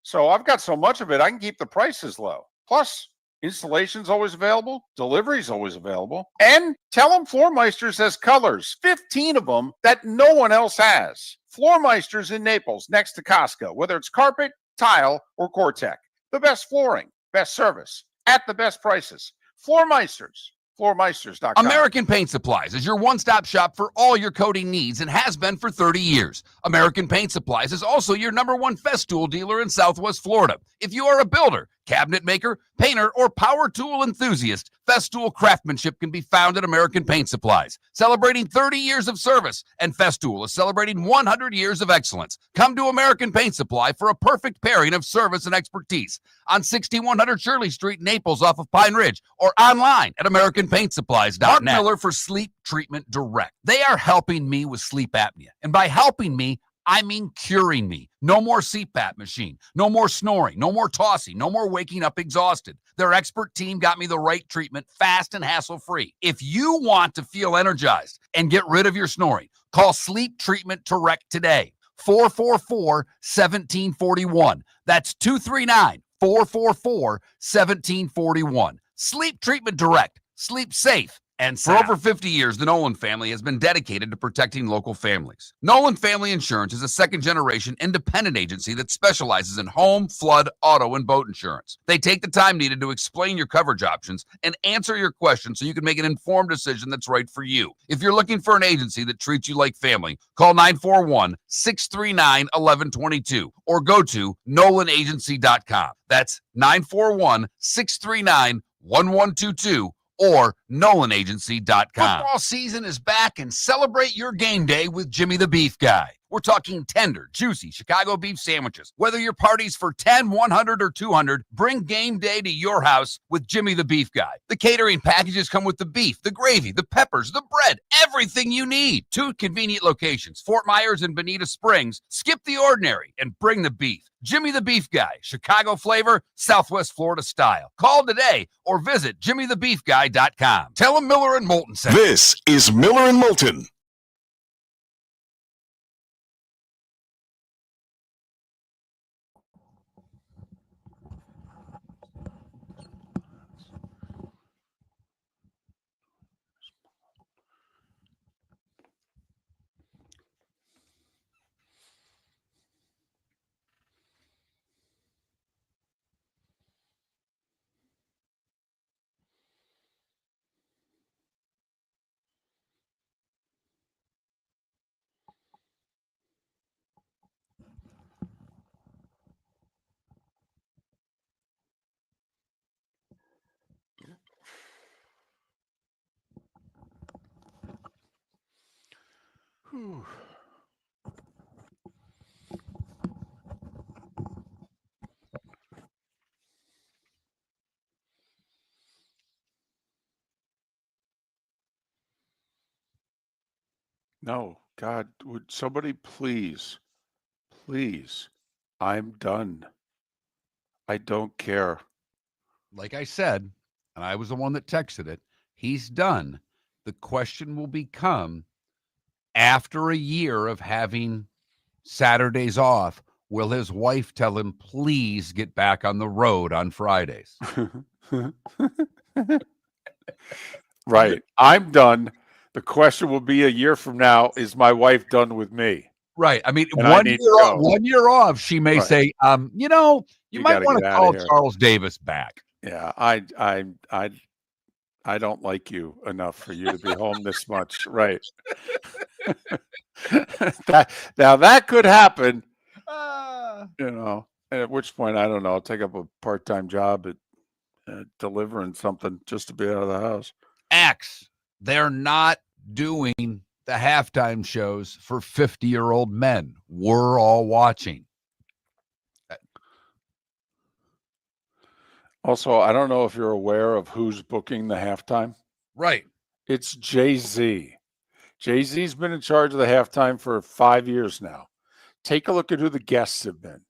So I've got so much of it, I can keep the prices low. Plus, installation's always available. Delivery's always available. And tell them Floormeisters has colors, 15 of them that no one else has. Floormeisters in Naples, next to Costco, whether it's carpet, tile, or Core-Tech. The best flooring, best service, at the best prices. Floormeisters, floormeisters.com. American Paint Supplies is your one-stop shop for all your coating needs and has been for 30 years. American Paint Supplies is also your #1 Festool dealer in Southwest Florida. If you are a builder, cabinet maker, painter, or power tool enthusiast, Festool craftsmanship can be found at American Paint Supplies. Celebrating 30 years of service, and Festool is celebrating 100 years of excellence. Come to American Paint Supply for a perfect pairing of service and expertise on 6100 Shirley Street, Naples, off of Pine Ridge, or online at AmericanPaintSupplies.net. Mark Miller for Sleep Treatment Direct. They are helping me with sleep apnea, and by helping me, I mean curing me. No more CPAP machine, no more snoring, no more tossing, no more waking up exhausted. Their expert team got me the right treatment, fast and hassle-free. If you want to feel energized and get rid of your snoring, call Sleep Treatment Direct today. 444-1741. That's 239-444-1741. Sleep Treatment Direct. Sleep safe. And for over 50 years, the Nolan family has been dedicated to protecting local families. Nolan Family Insurance is a second-generation independent agency that specializes in home, flood, auto, and boat insurance. They take the time needed to explain your coverage options and answer your questions so you can make an informed decision that's right for you. If you're looking for an agency that treats you like family, call 941-639-1122 or go to NolanAgency.com. That's 941-639-1122. or NolanAgency.com. Football season is back, and celebrate your game day with Jimmy the Beef Guy. We're talking tender, juicy Chicago beef sandwiches. Whether your party's for 10, 100, or 200, bring game day to your house with Jimmy the Beef Guy. The catering packages come with the beef, the gravy, the peppers, the bread, everything you need. 2 convenient locations, Fort Myers and Bonita Springs. Skip the ordinary and bring the beef. Jimmy the Beef Guy, Chicago flavor, Southwest Florida style. Call today or visit jimmythebeefguy.com. Tell him Miller and Moulton sent you. This is Miller and Moulton. Whew. No, God, would somebody please, I'm done. I don't care. Like I said, and I was the one that texted it, he's done. The question will become, after a year of having Saturdays off, will his wife tell him, please get back on the road on Fridays? Right. I'm done. The question will be a year from now, is my wife done with me? Right. I mean, And I need to go. 1 year off, she may Right. say, you You might gotta want get to outta call here. Charles Davis back. Yeah, I I don't like you enough for you to be home this much. Right. Now that could happen, at which point, I don't know, I'll take up a part-time job at delivering something just to be out of the house. X, they're not doing the halftime shows for 50-year-old men. We're all watching. Also, I don't know if you're aware of who's booking the halftime. Right. It's Jay-Z. Jay-Z's been in charge of the halftime for 5 years now. Take a look at who the guests have been.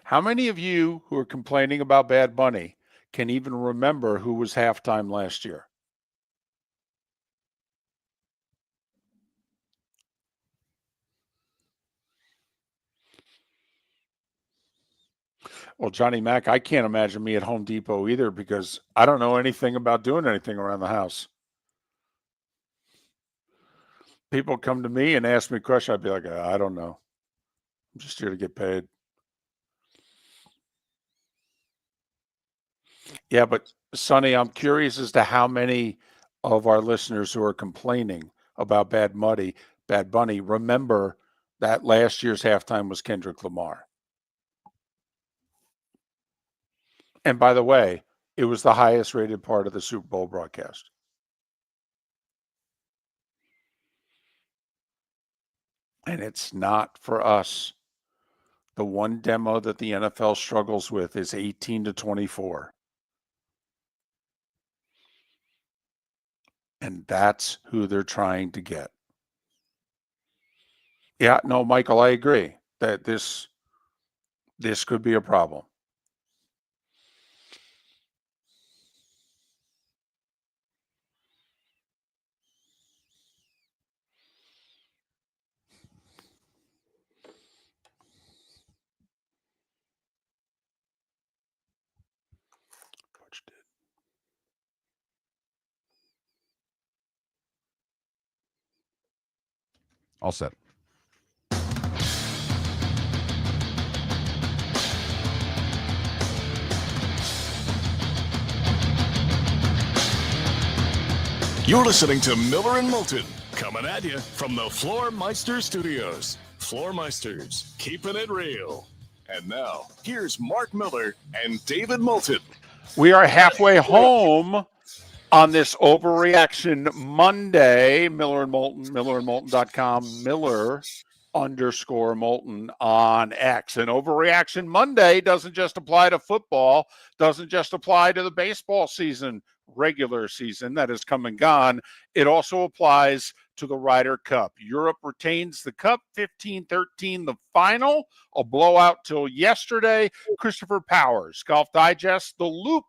How many of you who are complaining about Bad Bunny can even remember who was halftime last year? Well, Johnny Mac, I can't imagine me at Home Depot either because I don't know anything about doing anything around the house. People come to me and ask me a question, I'd be like, I don't know. I'm just here to get paid. Yeah, but Sonny, I'm curious as to how many of our listeners who are complaining about Bad Bunny remember that last year's halftime was Kendrick Lamar. And by the way, it was the highest rated part of the Super Bowl broadcast. And it's not for us. The one demo that the NFL struggles with is 18 to 24. And that's who they're trying to get. Yeah, no, Michael, I agree that this could be a problem. All set. You're listening to Miller and Moulton, coming at you from the Floor Meister Studios. Floor Meisters, keeping it real. And now, here's Mark Miller and David Moulton. We are halfway home on this Overreaction Monday. Miller and Moulton, millerandmoulton.com, Miller_Moulton on X. And Overreaction Monday doesn't just apply to football, doesn't just apply to the baseball season, regular season that has come and gone. It also applies to the Ryder Cup. Europe retains the cup, 15-13 the final, a blowout till yesterday. Christopher Powers, Golf Digest, The Loop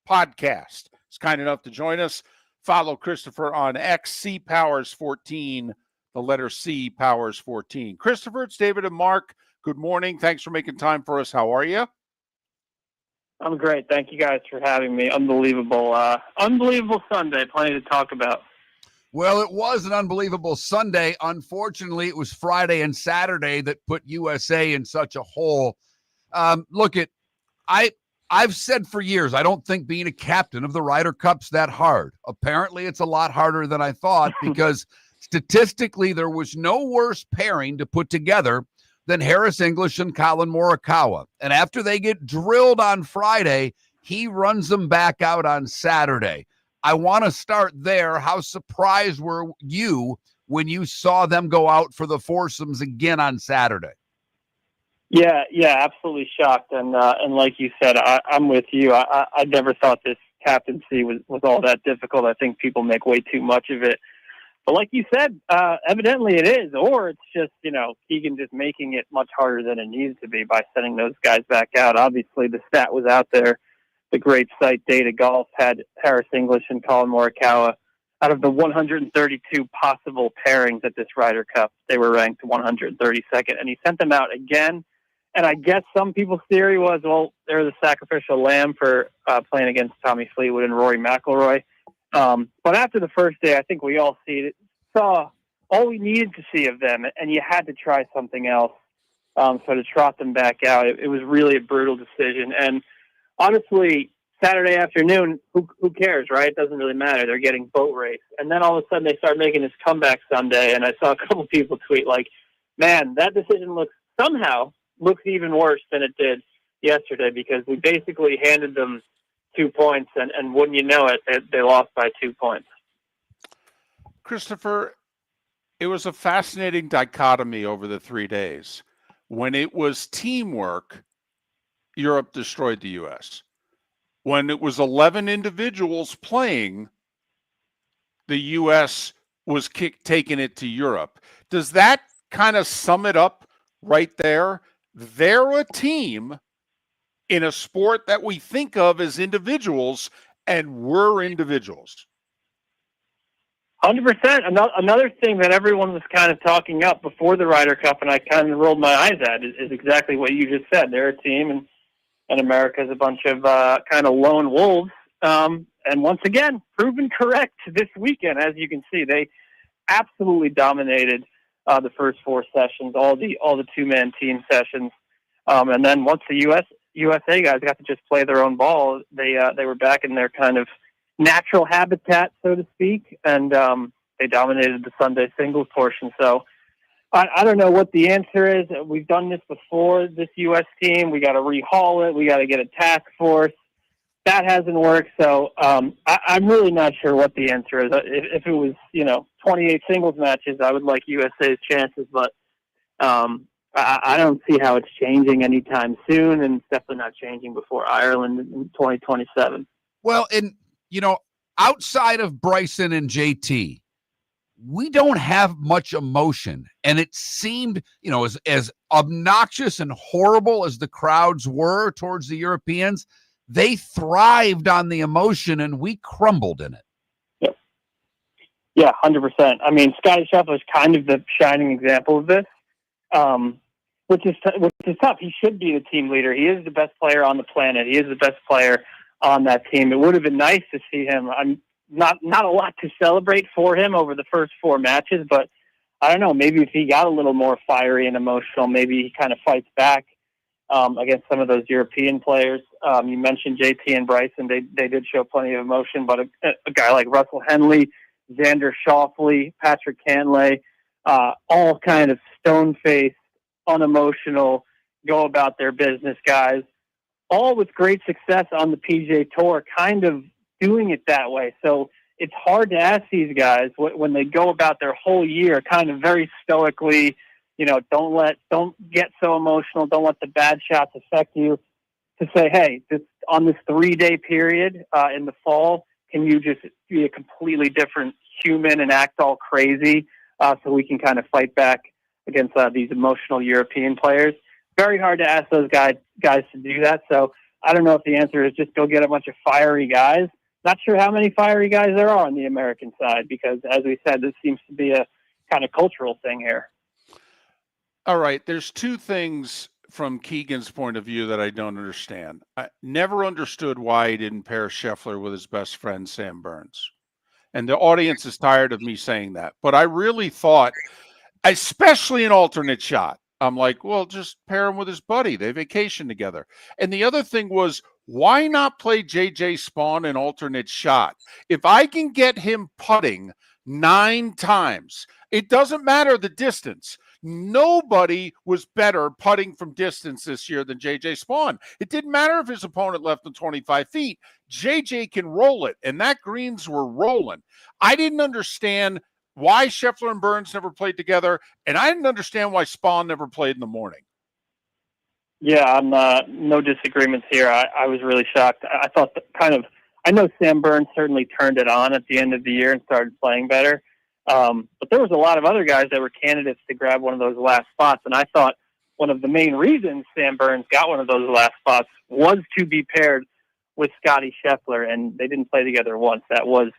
podcast, is kind enough to join us. Follow Christopher on X, CPowers14, the letter C, Powers14. Christopher, it's David and Mark. Good morning. Thanks for making time for us. How are you? I'm great. Thank you guys for having me. Unbelievable Sunday. Plenty to talk about. Well, it was an unbelievable Sunday. Unfortunately, it was Friday and Saturday that put USA in such a hole. I've said for years, I don't think being a captain of the Ryder Cup's that hard. Apparently, it's a lot harder than I thought because statistically, there was no worse pairing to put together than Harris English and Colin Morikawa. And after they get drilled on Friday, he runs them back out on Saturday. I want to start there. How surprised were you when you saw them go out for the foursomes again on Saturday? Yeah, absolutely shocked. And like you said, I'm with you. I never thought this captaincy was all that difficult. I think people make way too much of it. But like you said, evidently it is, or it's just, Keegan just making it much harder than it needs to be by sending those guys back out. Obviously, the stat was out there. The great site Data Golf had Harris English and Colin Morikawa. Out of the 132 possible pairings at this Ryder Cup, they were ranked 132nd, and he sent them out again. And I guess some people's theory was, well, they're the sacrificial lamb for playing against Tommy Fleetwood and Rory McIlroy. But after the first day, I think we all saw all we needed to see of them, and you had to try something else. So to trot them back out, it was really a brutal decision. And honestly, Saturday afternoon, who cares, right? It doesn't really matter. They're getting boat race. And then all of a sudden they start making this comeback Sunday, and I saw a couple people tweet like, man, that decision looks even worse than it did yesterday because we basically handed them 2 points, and wouldn't you know it, they lost by 2 points. Christopher, it was a fascinating dichotomy over the 3 days. When it was teamwork, Europe destroyed the U.S. When it was 11 individuals playing, the U.S. was taking it to Europe. Does that kind of sum it up right there? They're a team in a sport that we think of as individuals, and we're individuals. 100%. Another thing that everyone was kind of talking up before the Ryder Cup, and I kind of rolled my eyes at, is exactly what you just said. They're a team, and America's a bunch of kind of lone wolves. And once again, proven correct this weekend. As you can see, they absolutely dominated the first 4 sessions, all the 2-man team sessions. And then once the USA guys got to just play their own ball, they were back in their kind of natural habitat, so to speak, and they dominated the Sunday singles portion. So I don't know what the answer is. We've done this before, this U.S. team. We got to rehaul it. We got to get a task force. That hasn't worked. So I'm really not sure what the answer is. If it was, 28 singles matches, I would like USA's chances, but I don't see how it's changing anytime soon, and it's definitely not changing before Ireland in 2027. Well, and, outside of Bryson and JT, we don't have much emotion. And it seemed, as obnoxious and horrible as the crowds were towards the Europeans, they thrived on the emotion and we crumbled in it. Yep. Yeah, 100%. I mean, Scottie Scheffler is kind of the shining example of this, which is tough. He should be the team leader. He is the best player on the planet. He is the best player on that team. It would have been nice to see him. I'm not a lot to celebrate for him over the first 4 matches, but I don't know, maybe if he got a little more fiery and emotional, maybe he kind of fights back against some of those European players. You mentioned JT and Bryson. They did show plenty of emotion, but a guy like Russell Henley, Xander Schauffele, Patrick Cantlay, all kind of stone-faced, unemotional, go about their business guys, all with great success on the PGA Tour, kind of doing it that way. So it's hard to ask these guys when they go about their whole year kind of very stoically, don't get so emotional, don't let the bad shots affect you, to say, hey, on this 3-day period in the fall, can you just be a completely different human and act all crazy so we can kind of fight back against these emotional European players? Very hard to ask those guys to do that. So I don't know if the answer is just go get a bunch of fiery guys. Not sure how many fiery guys there are on the American side, because as we said, this seems to be a kind of cultural thing here. All right. There's 2 things from Keegan's point of view that I don't understand. I never understood why he didn't pair Scheffler with his best friend, Sam Burns. And the audience is tired of me saying that. But I really thought, especially an alternate shot, I'm like, well, just pair him with his buddy. They vacation together. And the other thing was, why not play JJ Spaun an alternate shot? If I can get him putting 9 times, it doesn't matter the distance. Nobody was better putting from distance this year than JJ Spaun. It didn't matter if his opponent left him 25 feet. JJ can roll it, and that greens were rolling. I didn't understand why Scheffler and Burns never played together, and I didn't understand why Spaun never played in the morning. Yeah, I'm no disagreements here. I was really shocked. I thought I know Sam Burns certainly turned it on at the end of the year and started playing better. But there was a lot of other guys that were candidates to grab one of those last spots. And I thought one of the main reasons Sam Burns got one of those last spots was to be paired with Scottie Scheffler, and they didn't play together once. That was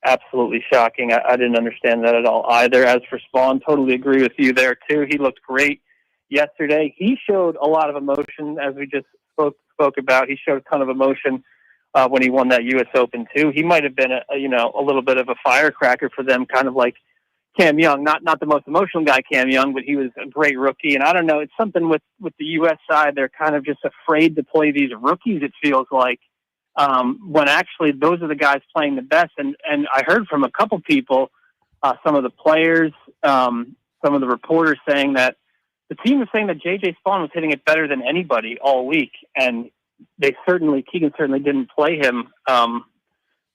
absolutely shocking. I didn't understand that at all either. As for Spaun, totally agree with you there too. He looked great yesterday. He showed a lot of emotion, as we just spoke about. He showed a ton of emotion when he won that U.S. Open too. He might have been a little bit of a firecracker for them, kind of like Cam Young, not the most emotional guy, Cam Young, but he was a great rookie. And I don't know, it's something with the U.S. side. They're kind of just afraid to play these rookies, it feels like, when actually those are the guys playing the best. And I heard from a couple people, some of the players, some of the reporters saying that the team was saying that J.J. Spawn was hitting it better than anybody all week. And Keegan certainly didn't play him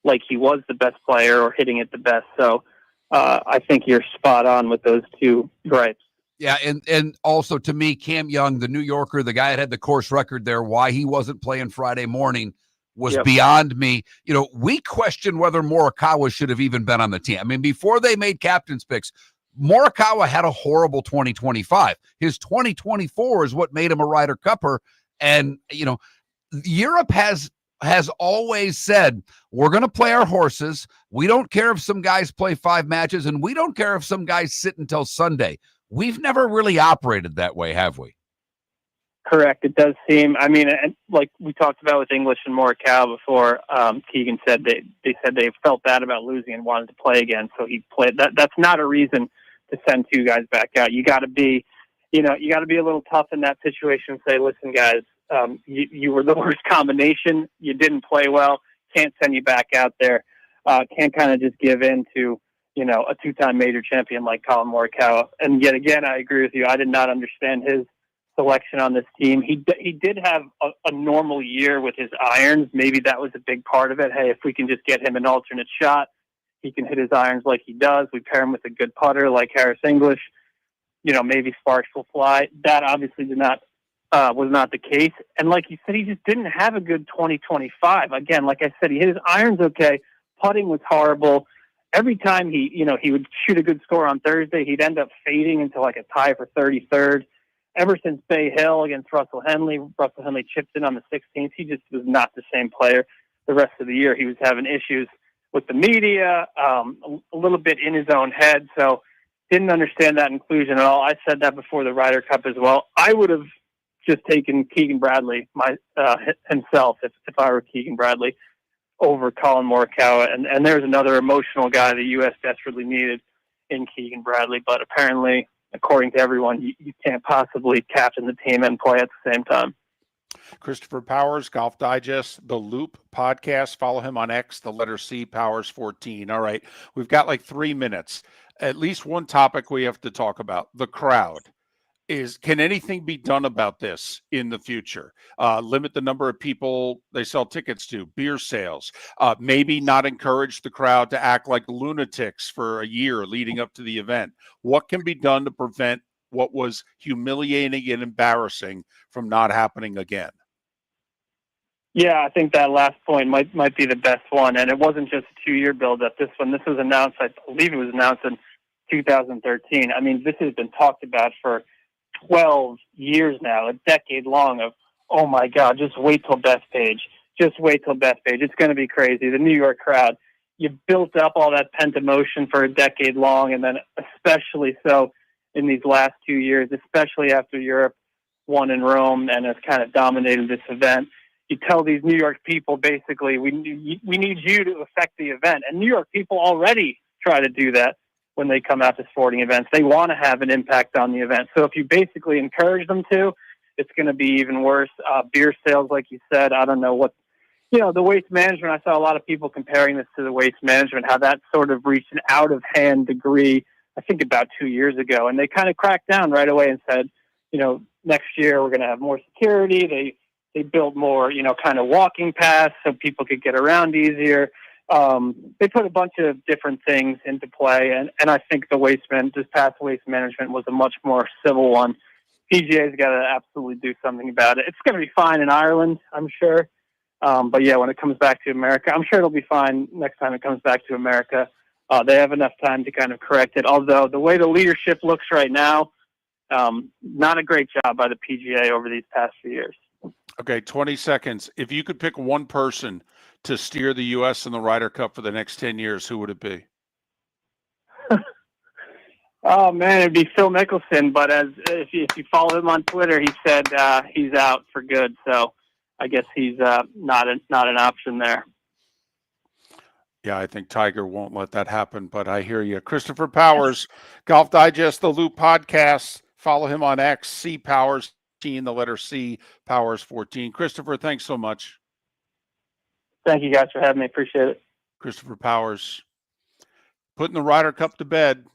like he was the best player or hitting it the best. So I think you're spot on with those two gripes. Yeah, and also to me, Cam Young, the New Yorker, the guy that had the course record there, why he wasn't playing Friday morning was beyond me. You know, we questioned whether Morikawa should have even been on the team. I mean, before they made captain's picks, Morikawa had a horrible 2025. His 2024 is what made him a Ryder Cupper. And, you know, Europe has always said, we're going to play our horses. We don't care if some guys play 5 matches, and we don't care if some guys sit until Sunday. We've never really operated that way, have we? Correct. It does seem, I mean, like we talked about with English and Morikawa before, Keegan said they said they felt bad about losing and wanted to play again. So he played. That's not a reason to send 2 guys back out. You got to be, a little tough in that situation and say, listen, guys, you were the worst combination. You didn't play well. Can't send you back out there. Can't kind of just give in to, a 2-time major champion like Collin Morikawa. And yet again, I agree with you. I did not understand his selection on this team. He did have a normal year with his irons. Maybe that was a big part of it. Hey, if we can just get him an alternate shot, he can hit his irons like he does. We pair him with a good putter like Harris English. Maybe sparks will fly. That obviously was not the case. And like you said, he just didn't have a good 2025. Again, like I said, he hit his irons okay. Putting was horrible. Every time he would shoot a good score on Thursday, he'd end up fading into like a tie for 33rd. Ever since Bay Hill against Russell Henley chipped in on the 16th. He just was not the same player. The rest of the year, he was having issues with the media, a little bit in his own head. So didn't understand that inclusion at all. I said that before the Ryder Cup as well. I would have just taken Keegan Bradley himself if I were Keegan Bradley over Collin Morikawa. And there's another emotional guy the U.S. desperately needed in Keegan Bradley. But apparently, according to everyone, you can't possibly captain the team and play at the same time. Christopher Powers, Golf Digest, The Loop podcast. Follow him on X, the letter C, Powers 14. All right. We've got like 3 minutes. At least one topic we have to talk about, the crowd. Can anything be done about this in the future? Limit the number of people they sell tickets to, beer sales, maybe not encourage the crowd to act like lunatics for a year leading up to the event. What can be done to prevent what was humiliating and embarrassing from not happening again? Yeah, I think that last point might be the best one. And it wasn't just a 2-year build-up. This was announced, I believe it was announced in 2013. I mean, this has been talked about for 12 years now, a decade long of, oh my God, just wait till Bethpage. Just wait till Bethpage. It's going to be crazy. The New York crowd. You built up all that pent emotion for a decade long, and then especially so in these last 2 years, especially after Europe won in Rome and has kind of dominated this event. You tell these New York people, basically, we need you to affect the event. And New York people already try to do that when they come out to sporting events. They want to have an impact on the event. So if you basically encourage them to, it's going to be even worse. Beer sales, like you said, I don't know what, the waste management. I saw a lot of people comparing this to the waste management, how that sort of reached an out-of-hand degree, I think about 2 years ago. And they kind of cracked down right away and said, next year we're going to have more security. They built more, kind of walking paths so people could get around easier. They put a bunch of different things into play, and I think this past waste management was a much more civil one. PGA's got to absolutely do something about it. It's going to be fine in Ireland, I'm sure. But yeah, when it comes back to America, I'm sure it'll be fine next time it comes back to America. They have enough time to kind of correct it. Although the way the leadership looks right now, not a great job by the PGA over these past few years. Okay, 20 seconds. If you could pick one person to steer the U.S. in the Ryder Cup for the next 10 years, who would it be? Oh, man, it'd be Phil Mickelson. But if you follow him on Twitter, he said he's out for good. So I guess he's not an option there. Yeah, I think Tiger won't let that happen, but I hear you. Christopher Powers, Golf Digest, The Loop Podcast. Follow him on X, C Powers, the letter C, Powers 14. Christopher, thanks so much. Thank you guys for having me. Appreciate it. Christopher Powers, putting the Ryder Cup to bed.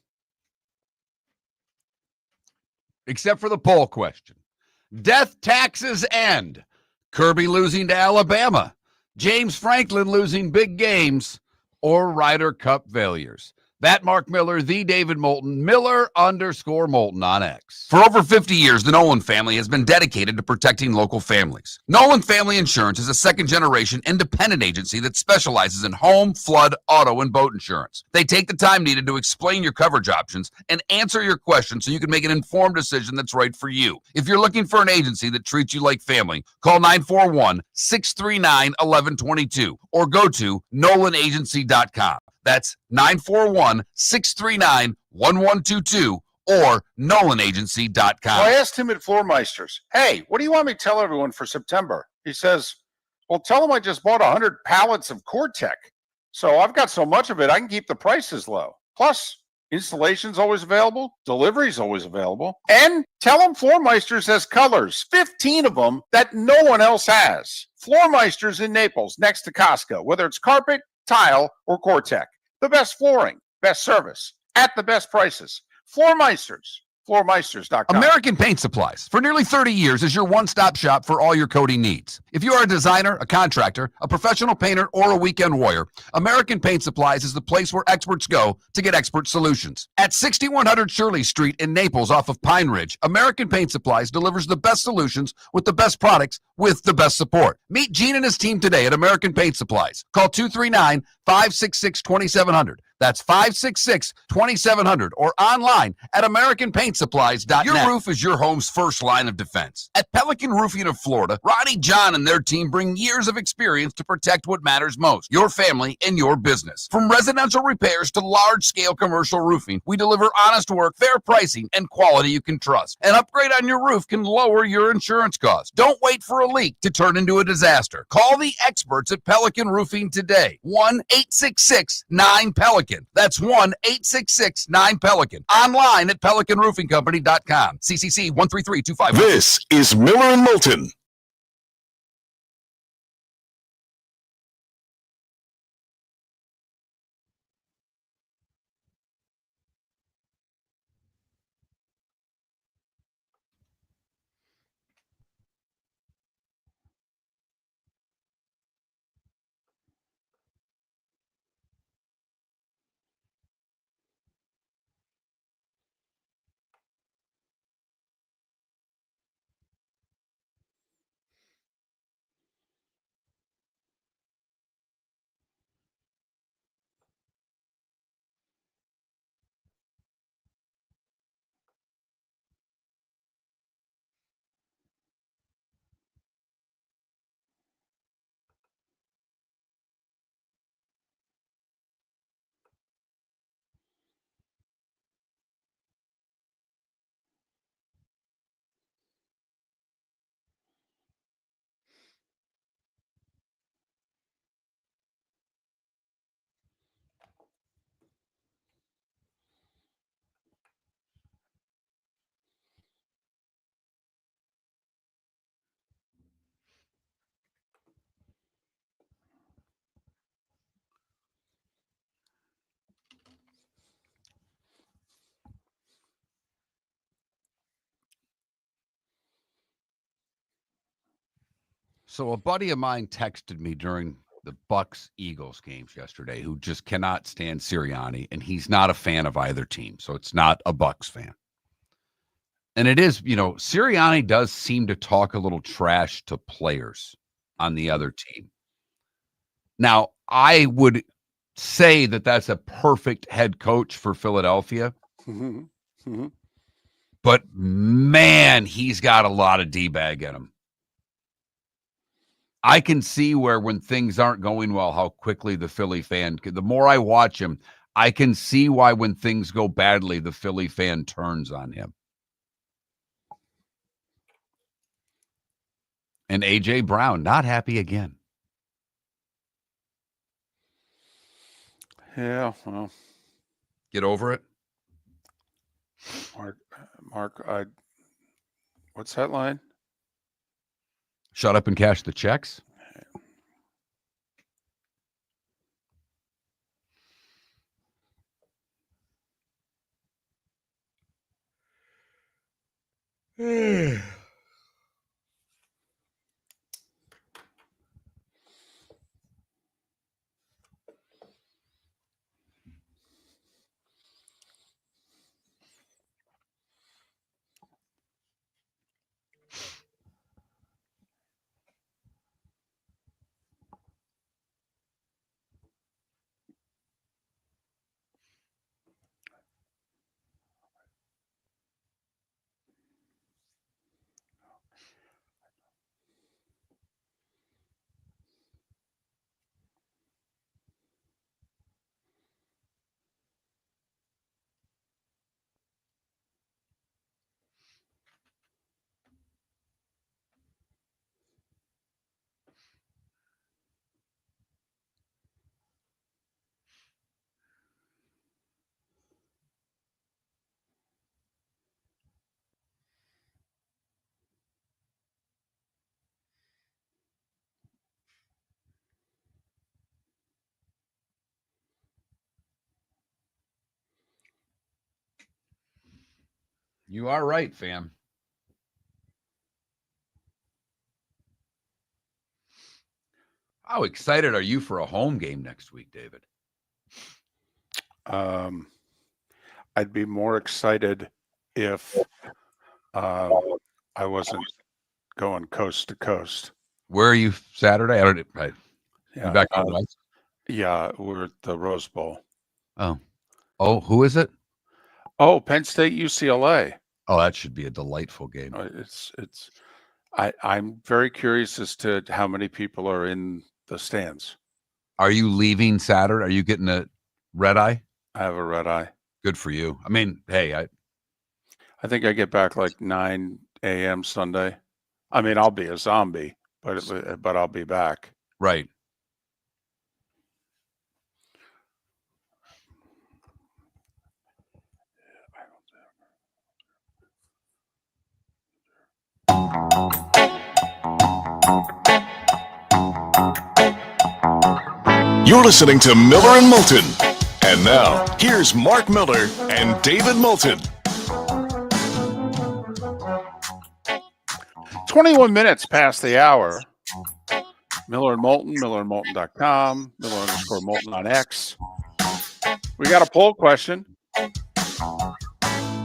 Except for the poll question. Death, taxes, and Kirby losing to Alabama, James Franklin losing big games, or Ryder Cup failures. That Mark Miller, the David Moulton, Miller_Moulton on X. For over 50 years, the Nolan family has been dedicated to protecting local families. Nolan Family Insurance is a second-generation independent agency that specializes in home, flood, auto, and boat insurance. They take the time needed to explain your coverage options and answer your questions so you can make an informed decision that's right for you. If you're looking for an agency that treats you like family, call 941-639-1122 or go to nolanagency.com. That's 941-639-1122 or nolanagency.com. Well, I asked him at Floormeisters, hey, what do you want me to tell everyone for September? He says, well, tell them I just bought 100 pallets of Core-Tech. So I've got so much of it, I can keep the prices low. Plus, installation's always available. Delivery's always available. And tell them Floormeisters has colors, 15 of them that no one else has. Floormeisters in Naples, next to Costco, whether it's carpet, tile, or Core-Tech. The best flooring, best service, at the best prices. Floormeisters, floormeisters.com. American Paint Supplies, for nearly 30 years, is your one-stop shop for all your coating needs. If you are a designer, a contractor, a professional painter, or a weekend warrior, American Paint Supplies is the place where experts go to get expert solutions. At 6100 Shirley Street in Naples off of Pine Ridge, American Paint Supplies delivers the best solutions with the best products with the best support. Meet Gene and his team today at American Paint Supplies. Call 239-566-2700. That's 566-2700 or online at AmericanPaintSupplies.net. Your roof is your home's first line of defense. At Pelican Roofing of Florida, Ronnie John and their team bring years of experience to protect what matters most, your family and your business. From residential repairs to large-scale commercial roofing, we deliver honest work, fair pricing, and quality you can trust. An upgrade on your roof can lower your insurance costs. Don't wait for a leak to turn into a disaster. Call the experts at Pelican Roofing today. 1-866-9-PELICAN. That's 1-866-9-PELICAN. Online at PelicanRoofingCompany.com. CCC 13325. This is Miller and Moulton. So a buddy of mine texted me during the Bucks-Eagles games yesterday who just cannot stand Sirianni, and he's not a fan of either team, so it's not a Bucks fan. And it is, Sirianni does seem to talk a little trash to players on the other team. Now, I would say that that's a perfect head coach for Philadelphia. But, man, he's got a lot of D-bag in him. I can see where when things aren't going well, how quickly the Philly fan, the more I watch him, I can see why when things go badly, the Philly fan turns on him. And A.J. Brown, not happy again. Yeah, well, Get over it. Mark, what's that line? Shut up and cash the checks. You are right, fam. How excited are you for a home game next week, David? I'd be more excited if I wasn't going coast to coast. Where are you Saturday? I don't. Right. Yeah, You back out west? Yeah, we're at the Rose Bowl. Oh, who is it? Oh, Penn State, UCLA. Oh, that should be a delightful game. I'm very curious as to how many people are in the stands. Are you leaving Saturday? Are you getting a red eye? I have a red eye. Good for you. I mean, hey, I think I get back like 9 a.m. Sunday. I mean, I'll be a zombie, but I'll be back. Right. You're listening to Miller and Moulton. And now, here's Mark Miller and David Moulton. 21 minutes past the hour. Miller and Moulton, millerandmoulton.com, Miller_Moulton on X. We got a poll question.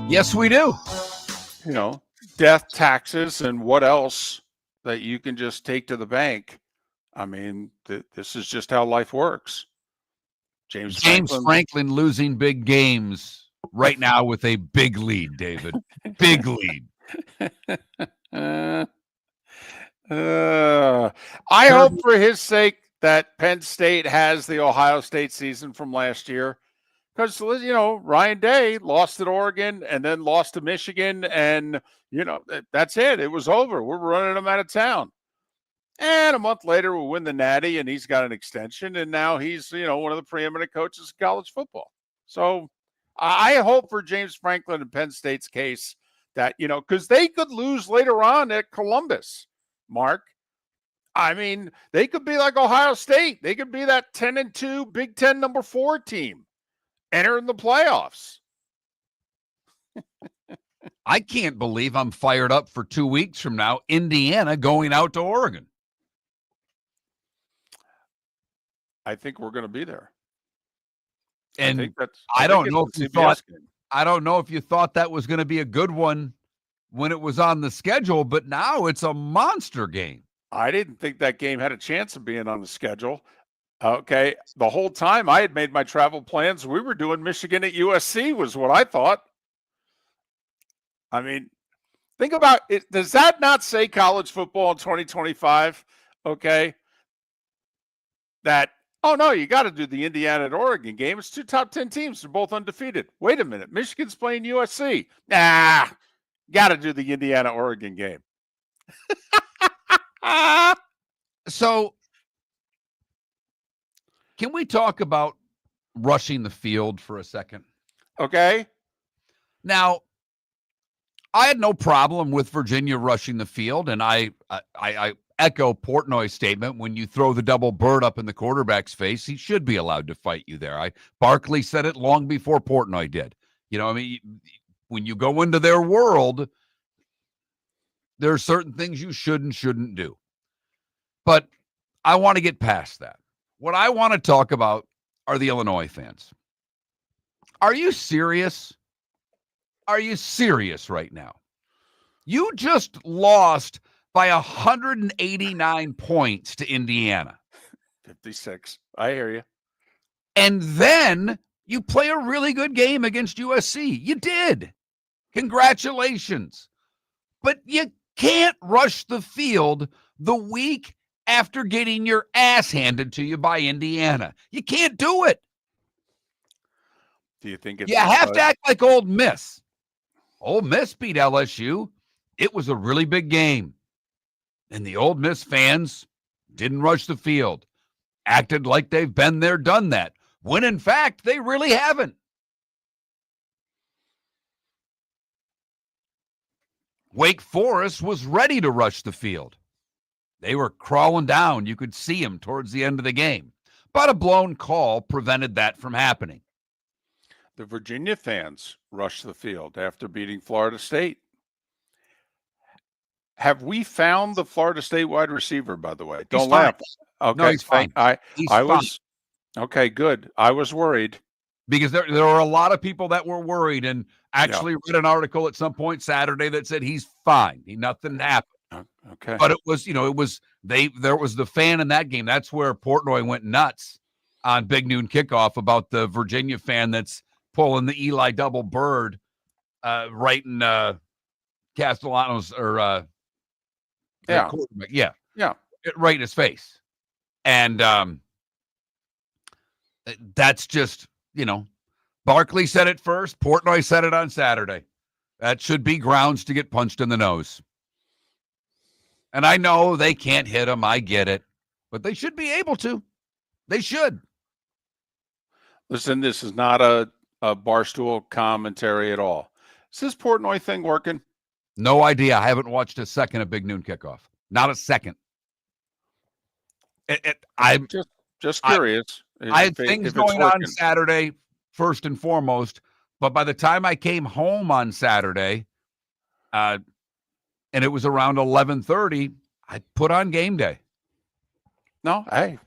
Yes, we do. You know, death, taxes, and what else that you can just take to the bank. I mean, this is just how life works. James Franklin losing big games right now with a big lead, David. Big lead. I hope for his sake that Penn State has the Ohio State season from last year. Because, you know, Ryan Day lost at Oregon and then lost to Michigan. And, you know, that's it. It was over. We're running him out of town. And a month later, we'll win the Natty, and he's got an extension. And now he's, you know, one of the preeminent coaches of college football. So I hope for James Franklin and Penn State's case that, you know, because they could lose later on at Columbus, Mark. I mean, they could be like Ohio State. They could be that 10-2 Big Ten number 4 team entering the playoffs. I can't believe I'm fired up for 2 weeks from now. Indiana going out to Oregon. I think we're going to be there. And I don't know if you thought that was going to be a good one when it was on the schedule, but now it's a monster game. I didn't think that game had a chance of being on the schedule. Okay. The whole time I had made my travel plans, we were doing Michigan at USC was what I thought. I mean, think about it. Does that not say college football in 2025? Okay. That, oh no, you got to do the Indiana at Oregon game. It's 2 top 10 teams. They're both undefeated. Wait a minute. Michigan's playing USC. Nah, got to do the Indiana Oregon game. So can we talk about rushing the field for a second. Okay. Now, I had no problem with Virginia rushing the field, and I echo Portnoy's statement. When you throw the double bird up in the quarterback's face, he should be allowed to fight you there. Barkley said it long before Portnoy did. When you go into their world, there are certain things you should and shouldn't do. But I want to get past that. What I want to talk about are the Illinois fans. Are you serious? Are you serious right now? You just lost by 189 points to Indiana. 56. I hear you. And then you play a really good game against USC. You did. Congratulations. But you can't rush the field the week after getting your ass handed to you by Indiana. You can't do it. Do you think it's you have to act like Ole Miss? Ole Miss beat LSU. It was a really big game. And the Ole Miss fans didn't rush the field, acted like they've been there, done that, when in fact they really haven't. Wake Forest was ready to rush the field. They were crawling down. You could see them towards the end of the game. But a blown call prevented that from happening. The Virginia fans rushed the field after beating Florida State. Have we found the Florida State wide receiver, by the way? Don't laugh. Okay, no, he's fine. He's fine. Okay, good. I was worried. Because there were a lot of people that were worried, and actually read an article at some point Saturday that said he's fine. Nothing happened. Okay. But there was the fan in that game. That's where Portnoy went nuts on Big Noon Kickoff about the Virginia fan that's pulling the Eli double bird right in Castellanos or quarterback. Yeah. Right in his face. And that's just, Barkley said it first. Portnoy said it on Saturday. That should be grounds to get punched in the nose. And I know they can't hit him. I get it. But they should be able to. They should. Listen, this is not a Barstool commentary at all. Is this Portnoy thing working? No idea. I haven't watched a second of Big Noon Kickoff. Not a second. I'm just curious. I had things going on Saturday, first and foremost. But by the time I came home on Saturday, and it was around 11:30, I put on Game Day. No, hey,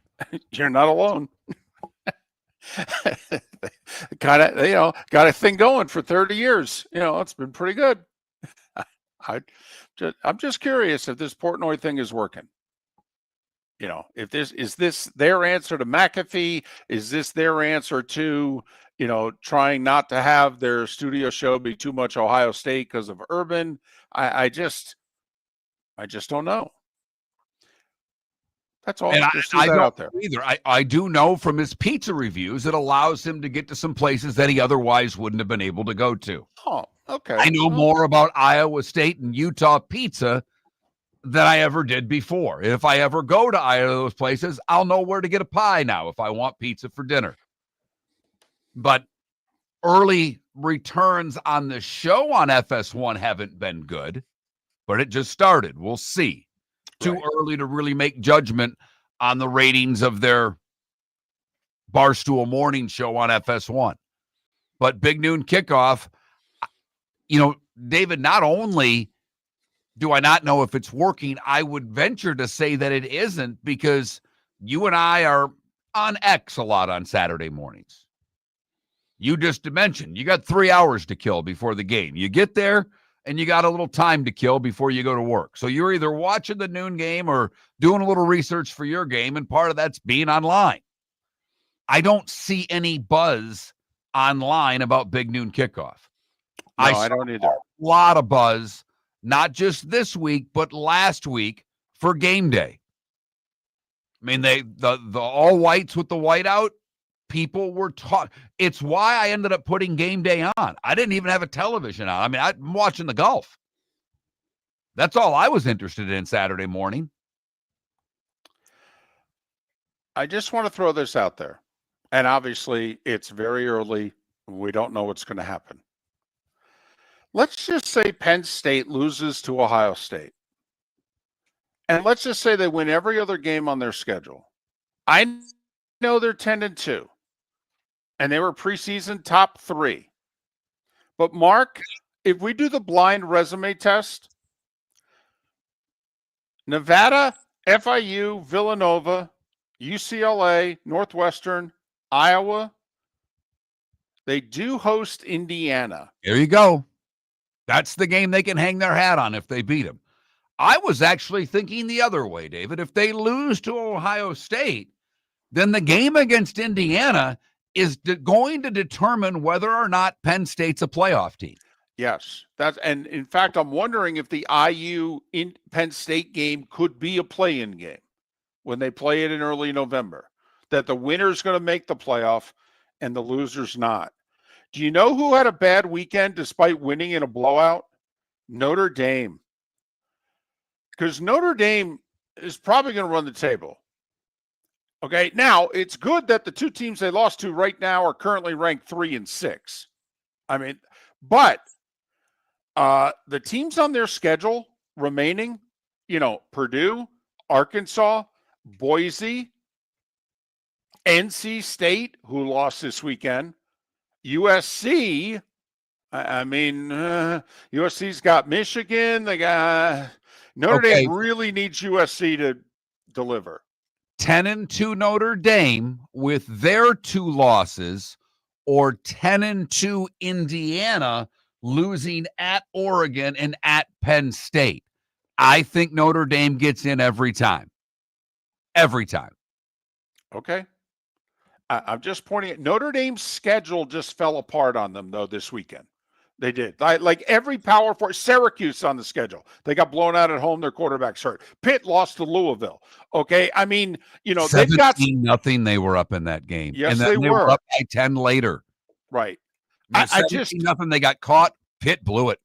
you're not alone. Got a thing going for 30 years. It's been pretty good. I'm just curious if this Portnoy thing is working. If is this their answer to McAfee? Is this their answer to, trying not to have their studio show be too much Ohio State because of Urban? I just don't know. That's all. And I don't out there either. I do know from his pizza reviews it allows him to get to some places that he otherwise wouldn't have been able to go to. Oh, okay. I know more about Iowa State and Utah pizza than I ever did before. If I ever go to either of those places, I'll know where to get a pie now if I want pizza for dinner. But early returns on the show on FS1 haven't been good, but it just started. We'll see. Too early to really make judgment on the ratings of their Barstool morning show on FS1. But Big Noon Kickoff, David, not only do I not know if it's working, I would venture to say that it isn't, because you and I are on X a lot on Saturday mornings. You just mentioned you got 3 hours to kill before the game. You get there and you got a little time to kill before you go to work. So you're either watching the noon game or doing a little research for your game, and part of that's being online. I don't see any buzz online about Big Noon Kickoff. No, I don't either. A lot of buzz, not just this week, but last week for Game Day. I mean, the all whites with the whiteout, people were taught. It's why I ended up putting Game Day on. I didn't even have a television on. I mean, I'm watching the golf. That's all I was interested in Saturday morning. I just want to throw this out there. And obviously, it's very early. We don't know what's going to happen. Let's just say Penn State loses to Ohio State. And let's just say they win every other game on their schedule. I know they're 10-2, and they were preseason top 3. But Mark, if we do the blind resume test, Nevada, FIU, Villanova, UCLA, Northwestern, Iowa, they do host Indiana. There you go. That's the game they can hang their hat on if they beat them. I was actually thinking the other way, David. If they lose to Ohio State, then the game against Indiana is going to determine whether or not Penn State's a playoff team. Yes, and in fact, I'm wondering if the IU in Penn State game could be a play-in game when they play it in early November, that the winner's going to make the playoff and the loser's not. Do you know who had a bad weekend despite winning in a blowout? Notre Dame. Because Notre Dame is probably going to run the table. Okay, now it's good that the two teams they lost to right now are currently ranked 3 and 6. I mean, but the teams on their schedule remaining, Purdue, Arkansas, Boise, NC State, who lost this weekend, USC. USC's got Michigan. They got Notre Dame really needs USC to deliver. 10-2 Notre Dame with their 2 losses, or 10-2 Indiana losing at Oregon and at Penn State. I think Notre Dame gets in every time. Every time. Okay. I'm just pointing at Notre Dame's schedule just fell apart on them, though, this weekend. They did. Like every Power Four, Syracuse on the schedule. They got blown out at home. Their quarterback's hurt. Pitt lost to Louisville. Okay. I mean, they've got 17-0 they were up in that game. Yes, and then they were up by 10 later. Right. I just nothing. They got caught. Pitt blew it.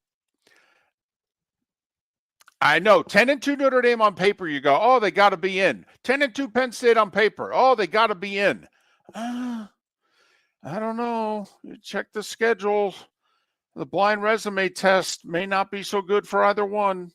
I know. 10-2 Notre Dame on paper, you go, oh, they got to be in. 10-2 Penn State on paper. Oh, they got to be in. I don't know. You check the schedule. The blind resume test may not be so good for either one.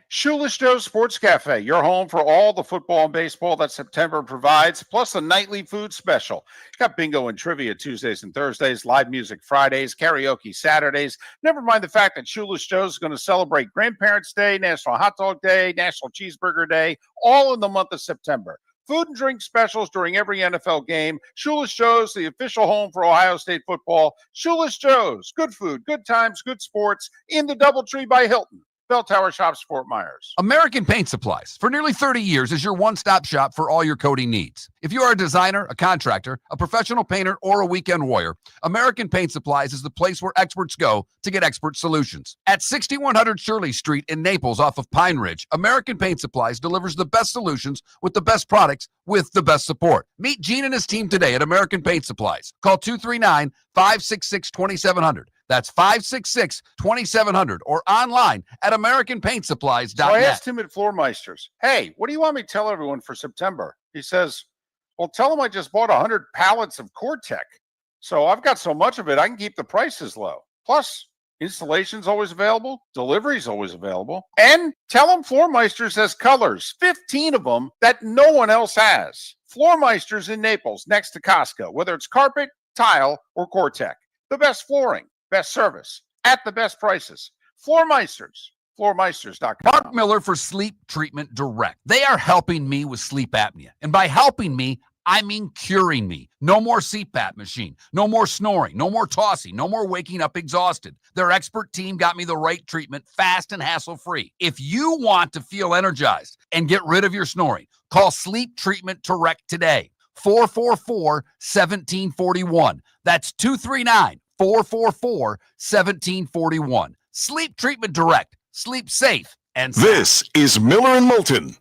Shoeless Joe's Sports Cafe, your home for all the football and baseball that September provides, plus a nightly food special. Got bingo and trivia Tuesdays and Thursdays, live music Fridays, karaoke Saturdays. Never mind the fact that Shoeless Joe's is going to celebrate Grandparents' Day, National Hot Dog Day, National Cheeseburger Day, all in the month of September. Food and drink specials during every NFL game. Shoeless Joe's, the official home for Ohio State football. Shoeless Joe's, good food, good times, good sports in the DoubleTree by Hilton. Bell Tower Shops, Fort Myers. American Paint Supplies, for nearly 30 years, is your one-stop shop for all your coating needs. If you are a designer, a contractor, a professional painter, or a weekend warrior, American Paint Supplies is the place where experts go to get expert solutions. At 6100 Shirley Street in Naples off of Pine Ridge, American Paint Supplies delivers the best solutions with the best products with the best support. Meet Gene and his team today at American Paint Supplies. Call 239-566-2700. That's 566-2700 or online at AmericanPaintSupplies.net. So I asked him at Floormeisters, hey, what do you want me to tell everyone for September? He says, well, tell them I just bought 100 pallets of Core-Tech. So I've got so much of it, I can keep the prices low. Plus, installation's always available. Delivery's always available. And tell them Floormeisters has colors, 15 of them that no one else has. Floormeisters in Naples, next to Costco, whether it's carpet, tile, or Core-Tech. The best flooring. Best service at the best prices. Floormeisters. Floormeisters.com. Mark Miller for Sleep Treatment Direct. They are helping me with sleep apnea. And by helping me, I mean curing me. No more CPAP machine. No more snoring. No more tossing. No more waking up exhausted. Their expert team got me the right treatment fast and hassle-free. If you want to feel energized and get rid of your snoring, call Sleep Treatment Direct today. 444-1741. That's 239-444-1741. Sleep Treatment Direct. Sleep safe and sound. This is Miller and Moulton.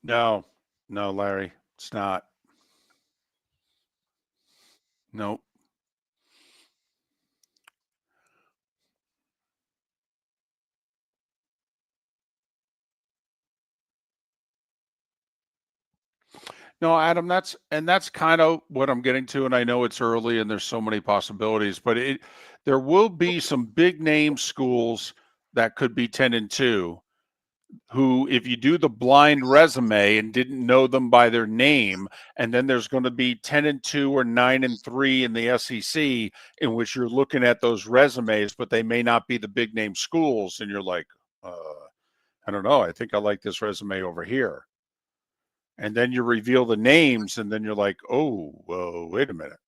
No, Larry, it's not. Nope. No, Adam, that's kind of what I'm getting to, and I know it's early and there's so many possibilities, but there will be some big name schools that could be 10-2 who, if you do the blind resume and didn't know them by their name, and then there's going to be 10-2 or 9-3 in the SEC, in which you're looking at those resumes, but they may not be the big name schools, and you're like, I don't know, I think I like this resume over here. And then you reveal the names, and then you're like, oh, wait a minute.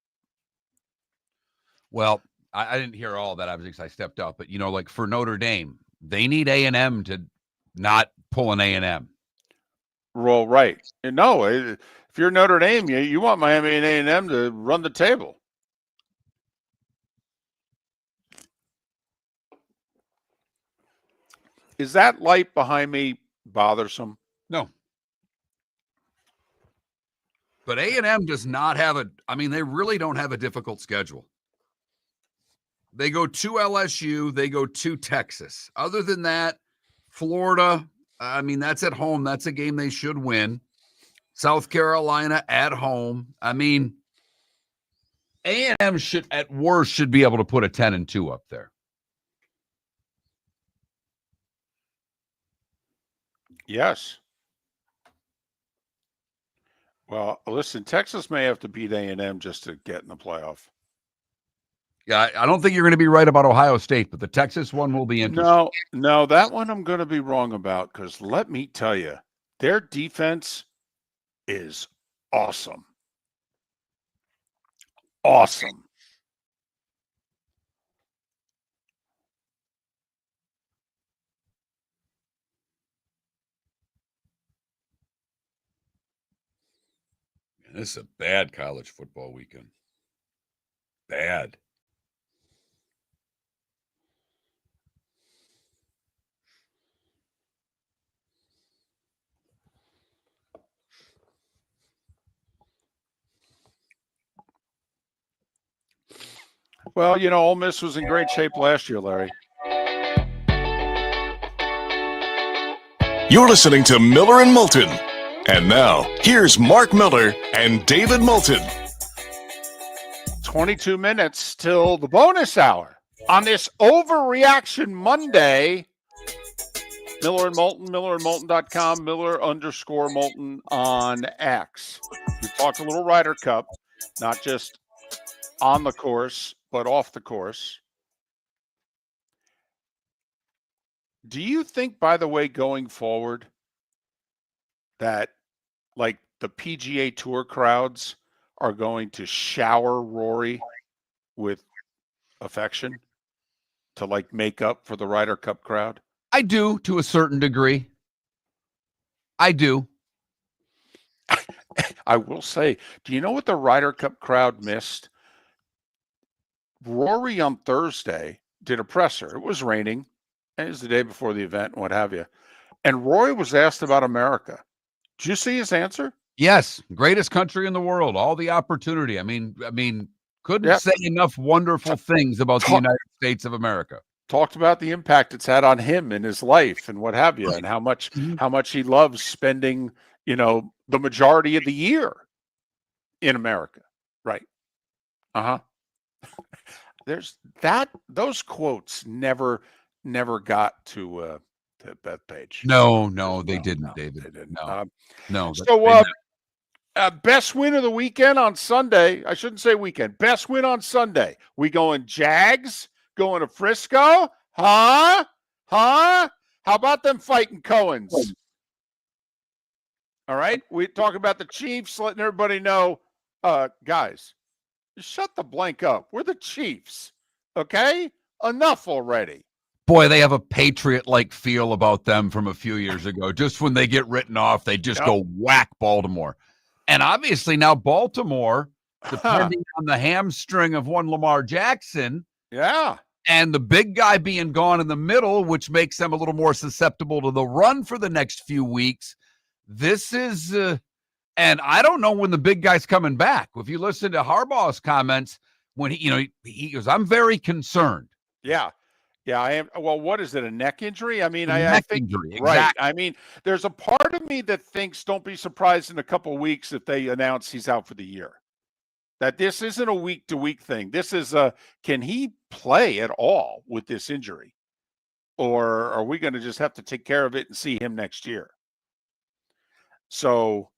Well, I didn't hear all that, obviously, because I stepped up. But, like for Notre Dame, they need A&M to not pull an A&M. Well, right. And no, if you're Notre Dame, you want Miami and A&M to run the table. Is that light behind me bothersome? No. But A&M does not have they really don't have a difficult schedule. They go to LSU, they go to Texas. Other than that, Florida, that's at home. That's a game they should win. South Carolina at home. A&M should, at worst, should be able to put a 10-2 up there. Yes. Well, listen, Texas may have to beat A&M just to get in the playoff. Yeah, I don't think you're going to be right about Ohio State, but the Texas one will be interesting. No, that one I'm going to be wrong about, because let me tell you, their defense is awesome. Awesome. This is a bad college football weekend. Bad. Well, Ole Miss was in great shape last year, Larry. You're listening to Miller and Moulton. And now, here's Mark Miller and David Moulton. 22 minutes till the bonus hour on this Overreaction Monday. Miller and Moulton, millerandmoulton.com, Miller_Moulton on X. We talked a little Ryder Cup, not just on the course, but off the course. Do you think, by the way, going forward, that like the PGA Tour crowds are going to shower Rory with affection to like make up for the Ryder Cup crowd? I do, to a certain degree. I do. I will say, do you know what the Ryder Cup crowd missed? Rory on Thursday did a presser. It was raining, and it was the day before the event and what have you. And Rory was asked about America. Did you see his answer? Yes, greatest country in the world, all the opportunity. Couldn't say enough wonderful things about the United States of America. Talked about the impact it's had on him in his life and what have you, and how much he loves spending, the majority of the year in America. Right. There's that. Those quotes never got to Bethpage. No, they didn't, David. They didn't. No. So, best win of the weekend on Sunday. I shouldn't say weekend. Best win on Sunday. We going Jags? Going to Frisco? Huh? How about them fighting Cohens? All right. We talk about the Chiefs, letting everybody know, guys, shut the blank up. We're the Chiefs. Okay? Enough already. Boy, they have a Patriot-like feel about them from a few years ago. Just when they get written off, they just go whack Baltimore. And obviously now Baltimore, depending on the hamstring of one Lamar Jackson, and the big guy being gone in the middle, which makes them a little more susceptible to the run for the next few weeks, This is, and I don't know when the big guy's coming back. If you listen to Harbaugh's comments, when he goes, I'm very concerned. Yeah. Yeah, I am. Well, what is it? A neck injury? I mean, I Neck think injury, right. exactly. I mean, there's a part of me that thinks don't be surprised in a couple of weeks if they announce he's out for the year. That this isn't a week-to-week thing. This is can he play at all with this injury? Or are we going to just have to take care of it and see him next year? So,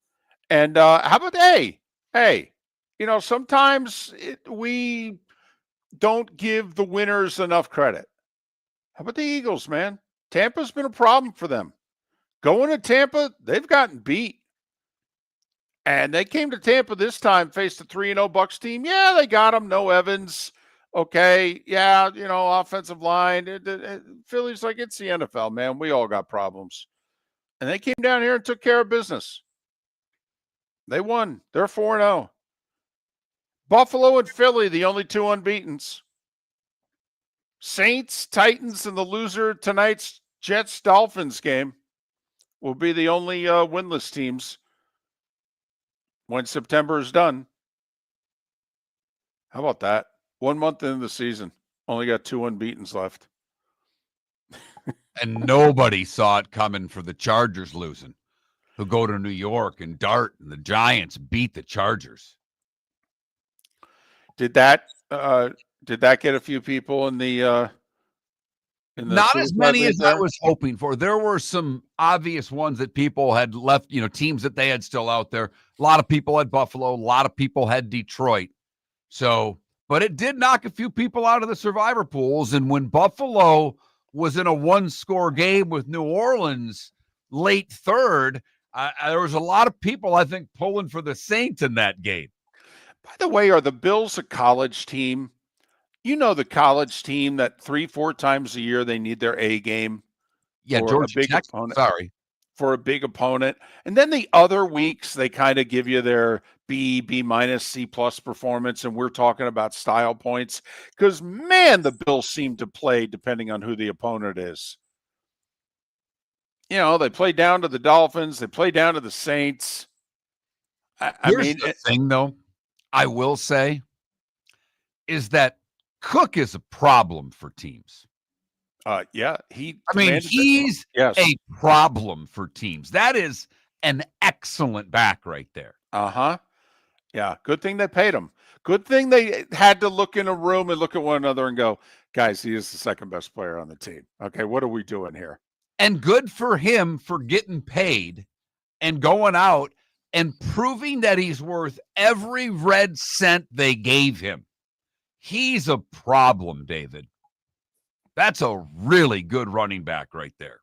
and how about, hey, sometimes we don't give the winners enough credit. How about the Eagles, man? Tampa's been a problem for them. Going to Tampa, they've gotten beat. And they came to Tampa this time, faced a 3-0 Bucs team. Yeah, they got them. No Evans. Okay. Yeah, offensive line. Philly's like, it's the NFL, man. We all got problems. And they came down here and took care of business. They won. They're 4-0. Buffalo and Philly, the only two unbeatens. Saints, Titans, and the loser tonight's Jets-Dolphins game will be the only winless teams when September is done. How about that? 1 month into the season, only got two unbeatens left. And nobody saw it coming for the Chargers losing, who go to New York and Dart, and the Giants beat the Chargers. Did that get a few people in the not as many as there? I was hoping for. There were some obvious ones that people had left, teams that they had still out there. A lot of people had Buffalo. A lot of people had Detroit. So, but it did knock a few people out of the survivor pools. And when Buffalo was in a one-score game with New Orleans late third, there was a lot of people, I think, pulling for the Saints in that game. By the way, are the Bills a college team? The college team that 3-4 times a year they need their A game. Yeah, Georgia Tech. Sorry. For a big opponent. And then the other weeks they kind of give you their B minus, C plus performance, and we're talking about style points. Because man, the Bills seem to play depending on who the opponent is. They play down to the Dolphins, they play down to the Saints. Here's the thing, though, I will say, is that Cook is a problem for teams. Yeah, he's a problem for teams. That is an excellent back right there. Uh-huh. Yeah, good thing they paid him. Good thing they had to look in a room and look at one another and go, guys, he is the second best player on the team. Okay, what are we doing here? And good for him for getting paid and going out and proving that he's worth every red cent they gave him. He's a problem, David. That's a really good running back right there.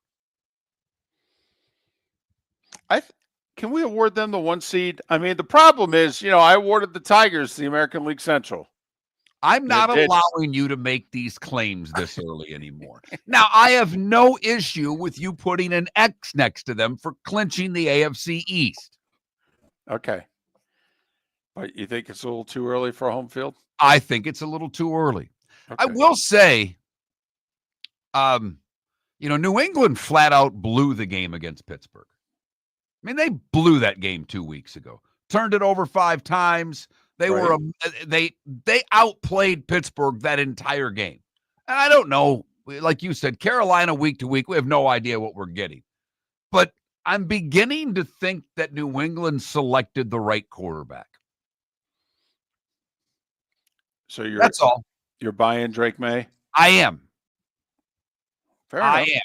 Can we award them the 1 seed? I mean, the problem is, I awarded the Tigers the American League Central. I'm not allowing you to make these claims this early anymore. Now, I have no issue with you putting an X next to them for clinching the AFC East. Okay. But you think it's a little too early for home field? I think it's a little too early. Okay. I will say, New England flat out blew the game against Pittsburgh. I mean, they blew that game 2 weeks ago. Turned it over 5 times. They were they outplayed Pittsburgh that entire game. And I don't know, like you said, Carolina week to week, we have no idea what we're getting. But I'm beginning to think that New England selected the right quarterback. So that's all. You're buying Drake May? I am. Fair enough. I am.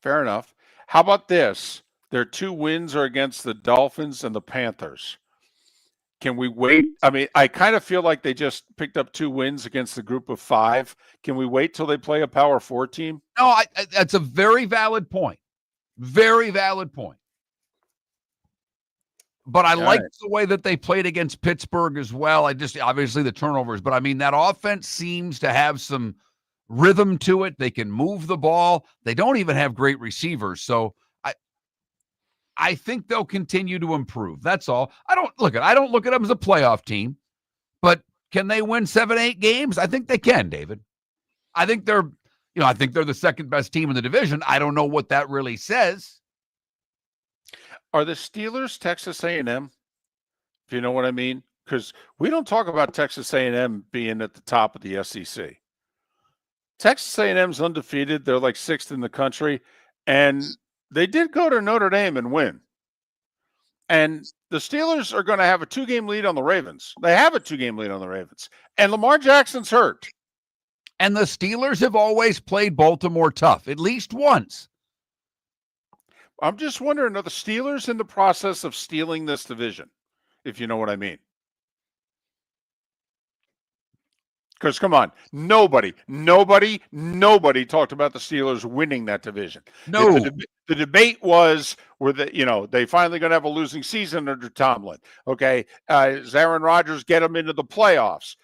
Fair enough. How about this? Their 2 wins are against the Dolphins and the Panthers. Can we wait? I mean, I kind of feel like they just picked up 2 wins against the group of 5. Can we wait till they play a Power 4 team? No, that's a very valid point. Very valid point. But I like the way that they played against Pittsburgh as well. Obviously the turnovers, but I mean, that offense seems to have some rhythm to it. They can move the ball. They don't even have great receivers. So I think they'll continue to improve. That's all. I don't look at them as a playoff team, but can they win 7-8 games? I think they can, David. I think they're the second best team in the division. I don't know what that really says. Are the Steelers Texas A&M? If you know what I mean? Because we don't talk about Texas A&M being at the top of the SEC. Texas A&M's undefeated. They're like 6th in the country. And they did go to Notre Dame and win. And the Steelers are going to have a 2-game lead on the Ravens. They have a 2-game lead on the Ravens. And Lamar Jackson's hurt. And the Steelers have always played Baltimore tough, at least once. I'm just wondering, are the Steelers in the process of stealing this division, if you know what I mean? Because, come on, nobody talked about the Steelers winning that division. No. The debate was, they finally going to have a losing season under Tomlin? Okay, does Aaron Rodgers get them into the playoffs?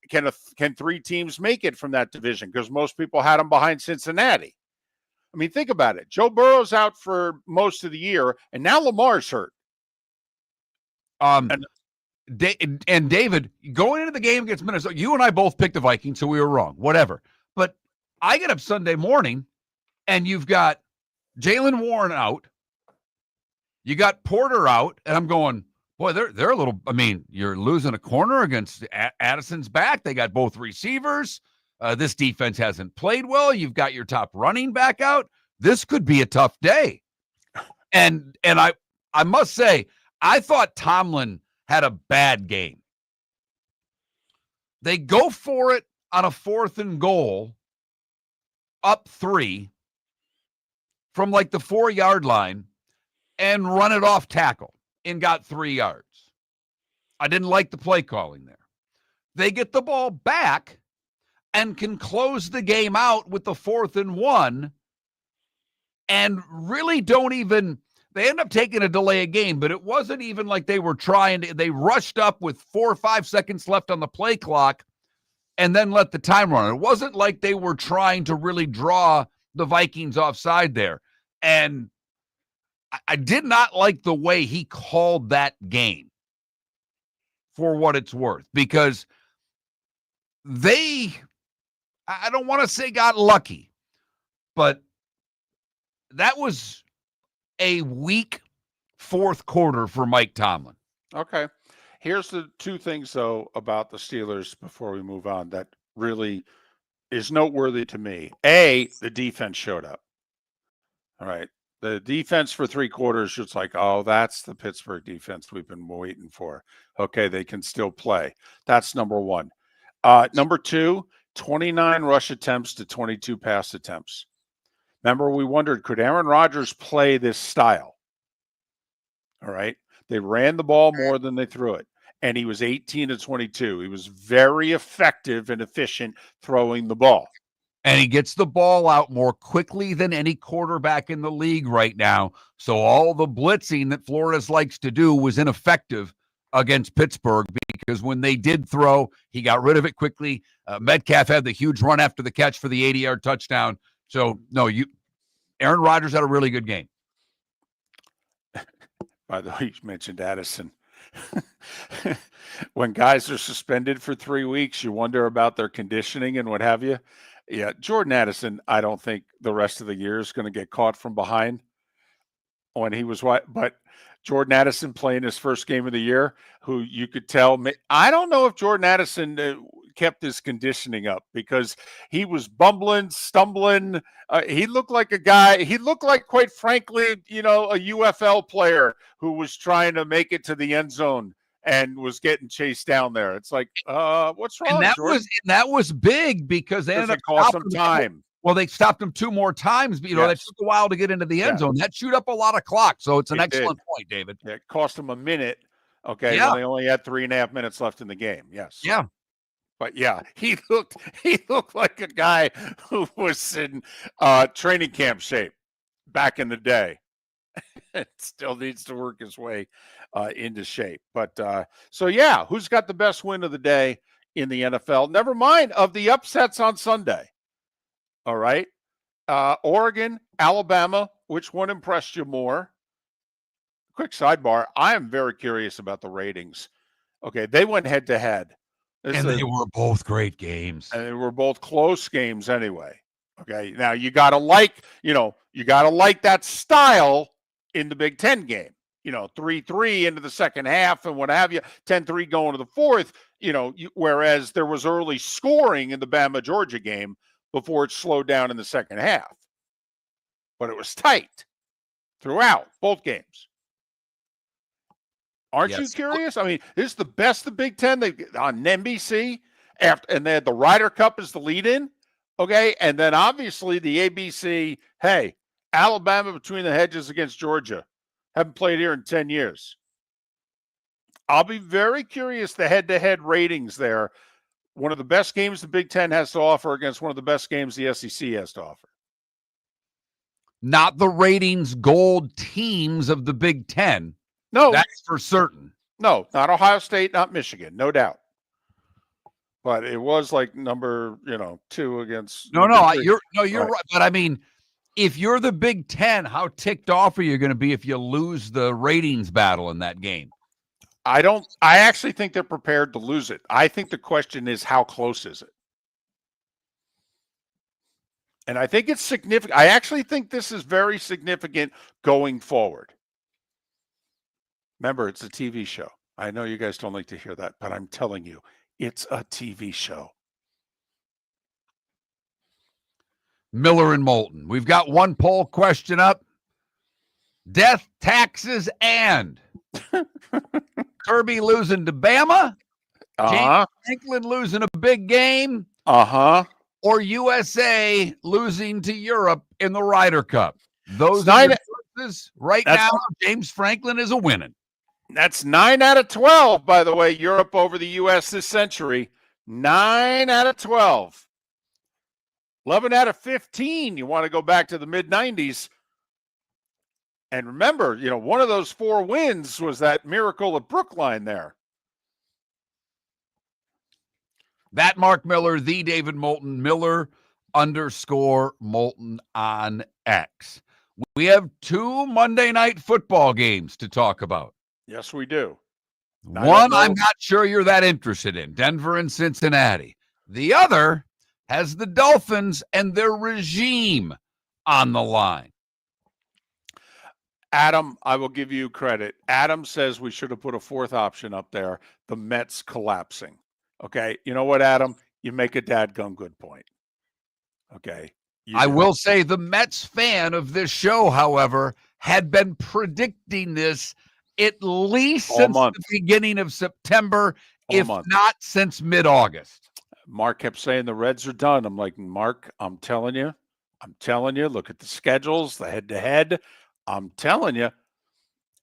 Can 3 teams make it from that division? Because most people had them behind Cincinnati. I mean, think about it. Joe Burrow's out for most of the year, and now Lamar's hurt. And David, going into the game against Minnesota, you and I both picked the Vikings, so we were wrong. Whatever. But I get up Sunday morning, and you've got Jaylen Warren out. You got Porter out, and I'm going, boy, they're a little. I mean, you're losing a corner against Addison's back. They got both receivers. This defense hasn't played well. You've got your top running back out. This could be a tough day. And I must say, I thought Tomlin had a bad game. They go for it on a 4th and goal, up 3 from like the 4-yard line, and run it off tackle and got 3 yards. I didn't like the play calling there. They get the ball back and can close the game out with the 4th and 1, and really don't even. They end up taking a delay of game, but it wasn't even like they were trying to. They rushed up with 4 or 5 seconds left on the play clock and then let the time run. It wasn't like they were trying to really draw the Vikings offside there. And I did not like the way he called that game, for what it's worth, because I don't want to say got lucky, but that was a weak 4th quarter for Mike Tomlin. Okay. Here's the 2 things, though, about the Steelers before we move on that really is noteworthy to me. A, the defense showed up. All right. The defense for 3 quarters, it's like, oh, that's the Pittsburgh defense we've been waiting for. Okay, they can still play. That's number 1. Number 2, 29 rush attempts to 22 pass attempts. Remember, we wondered, could Aaron Rodgers play this style? All right. They ran the ball more than they threw it. And he was 18 to 22. He was very effective and efficient throwing the ball. And he gets the ball out more quickly than any quarterback in the league right now. So all the blitzing that Flores likes to do was ineffective against Pittsburgh, because when they did throw, he got rid of it quickly. Metcalf had the huge run after the catch for the 80-yard touchdown. So, no, Aaron Rodgers had a really good game. By the way, you mentioned Addison. When guys are suspended for 3 weeks, you wonder about their conditioning and what have you. Yeah, Jordan Addison, I don't think the rest of the year is going to get caught from behind when he was what. But Jordan Addison playing his first game of the year, who you could tell, I don't know if Jordan Addison kept his conditioning up, because he was bumbling, stumbling. He looked like a guy. He looked like, quite frankly, a UFL player who was trying to make it to the end zone and was getting chased down there. It's like, what's wrong? And that was big, because they ended up cost him time. Well, they stopped him 2 more times, but that took a while to get into the end zone. That chewed up a lot of clock. So it's an excellent point, David. Yeah, it cost him a minute. Okay, when they only had 3.5 minutes left in the game. Yes. Yeah. But yeah, he looked like a guy who was in training camp shape back in the day. It still needs to work his way into shape. But so yeah, who's got the best win of the day in the NFL? Never mind of the upsets on Sunday. All right. Oregon, Alabama, which one impressed you more? Quick sidebar. I am very curious about the ratings. Okay, they went head to head. And they were both great games. And they were both close games anyway. Okay. Now you gotta like that style in the Big Ten game. 3-3 into the second half and what have you, 10-3 going to the fourth, whereas there was early scoring in the Bama-Georgia game before it slowed down in the second half. But it was tight throughout both games. Aren't you curious? I mean, this is the best the Big Ten on NBC, and they had the Ryder Cup as the lead-in, okay? And then obviously the ABC, hey, Alabama between the hedges against Georgia. Haven't played here in 10 years. I'll be very curious the head-to-head ratings there. One of the best games the Big Ten has to offer against one of the best games the SEC has to offer. Not the ratings gold teams of the Big Ten. No. That's for certain. No, not Ohio State, not Michigan, no doubt. But it was like number, 2 against. You're right. But I mean, if you're the Big Ten, how ticked off are you going to be if you lose the ratings battle in that game? I actually think they're prepared to lose it. I think the question is, how close is it? And I think it's significant. I actually think this is very significant going forward. Remember, it's a TV show. I know you guys don't like to hear that, but I'm telling you, it's a TV show. Miller and Moulton. We've got one poll question up. Death, taxes, and Kirby losing to Bama. James Franklin losing a big game. Or USA losing to Europe in the Ryder Cup. Those are the choices. Right now, James Franklin is a winning. That's 9 out of 12, by the way, Europe over the U.S. this century. 9 out of 12. 11 out of 15. You want to go back to the mid-90s. And remember, one of those 4 wins was that miracle at Brookline there. That Mark Miller, the David Moulton, Miller_Moulton on X. We have 2 Monday night football games to talk about. Yes, we do. One, I'm not sure you're that interested in, Denver and Cincinnati. The other has the Dolphins and their regime on the line. Adam, I will give you credit. Adam says we should have put a 4th option up there, the Mets collapsing. Okay, you know what, Adam? You make a dadgum good point. Okay. I will say the Mets fan of this show, however, had been predicting this at least since the beginning of September, if not since mid-August. Mark kept saying the Reds are done. I'm like, Mark, I'm telling you, look at the schedules, the head-to-head. I'm telling you.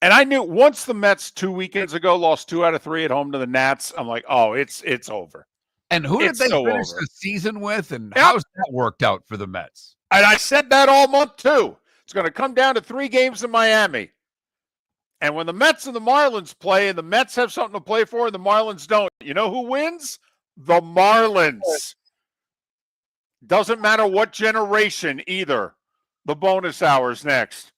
And I knew once the Mets 2 weekends ago lost 2 out of 3 at home to the Nats, I'm like, oh, it's over. And who did they finish the season with? And how's that worked out for the Mets? And I said that all month, too. It's going to come down to 3 games in Miami. And when the Mets and the Marlins play, and the Mets have something to play for, and the Marlins don't, you know who wins? The Marlins. Doesn't matter what generation either. The bonus hour's next.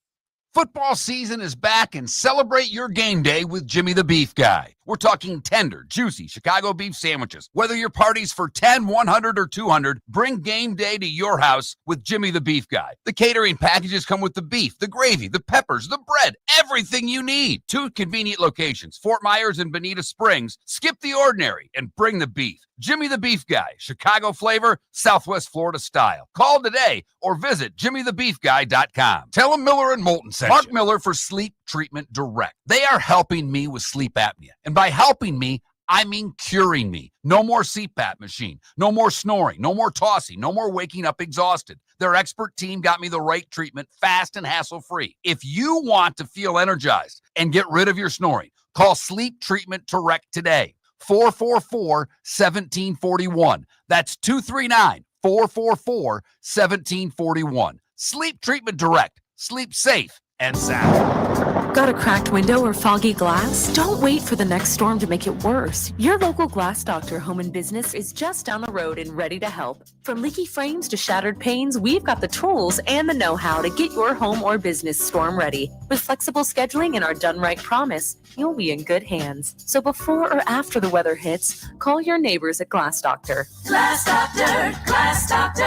Football season is back, and celebrate your game day with Jimmy the Beef Guy. We're talking tender, juicy Chicago beef sandwiches. Whether your party's for 10, 100, or 200, bring game day to your house with Jimmy the Beef Guy. The catering packages come with the beef, the gravy, the peppers, the bread, everything you need. 2 convenient locations, Fort Myers and Bonita Springs. Skip the ordinary and bring the beef. Jimmy the Beef Guy, Chicago flavor, Southwest Florida style. Call today or visit jimmythebeefguy.com. Tell him Miller and Moulton sent Mark Miller for Sleep Treatment Direct. They are helping me with sleep apnea. And by helping me, I mean curing me. No more CPAP machine, no more snoring, no more tossing, no more waking up exhausted. Their expert team got me the right treatment, fast and hassle-free. If you want to feel energized and get rid of your snoring, call Sleep Treatment Direct today. 444-1741. That's 239-444-1741. Sleep Treatment Direct. Sleep safe and sound. Got a cracked window or foggy glass? Don't wait for the next storm to make it worse. Your local Glass Doctor Home and Business is just down the road and ready to help. From leaky frames to shattered panes, we've got the tools and the know-how to get your home or business storm ready. With flexible scheduling and our done right promise, you'll be in good hands. So before or after the weather hits, call your neighbors at Glass Doctor. Glass Doctor, Glass Doctor.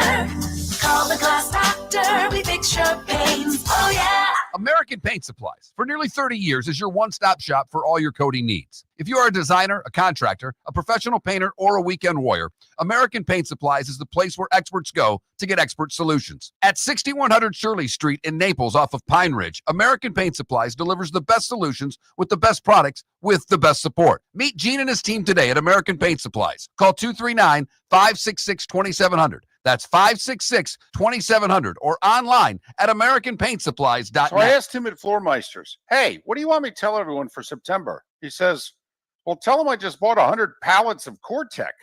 Call the Glass Doctor, we fix your pains. Oh yeah. American Paint Supplies, for nearly 30 years, is your one-stop shop for all your coating needs. If you are a designer, a contractor, a professional painter, or a weekend warrior, American Paint Supplies is the place where experts go to get expert solutions. At 6100 Shirley Street in Naples off of Pine Ridge, American Paint Supplies delivers the best solutions with the best products with the best support. Meet Gene and his team today at American Paint Supplies. Call 239-566-2700. That's 566-2700 or online at AmericanPaintSupplies.net. So I asked him at Floor Meisters, hey, what do you want me to tell everyone for September? He says, well, tell them I just bought 100 pallets of Core-Tech.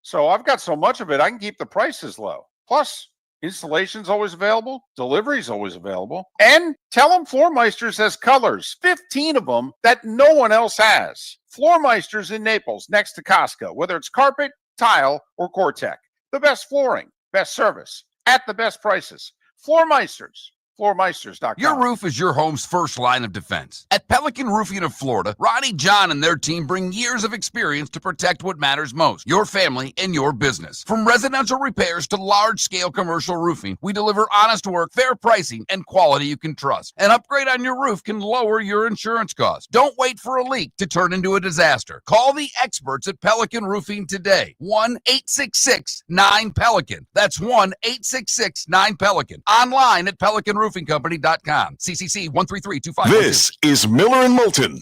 So I've got so much of it, I can keep the prices low. Plus, installation's always available. Delivery's always available. And tell them Floor Meisters has colors, 15 of them that no one else has. Floor Meisters in Naples, next to Costco, whether it's carpet, tile, or Core-Tech. The best flooring, best service, at the best prices. Floor Meisters. FloorMeisters.com. Your roof is your home's first line of defense. At Pelican Roofing of Florida, Ronnie, John, and their team bring years of experience to protect what matters most, your family and your business. From residential repairs to large-scale commercial roofing, we deliver honest work, fair pricing, and quality you can trust. An upgrade on your roof can lower your insurance costs. Don't wait for a leak to turn into a disaster. Call the experts at Pelican Roofing today. 1-866-9-PELICAN. That's 1-866-9-PELICAN. Online at PelicanRoofingCompany.com. CCC 1332512. This is Miller and Moulton.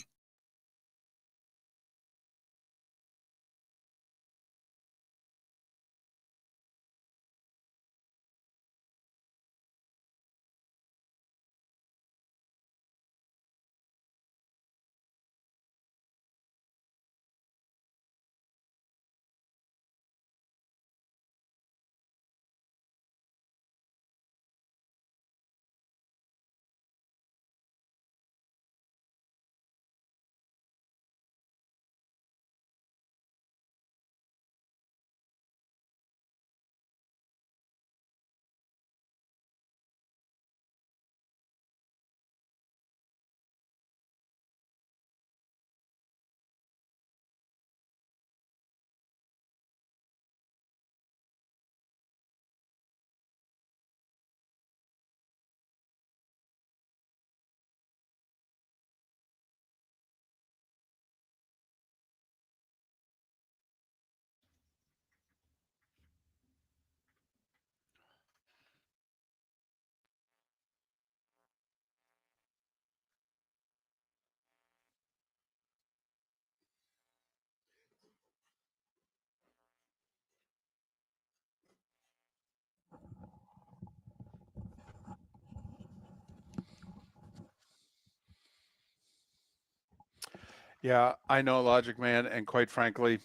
Yeah, I know, Logic Man, and quite frankly,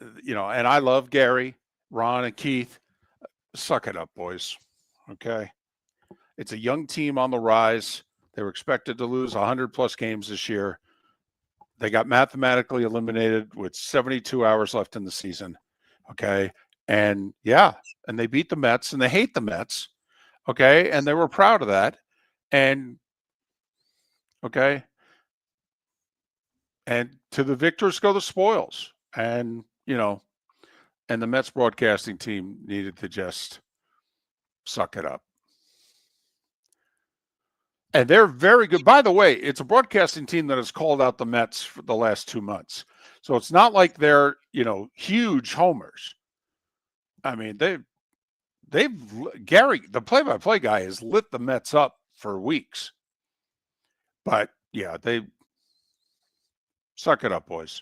and I love Gary, Ron, and Keith. Suck it up, boys. Okay? It's a young team on the rise. They were expected to lose 100-plus games this year. They got mathematically eliminated with 72 hours left in the season. Okay? And, and they beat the Mets, and they hate the Mets. Okay? And they were proud of that. And, okay? And to the victors go the spoils. And, and the Mets broadcasting team needed to just suck it up. And they're very good. By the way, it's a broadcasting team that has called out the Mets for the last 2 months. So it's not like they're, huge homers. I mean, Gary, the play-by-play guy, has lit the Mets up for weeks. But, they suck it up, boys.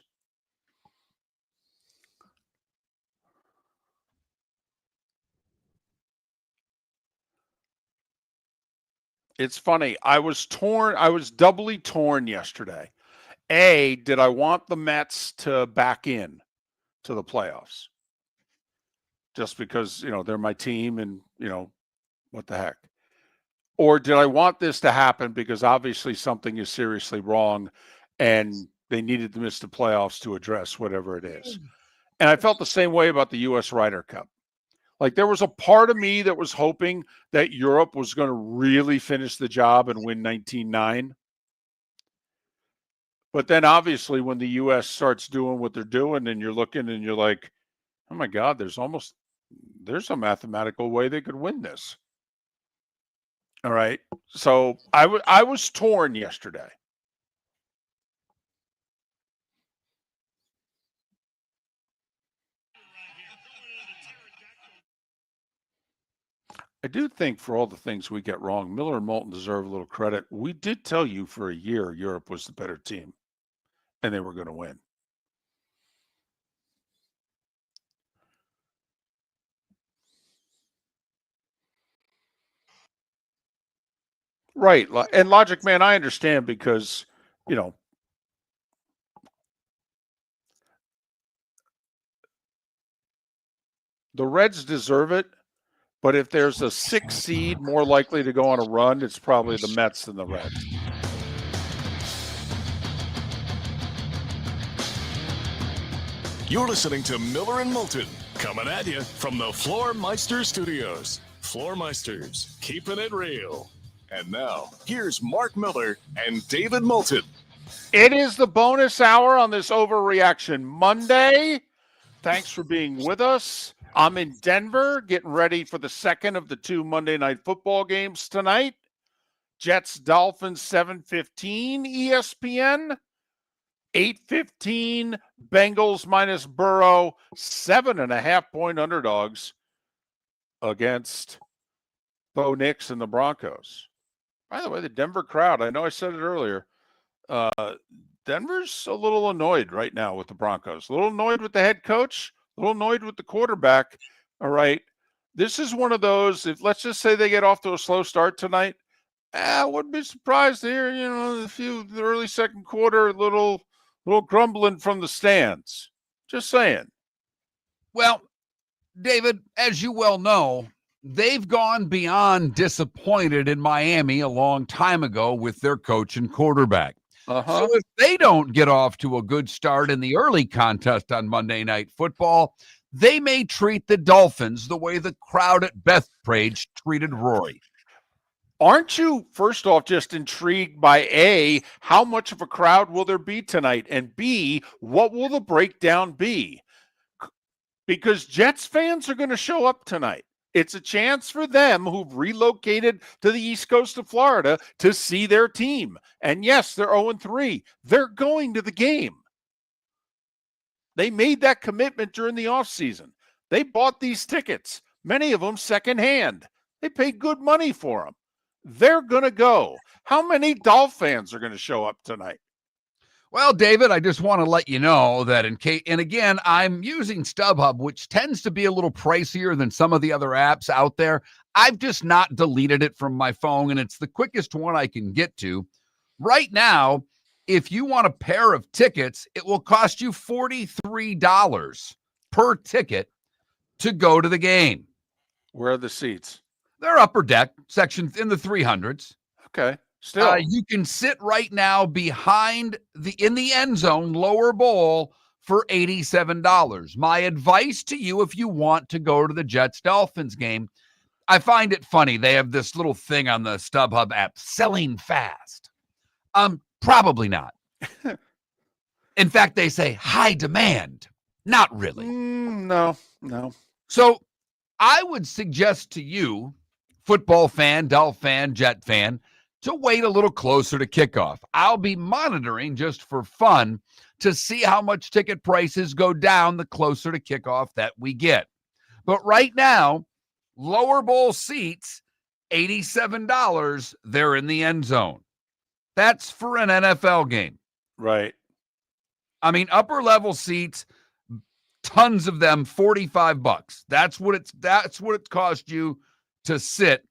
It's funny. I was doubly torn yesterday. A, did I want the Mets to back in to the playoffs? Just because, they're my team and, what the heck? Or did I want this to happen because obviously something is seriously wrong and they needed to miss the playoffs to address whatever it is? And I felt the same way about the U.S. Ryder Cup. Like, there was a part of me that was hoping that Europe was going to really finish the job and win 19-9. But then obviously when the U.S. starts doing what they're doing and you're looking and you're like, oh my God, there's a mathematical way they could win this. All right. So I was torn yesterday. I do think for all the things we get wrong, Miller and Moulton deserve a little credit. We did tell you for a year Europe was the better team, and they were going to win. Right. And Logic Man, I understand because, you know, the Reds deserve it, but if there's a 6 seed more likely to go on a run, it's probably the Mets than the Reds. You're listening to Miller and Moulton, coming at you from the Floor Meister Studios. Floor Meisters, keeping it real. And now, here's Mark Miller and David Moulton. It is the bonus hour on this Overreaction Monday. Thanks for being with us. I'm in Denver, getting ready for the second of the 2 Monday Night Football games tonight. Jets Dolphins 7:15 ESPN. 8:15 Bengals minus Burrow, 7.5-point underdogs against Bo Nix and the Broncos. By the way, the Denver crowd, I know I said it earlier, Denver's a little annoyed right now with the Broncos. A little annoyed with the head coach, a little annoyed with the quarterback. All right. This is one of those, if let's just say they get off to a slow start tonight, I wouldn't be surprised to hear, the early second quarter, a little grumbling from the stands. Just saying. Well, David, as you well know, they've gone beyond disappointed in Miami a long time ago with their coach and quarterback. So if they don't get off to a good start in the early contest on Monday Night Football, they may treat the Dolphins the way the crowd at Bethpage treated Rory. Aren't you, first off, just intrigued by A, how much of a crowd will there be tonight? And B, what will the breakdown be? Because Jets fans are going to show up tonight. It's a chance for them who've relocated to the East Coast of Florida to see their team. And yes, they're 0-3. They're going to the game. They made that commitment during the offseason. They bought these tickets, many of them secondhand. They paid good money for them. They're going to go. How many Dolph fans are going to show up tonight? Well, David, I just want to let you know that and again, I'm using StubHub, which tends to be a little pricier than some of the other apps out there. I've just not deleted it from my phone, and it's the quickest one I can get to. Right now, if you want a pair of tickets, it will cost you $43 per ticket to go to the game. Where are the seats? They're upper deck, section in the 300s. Okay. Still, you can sit right now behind in the end zone, lower bowl, for $87. My advice to you, if you want to go to the Jets Dolphins game, I find it funny. They have this little thing on the StubHub app, selling fast. Probably not. In fact, they say high demand. Not really. No. So I would suggest to you, football fan, Dolph fan, Jet fan, to wait a little closer to kickoff. I'll be monitoring just for fun to see how much ticket prices go down the closer to kickoff that we get. But right now, lower bowl seats, $87, they're in the end zone. That's for an NFL game. Right. I mean, upper level seats, tons of them, $45. That's what it's cost you to sit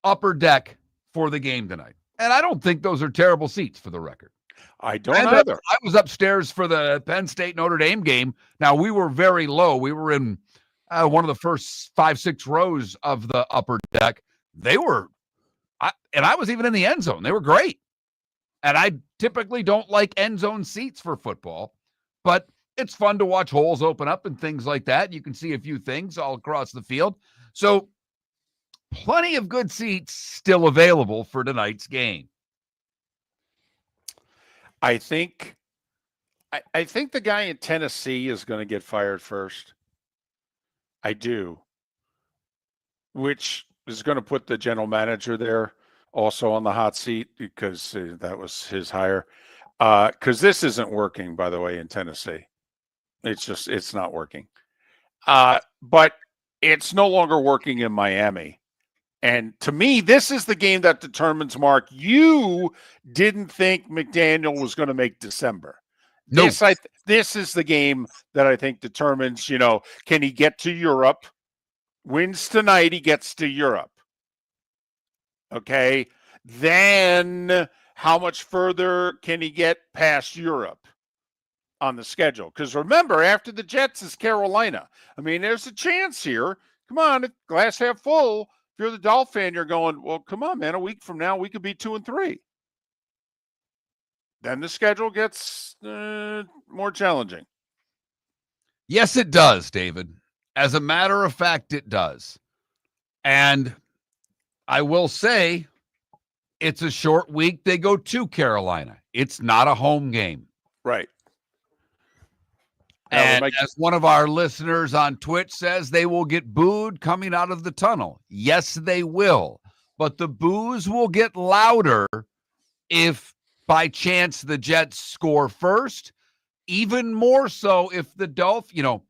upper deck for the game tonight. And I don't think those are terrible seats, for the record. I don't either. I was upstairs for the Penn State Notre Dame game. Now, we were very low. We were in one of the first 5-6 rows of the upper deck. They were, and I was even in the end zone. They were great. And I typically don't like end zone seats for football, but it's fun to watch holes open up and things like that. You can see a few things all across the field. So plenty of good seats still available for tonight's game. I think the guy in Tennessee is going to get fired first. I do. Which is going to put the general manager there also on the hot seat because that was his hire. Because this isn't working, by the way, in Tennessee. It's not working. But it's no longer working in Miami. And to me, this is the game that determines, Mark, you didn't think McDaniel was going to make December. No. This is the game that I think determines, can he get to Europe? Wins tonight, he gets to Europe. Okay. Then how much further can he get past Europe on the schedule? Because remember, after the Jets is Carolina. I mean, there's a chance here. Come on, glass half full. If you're the Dolphin fan, you're going, well, come on, man. A week from now, we could be 2-3. Then the schedule gets more challenging. Yes, it does, David. As a matter of fact, it does. And I will say it's a short week. They go to Carolina. It's not a home game. Right. And as one of our listeners on Twitch says, they will get booed coming out of the tunnel. Yes, they will. But the boos will get louder if by chance the Jets score first. Even more so if the Dolphins,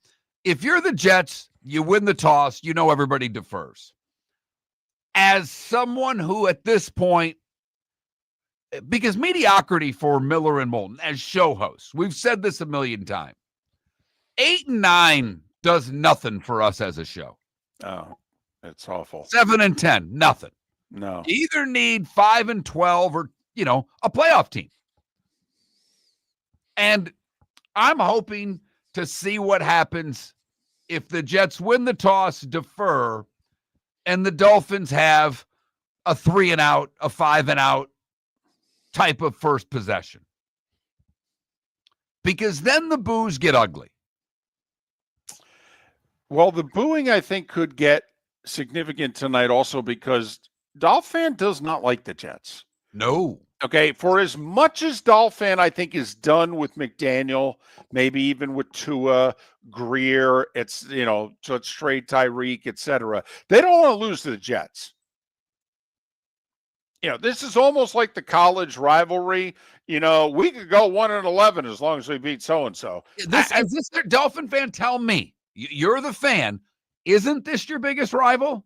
if you're the Jets, you win the toss, everybody defers. As someone who at this point, because mediocrity for Miller and Moulton as show hosts, we've said this a million times. 8 and 9 does nothing for us as a show. Oh, it's awful. 7 and 10, nothing. No. You either need 5 and 12 or, a playoff team. And I'm hoping to see what happens if the Jets win the toss, defer, and the Dolphins have a 3 and out, a 5 and out type of first possession. Because then the boos get ugly. Well, the booing, I think, could get significant tonight also because Dolphin does not like the Jets. No. Okay, for as much as Dolphin, I think, is done with McDaniel, maybe even with Tua, Greer, let's trade Tyreek, etc. They don't want to lose to the Jets. This is almost like the college rivalry. We could go 1-11 as long as we beat so-and-so. Is this a Dolphin fan? Tell me. You're the fan. Isn't this your biggest rival?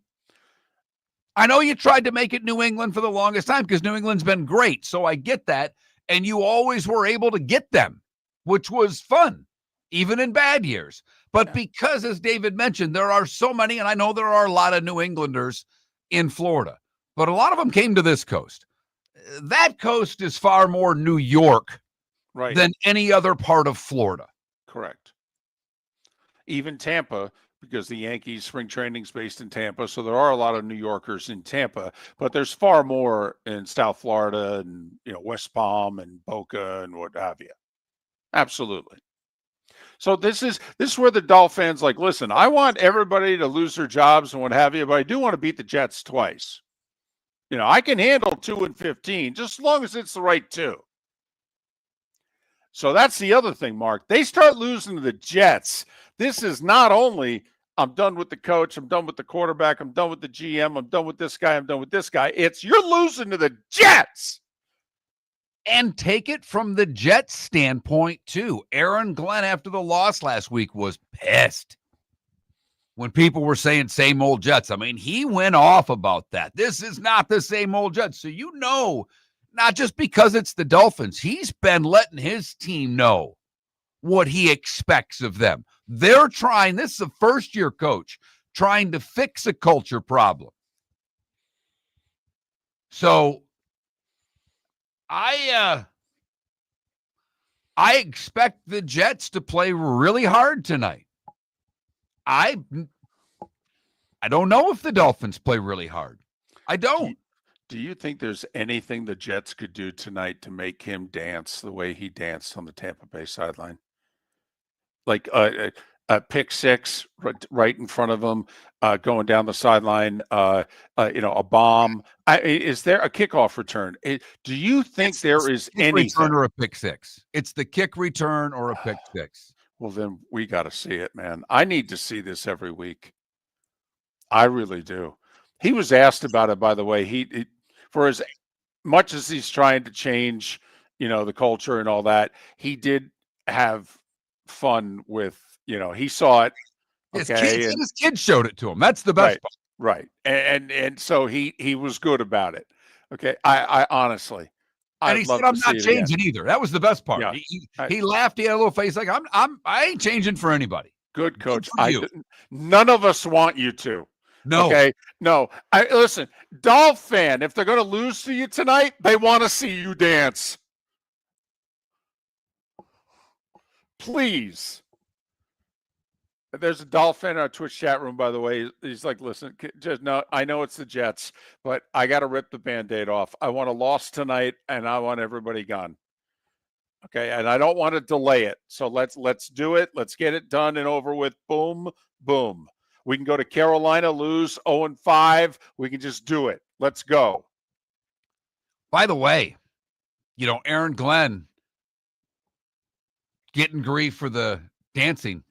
I know you tried to make it New England for the longest time because New England's been great, so I get that. And you always were able to get them, which was fun, even in bad years. But because, as David mentioned, there are so many, and I know there are a lot of New Englanders in Florida, but a lot of them came to this coast. That coast is far more New York than any other part of Florida. Correct. Even Tampa, because the Yankees spring training is based in Tampa. So there are a lot of New Yorkers in Tampa, but there's far more in South Florida and, West Palm and Boca and what have you. Absolutely. So this is where the Dolphins listen, I want everybody to lose their jobs and what have you, but I do want to beat the Jets twice. I can handle 2-15 just as long as it's the right 2. So that's the other thing, Mark. They start losing to the Jets. This is not only I'm done with the coach, I'm done with the quarterback, I'm done with the GM, I'm done with this guy, I'm done with this guy. It's you're losing to the Jets. And take it from the Jets standpoint, too. Aaron Glenn, after the loss last week, was pissed when people were saying same old Jets. I mean, he went off about that. This is not the same old Jets. So not just because it's the Dolphins, he's been letting his team know what he expects of them. They're trying, this is a first-year coach, trying to fix a culture problem. So I expect the Jets to play really hard tonight. I don't know if the Dolphins play really hard. I don't. Do you think there's anything the Jets could do tonight to make him dance the way he danced on the Tampa Bay sideline? Like a pick six right in front of him, going down the sideline, a bomb. Is there a kickoff return? Do you think there is any return or a pick six? It's the kick return or a pick six. Well, then we got to see it, man. I need to see this every week. I really do. He was asked about it, by the way. He for as much as he's trying to change, the culture and all that, he did have fun with, he saw it. Okay. His kids showed it to him. That's the best part. Right. And so he was good about it. Okay. I honestly, and he said, "I'm not changing either." That was the best part. Yeah. He laughed. He had a little face like, I ain't changing for anybody. Good coach. You. None of us want you to. No. Okay. No. Listen, Dolph fan, if they're going to lose to you tonight, they want to see you dance. Please. There's a Dolph fan in our Twitch chat room, by the way. He's like, listen, just no, I know it's the Jets, but I got to rip the Band-Aid off. I want a loss tonight, and I want everybody gone. Okay, and I don't want to delay it. So let's do it. Let's get it done and over with. Boom, boom. We can go to Carolina, lose 0-5. We can just do it. Let's go. By the way, Aaron Glenn getting grief for the dancing.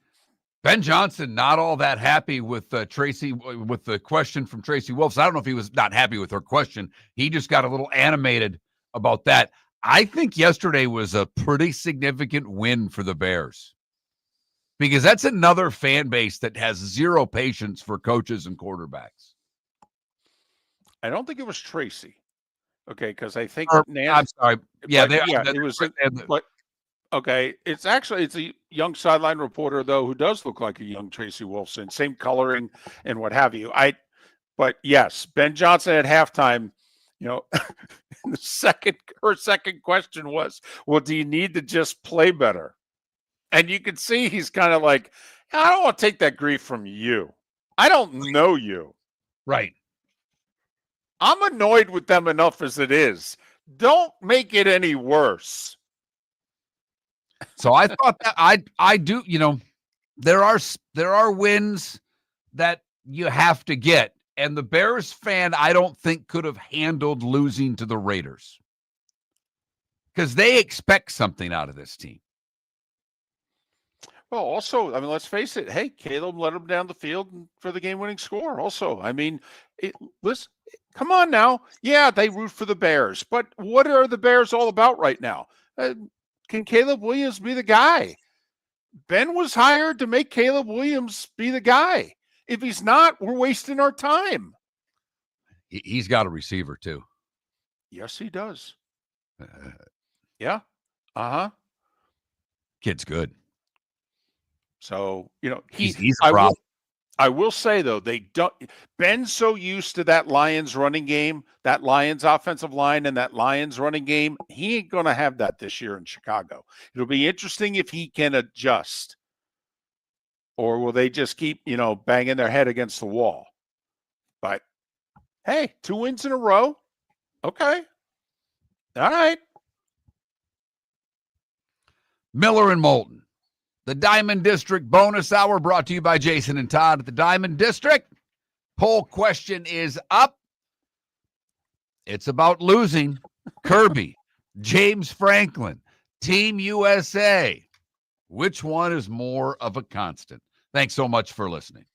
Ben Johnson not all that happy with Tracy, with the question from Tracy Wolf. So I don't know if he was not happy with her question. He just got a little animated about that. I think yesterday was a pretty significant win for the Bears because that's another fan base that has zero patience for coaches and quarterbacks. I don't think it was Tracy. Okay, because I think I'm sorry. Yeah, it was. But okay, it's a young sideline reporter though who does look like a young Tracy Wolfson, same coloring and what have you. But yes, Ben Johnson at halftime. Her second question was, well, do you need to just play better? And you can see he's kind of like, I don't want to take that grief from you. I don't know you. Right. I'm annoyed with them enough as it is. Don't make it any worse. So I thought that I do, there are wins that you have to get. And the Bears fan, I don't think could have handled losing to the Raiders because they expect something out of this team. Well, also, let's face it. Hey, Caleb led them down the field for the game-winning score. Also, listen, come on now. Yeah, they root for the Bears, but what are the Bears all about right now? Can Caleb Williams be the guy? Ben was hired to make Caleb Williams be the guy. If he's not, we're wasting our time. He's got a receiver too. Yes, he does. Yeah. Uh-huh. Kid's good. So, he's a problem. I will say, though, Ben's so used to that Lions running game, that Lions offensive line and that Lions running game, he ain't going to have that this year in Chicago. It'll be interesting if he can adjust. Or will they just keep, banging their head against the wall? But, hey, 2 wins in a row. Okay. All right. Miller and Moulton. The Diamond District bonus hour brought to you by Jason and Todd at the Diamond District. Poll question is up. It's about losing. Kirby, James Franklin, Team USA. Which one is more of a constant? Thanks so much for listening.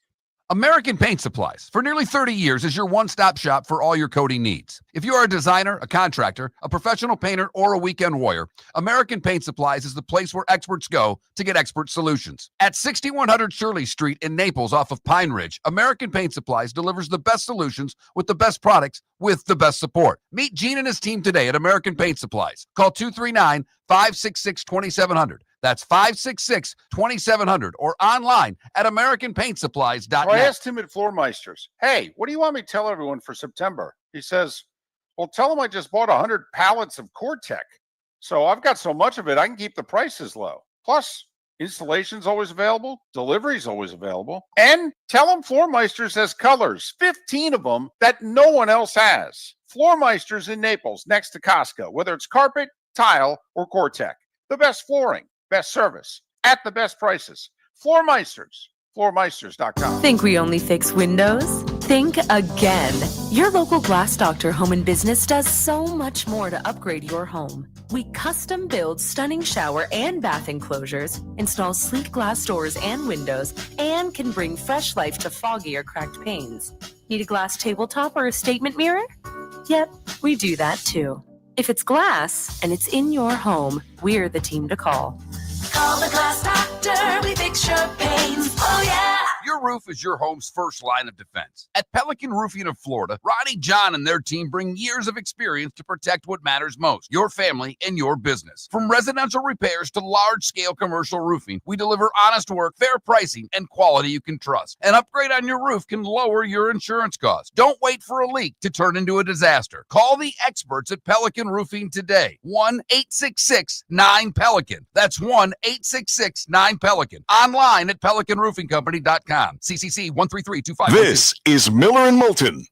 American Paint Supplies, for nearly 30 years, is your one-stop shop for all your coating needs. If you are a designer, a contractor, a professional painter, or a weekend warrior, American Paint Supplies is the place where experts go to get expert solutions. At 6100 Shirley Street in Naples off of Pine Ridge, American Paint Supplies delivers the best solutions with the best products with the best support. Meet Gene and his team today at American Paint Supplies. Call 239-566-2700. That's 566-2700 or online at AmericanPaintSupplies.net. I asked him at Floormeisters, hey, what do you want me to tell everyone for September? He says, well, tell them I just bought 100 pallets of Core-Tech. So I've got so much of it, I can keep the prices low. Plus, installation's always available. Delivery's always available. And tell them Floormeisters has colors, 15 of them that no one else has. Floormeisters in Naples, next to Costco, whether it's carpet, tile, or Core-Tech. The best flooring. Best service at the best prices. Floormeisters. Floormeisters.com. Think we only fix windows? Think again. Your local Glass Doctor Home and Business does so much more to upgrade your home. We custom build stunning shower and bath enclosures, install sleek glass doors and windows, and can bring fresh life to foggy or cracked panes. Need a glass tabletop or a statement mirror? Yep, we do that too. If it's glass and it's in your home, we're the team to call. Call the Glass Doctor, we fix your pains. Oh, yeah. Your roof is your home's first line of defense. At Pelican Roofing of Florida, Ronnie John and their team bring years of experience to protect what matters most, your family and your business. From residential repairs to large-scale commercial roofing, we deliver honest work, fair pricing, and quality you can trust. An upgrade on your roof can lower your insurance costs. Don't wait for a leak to turn into a disaster. Call the experts at Pelican Roofing today. 1-866-9-PELICAN. That's 1-866-9-PELICAN. Online at pelicanroofingcompany.com. CCC 13325. This is Miller and Moulton.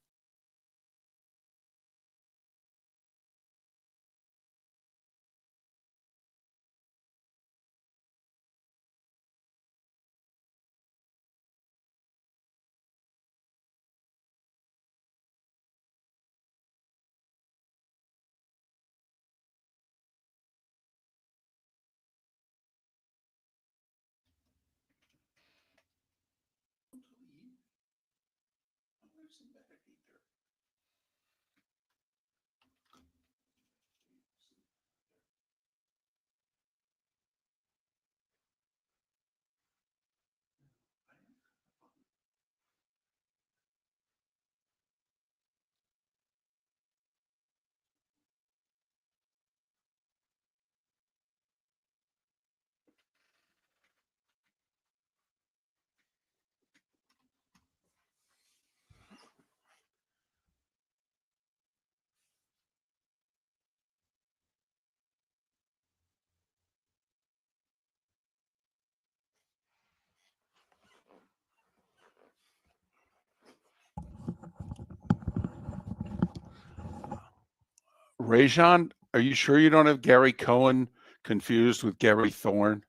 Rajon, are you sure you don't have Gary Cohen confused with Gary Thorne?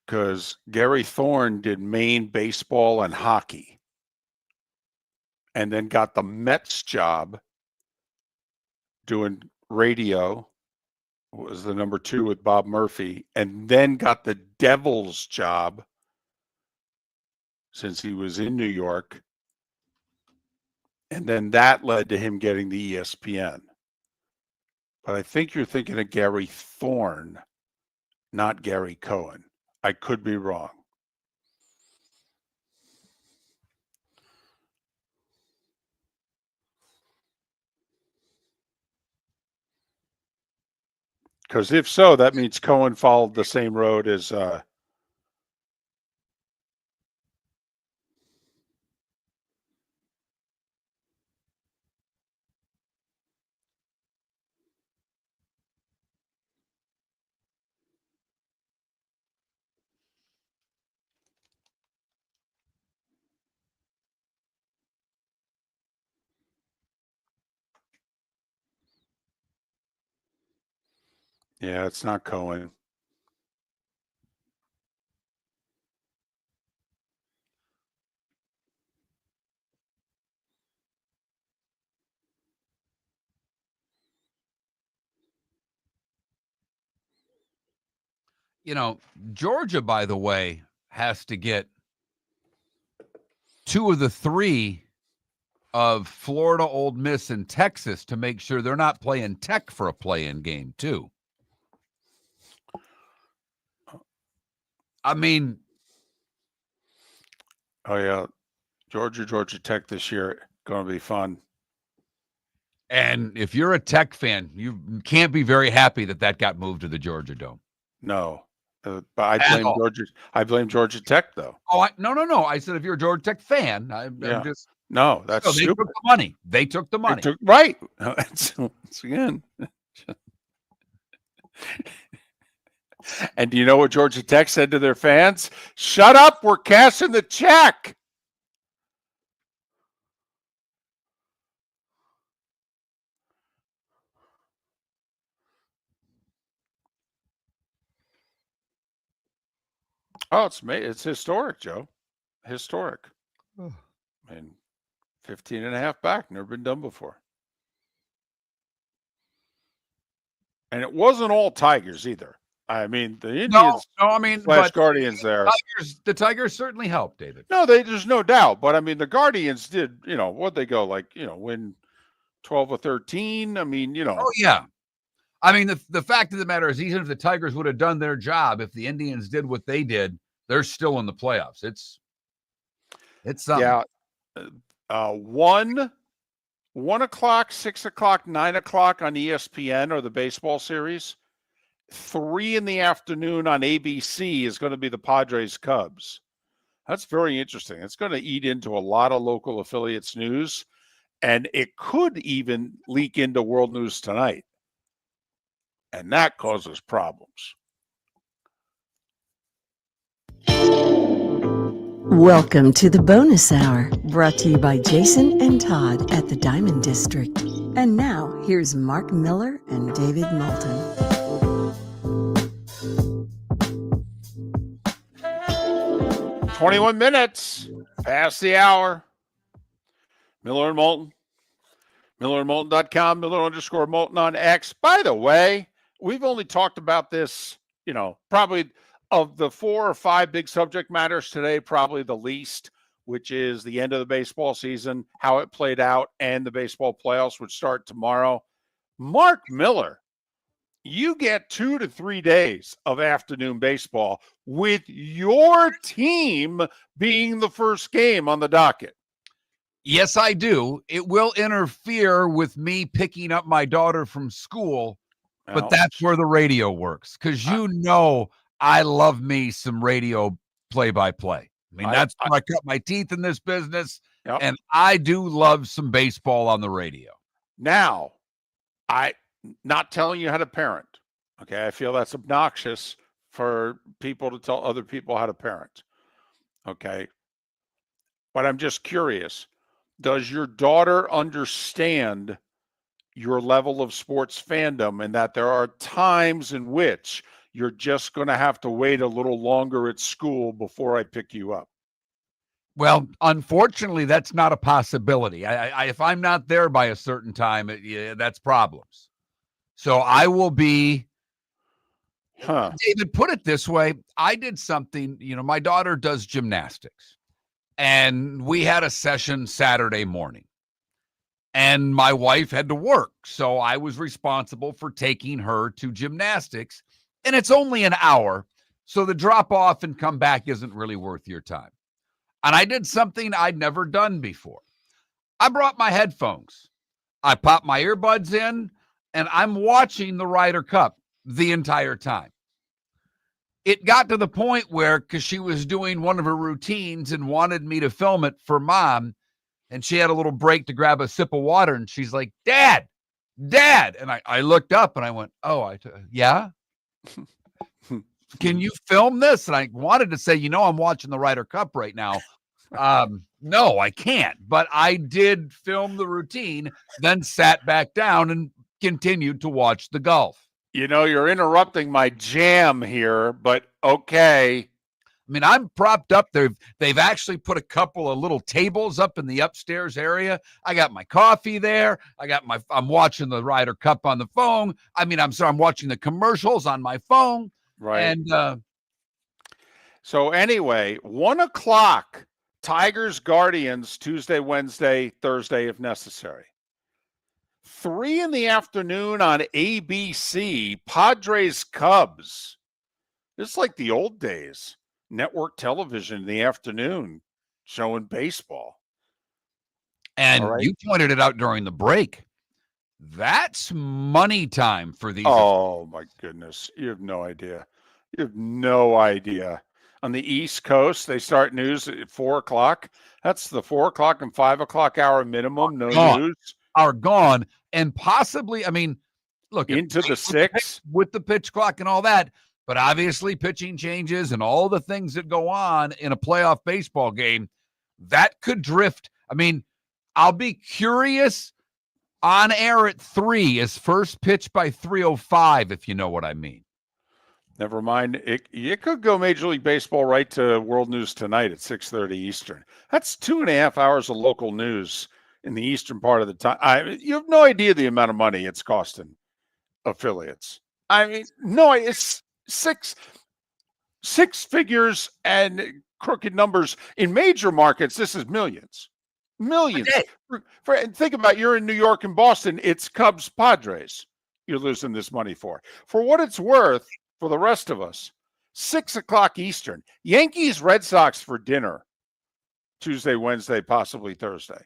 Because Gary Thorne did Maine baseball and hockey and then got the Mets job doing radio, was the number 2 with Bob Murphy, and then got the Devils job since he was in New York. And then that led to him getting the ESPN. But I think you're thinking of Gary Thorne, not Gary Cohen. I could be wrong. Because if so, that means Cohen followed the same road as yeah, it's not Cohen. You know, Georgia, by the way, has to get 2 of the 3 of Florida, Ole Miss, and Texas to make sure they're not playing Tech for a play-in game, too. I mean, Oh, yeah. Georgia Tech this year, going to be fun. and if you're a Tech fan, you can't be very happy that that got moved to the Georgia Dome. No. But I blame Georgia Tech, though. Oh, no. I said if you're a Georgia Tech fan, I'm just... No, that's they stupid. took the money. They took the money. Right. Once again. And do you know what Georgia Tech said to their fans? Shut up, we're cashing the check. Oh, it's historic, Joe. Historic. I mean, 15 and a half back, never been done before. And it wasn't all Tigers either. I mean, the No, Indians I mean, slash but Guardians there. the Tigers certainly helped, David. No, there's no doubt. But I mean, the Guardians did, what'd they go, like, win 12 or 13? I mean, Oh, yeah. I mean, the fact of the matter is, even if the Tigers would have done their job, if the Indians did what they did, they're still in the playoffs. It's something. Yeah. 1 o'clock, 6 o'clock, 9 o'clock on ESPN or the baseball series. 3 in the afternoon on ABC is going to be the Padres Cubs. That's very interesting. It's going to eat into a lot of local affiliates news, and it could even leak into World News Tonight. And that causes problems. Welcome to the bonus hour, brought to you by Jason and Todd at the Diamond District. And now, here's Mark Miller and David Moulton. 21 minutes past the hour. Miller and Moulton. MillerandMoulton.com, Miller_Moulton on X. By the way, we've only talked about this, probably of the 4 or 5 big subject matters today, probably the least, which is the end of the baseball season, how it played out, and the baseball playoffs, which start tomorrow. Mark Miller, you get 2 to 3 days of afternoon baseball with your team being the first game on the docket. Yes, I do. It will interfere with me picking up my daughter from school, but that's where the radio works, because I love me some radio play-by-play. I mean, that's where I cut my teeth in this business, and I do love some baseball on the radio. Now, I'm not telling you how to parent, okay? I feel that's obnoxious for people to tell other people how to parent, okay? But I'm just curious. Does your daughter understand your level of sports fandom and that there are times in which you're just going to have to wait a little longer at school before I pick you up? Well, unfortunately, that's not a possibility. If I'm not there by a certain time, that's problems. So I will be. David, put it this way. I did something, my daughter does gymnastics. And we had a session Saturday morning, and my wife had to work. So I was responsible for taking her to gymnastics, and it's only an hour. So the drop off and come back isn't really worth your time. And I did something I'd never done before. I brought my headphones. I popped my earbuds in, and I'm watching the Ryder Cup the entire time. It got to the point where, because she was doing one of her routines and wanted me to film it for Mom, and she had a little break to grab a sip of water, and she's like, Dad. And I looked up and I went, yeah? Can you film this? And I wanted to say, I'm watching the Ryder Cup right now. No, I can't. But I did film the routine, then sat back down and continued to watch the golf. You're interrupting my jam here, but okay. I mean, I'm propped up. They've actually put a couple of little tables up in the upstairs area. I got my coffee there. I'm watching the Ryder Cup on the phone. I mean, I'm watching the commercials on my phone. Right. And so anyway, 1 o'clock, Tigers, Guardians, Tuesday, Wednesday, Thursday, if necessary. 3 in the afternoon on ABC, Padres, Cubs. It's like the old days. Network television in the afternoon showing baseball. And you pointed it out during the break. That's money time for these. Oh, my goodness. You have no idea. On the East Coast, they start news at 4 o'clock. That's the 4 o'clock and 5 o'clock hour minimum. No news. Are gone. And possibly, I mean, look, into the 6 with the pitch clock and all that. But obviously pitching changes and all the things that go on in a playoff baseball game, that could drift. I mean, I'll be curious on air at 3 is first pitch by 3:05, if you know what I mean. Never mind. It could go Major League Baseball right to World News Tonight at 6:30 Eastern. That's 2.5 hours of local news in the eastern part of the time. You have no idea the amount of money it's costing affiliates. I mean, no, it's six figures and crooked numbers in major markets. This is millions. And think about, you're in New York and Boston. It's Cubs Padres you're losing this money for. For what it's worth, for the rest of us, 6 o'clock Eastern. Yankees Red Sox for dinner. Tuesday, Wednesday, possibly Thursday.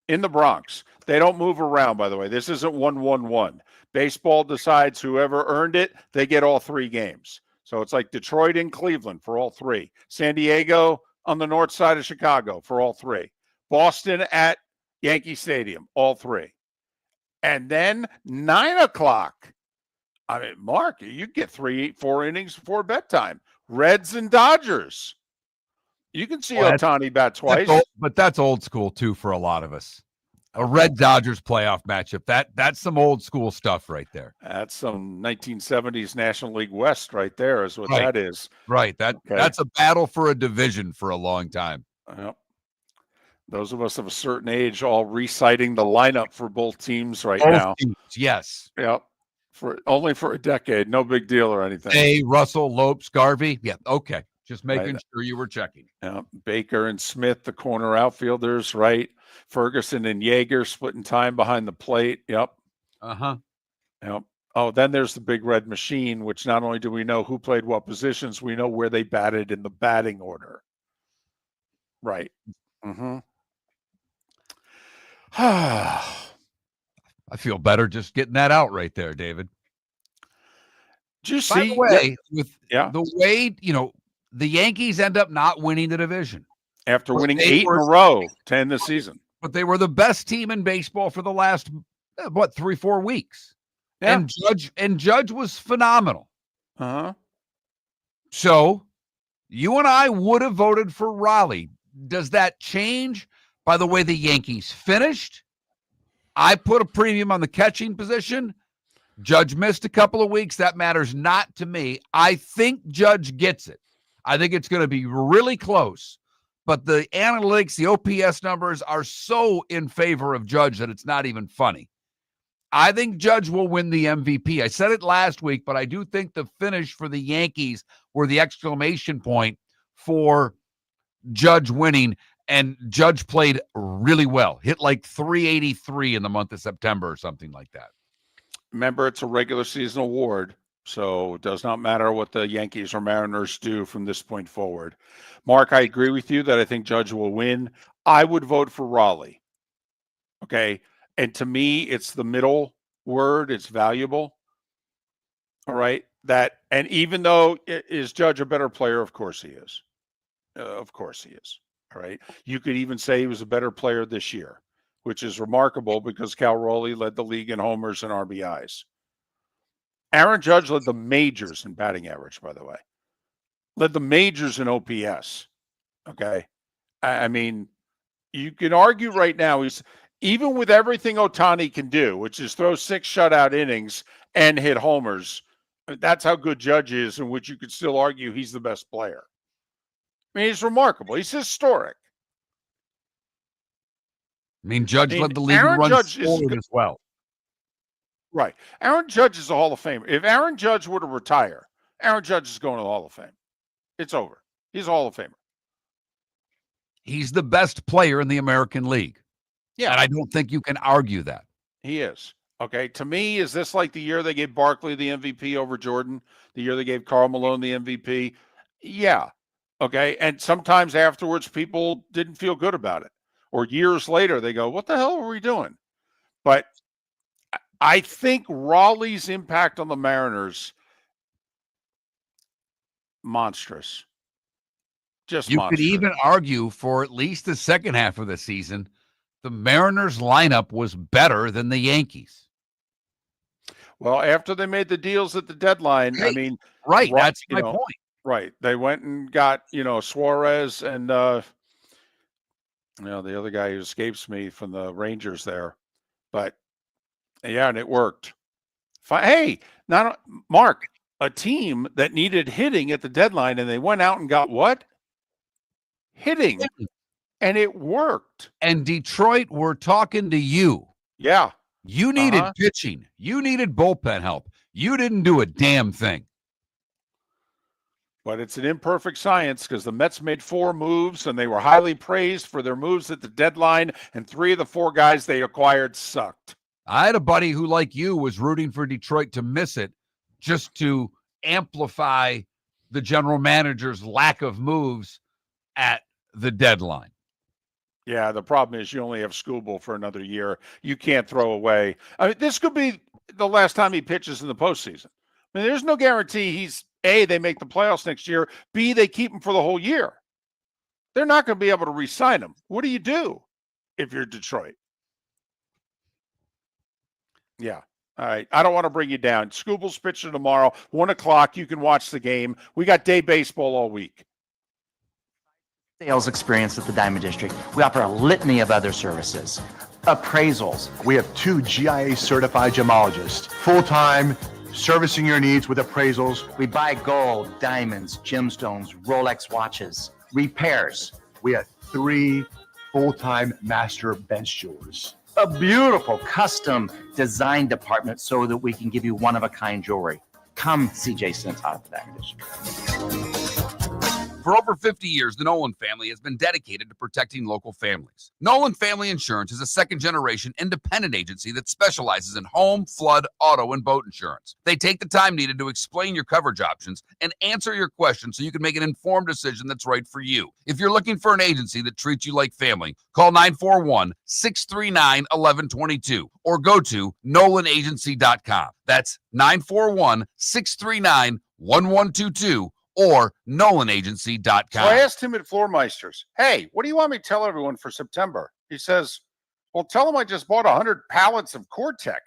In the Bronx. They don't move around, by the way. This isn't 1-1-1. Baseball decides whoever earned it, they get all 3 games. So it's like Detroit and Cleveland for all 3. San Diego on the north side of Chicago for all 3. Boston at Yankee Stadium, all 3. And then 9 o'clock. I mean, Mark, you get 4 innings before bedtime. Reds and Dodgers. You can see Ohtani bat twice. But that's old school, too, for a lot of us. A Red Dodgers playoff matchup. That's some old school stuff right there. That's some 1970s National League West right there is what that is. Right. That's a battle for a division for a long time. Yep. Those of us of a certain age all reciting the lineup for both teams now. Teams, yes. Yep. Only for a decade. No big deal or anything. Hey, Russell, Lopes, Garvey. Yeah, okay. Just making sure you were checking. Yep. Baker and Smith, the corner outfielders, right? Ferguson and Yeager splitting time behind the plate. Yep. Uh-huh. Yep. Oh, then there's the big red machine, which not only do we know who played what positions, we know where they batted in the batting order. Right. Mm-hmm. I feel better just getting that out right there, David. Did you see? By the way, the way, the Yankees end up not winning the division. After winning 8 in a row, 10 this season. But they were the best team in baseball for the last, 3-4 weeks. Yeah. And Judge was phenomenal. Uh-huh. So you and I would have voted for Raleigh. Does that change by the way the Yankees finished? I put a premium on the catching position. Judge missed a couple of weeks. That matters not to me. I think Judge gets it. I think it's going to be really close. But the analytics, the OPS numbers are so in favor of Judge that it's not even funny. I think Judge will win the MVP. I said it last week, but I do think the finish for the Yankees were the exclamation point for Judge winning. And Judge played really well. Hit like 383 in the month of September or something like that. Remember, it's a regular season award, so it does not matter what the Yankees or Mariners do from this point forward. Mark, I agree with you that I think Judge will win. I would vote for Raleigh. Okay? And to me, it's the middle word. It's valuable. All right? And even though is Judge a better player? Of course he is. Of course he is. All right. You could even say he was a better player this year, which is remarkable because Cal Raleigh led the league in homers and RBIs. Aaron Judge led the majors in batting average, by the way. Led the majors in OPS. Okay. I mean, you can argue right now, even with everything Ohtani can do, which is throw 6 shutout innings and hit homers, that's how good Judge is, in which you could still argue he's the best player. I mean, he's remarkable. He's historic. I mean, Judge led the league in runs scored as well. Right. Aaron Judge is a Hall of Famer. If Aaron Judge were to retire, Aaron Judge is going to the Hall of Fame. It's over. He's a Hall of Famer. He's the best player in the American League. Yeah. And I don't think you can argue that. He is. Okay. To me, is this like the year they gave Barkley the MVP over Jordan? The year they gave Karl Malone the MVP? Yeah. Okay. And sometimes afterwards, people didn't feel good about it. Or years later, they go, what the hell were we doing? But I think Raleigh's impact on the Mariners, monstrous. Just you could even argue for at least the second half of the season, the Mariners lineup was better than the Yankees. Well, after they made the deals at the deadline, I mean, right. That's my point. Right. They went and got, Suarez and, the other guy who escapes me from the Rangers there. But, yeah, and it worked. Hey, Mark, a team that needed hitting at the deadline, and they went out and got what? Hitting. And it worked. And Detroit, we're talking to you. Yeah. You needed pitching. You needed bullpen help. You didn't do a damn thing. But it's an imperfect science because the Mets made 4 moves and they were highly praised for their moves at the deadline, and 3 of the 4 guys they acquired sucked. I had a buddy who, like you, was rooting for Detroit to miss it just to amplify the general manager's lack of moves at the deadline. Yeah, the problem is you only have Skubal for another year. You can't throw away. I mean, this could be the last time he pitches in the postseason. I mean, there's no guarantee he's A, they make the playoffs next year, B, they keep him for the whole year. They're not going to be able to re-sign him. What do you do if you're Detroit? Yeah. All right. I don't want to bring you down. Skubal's pitching tomorrow, 1 o'clock. You can watch the game. We got day baseball all week. Sales experience at the Diamond District. We offer a litany of other services. Appraisals. We have 2 GIA certified gemologists, full-time, servicing your needs with appraisals. We buy gold, diamonds, gemstones, Rolex watches. Repairs. We have 3 full-time master bench jewelers. A beautiful custom design department so that we can give you one-of-a-kind jewelry. Come see Jason and Todd at the Diamond District. For over 50 years, the Nolan family has been dedicated to protecting local families. Nolan Family Insurance is a second-generation independent agency that specializes in home, flood, auto, and boat insurance. They take the time needed to explain your coverage options and answer your questions so you can make an informed decision that's right for you. If you're looking for an agency that treats you like family, call 941-639-1122 or go to NolanAgency.com. That's 941-639-1122 or NolanAgency.com. So I asked him at Floormeisters, hey, what do you want me to tell everyone for September? He says, well, tell them I just bought 100 pallets of Core-Tech.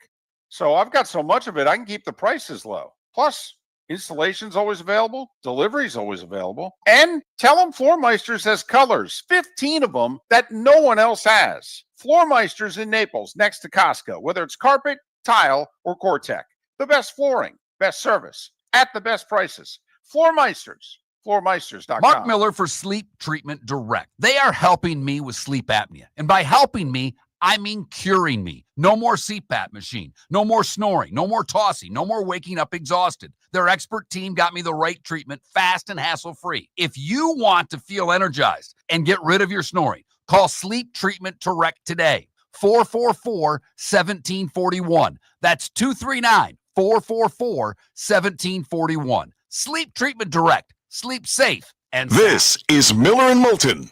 So I've got so much of it, I can keep the prices low. Plus, installation's always available. Delivery's always available. And tell them Floormeisters has colors, 15 of them that no one else has. Floormeisters in Naples, next to Costco, whether it's carpet, tile, or Core-Tech. The best flooring, best service, at the best prices. Floormeisters, floormeisters.com. Mark Miller for Sleep Treatment Direct. They are helping me with sleep apnea. And by helping me, I mean curing me. No more CPAP machine. No more snoring. No more tossing. No more waking up exhausted. Their expert team got me the right treatment fast and hassle-free. If you want to feel energized and get rid of your snoring, call Sleep Treatment Direct today. 444-1741. That's 239-444-1741. Sleep Treatment Direct. Sleep safe and sound. This is Miller and Moulton.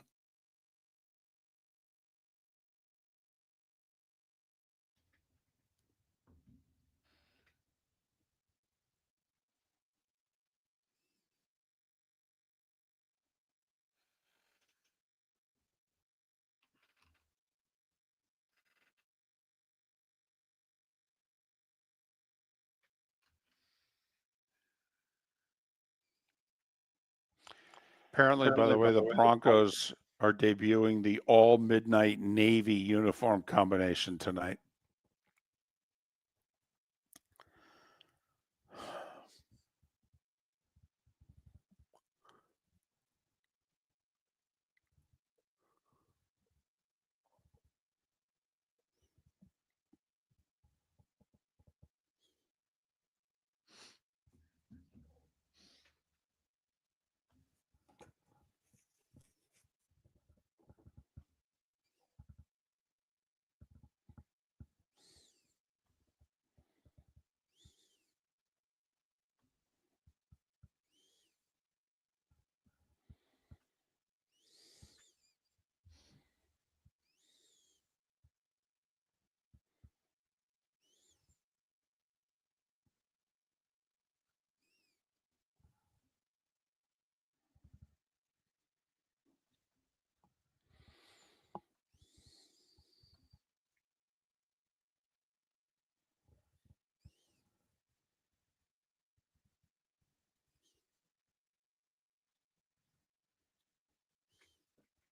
Apparently, by the way, the Broncos are debuting the all-midnight Navy uniform combination tonight.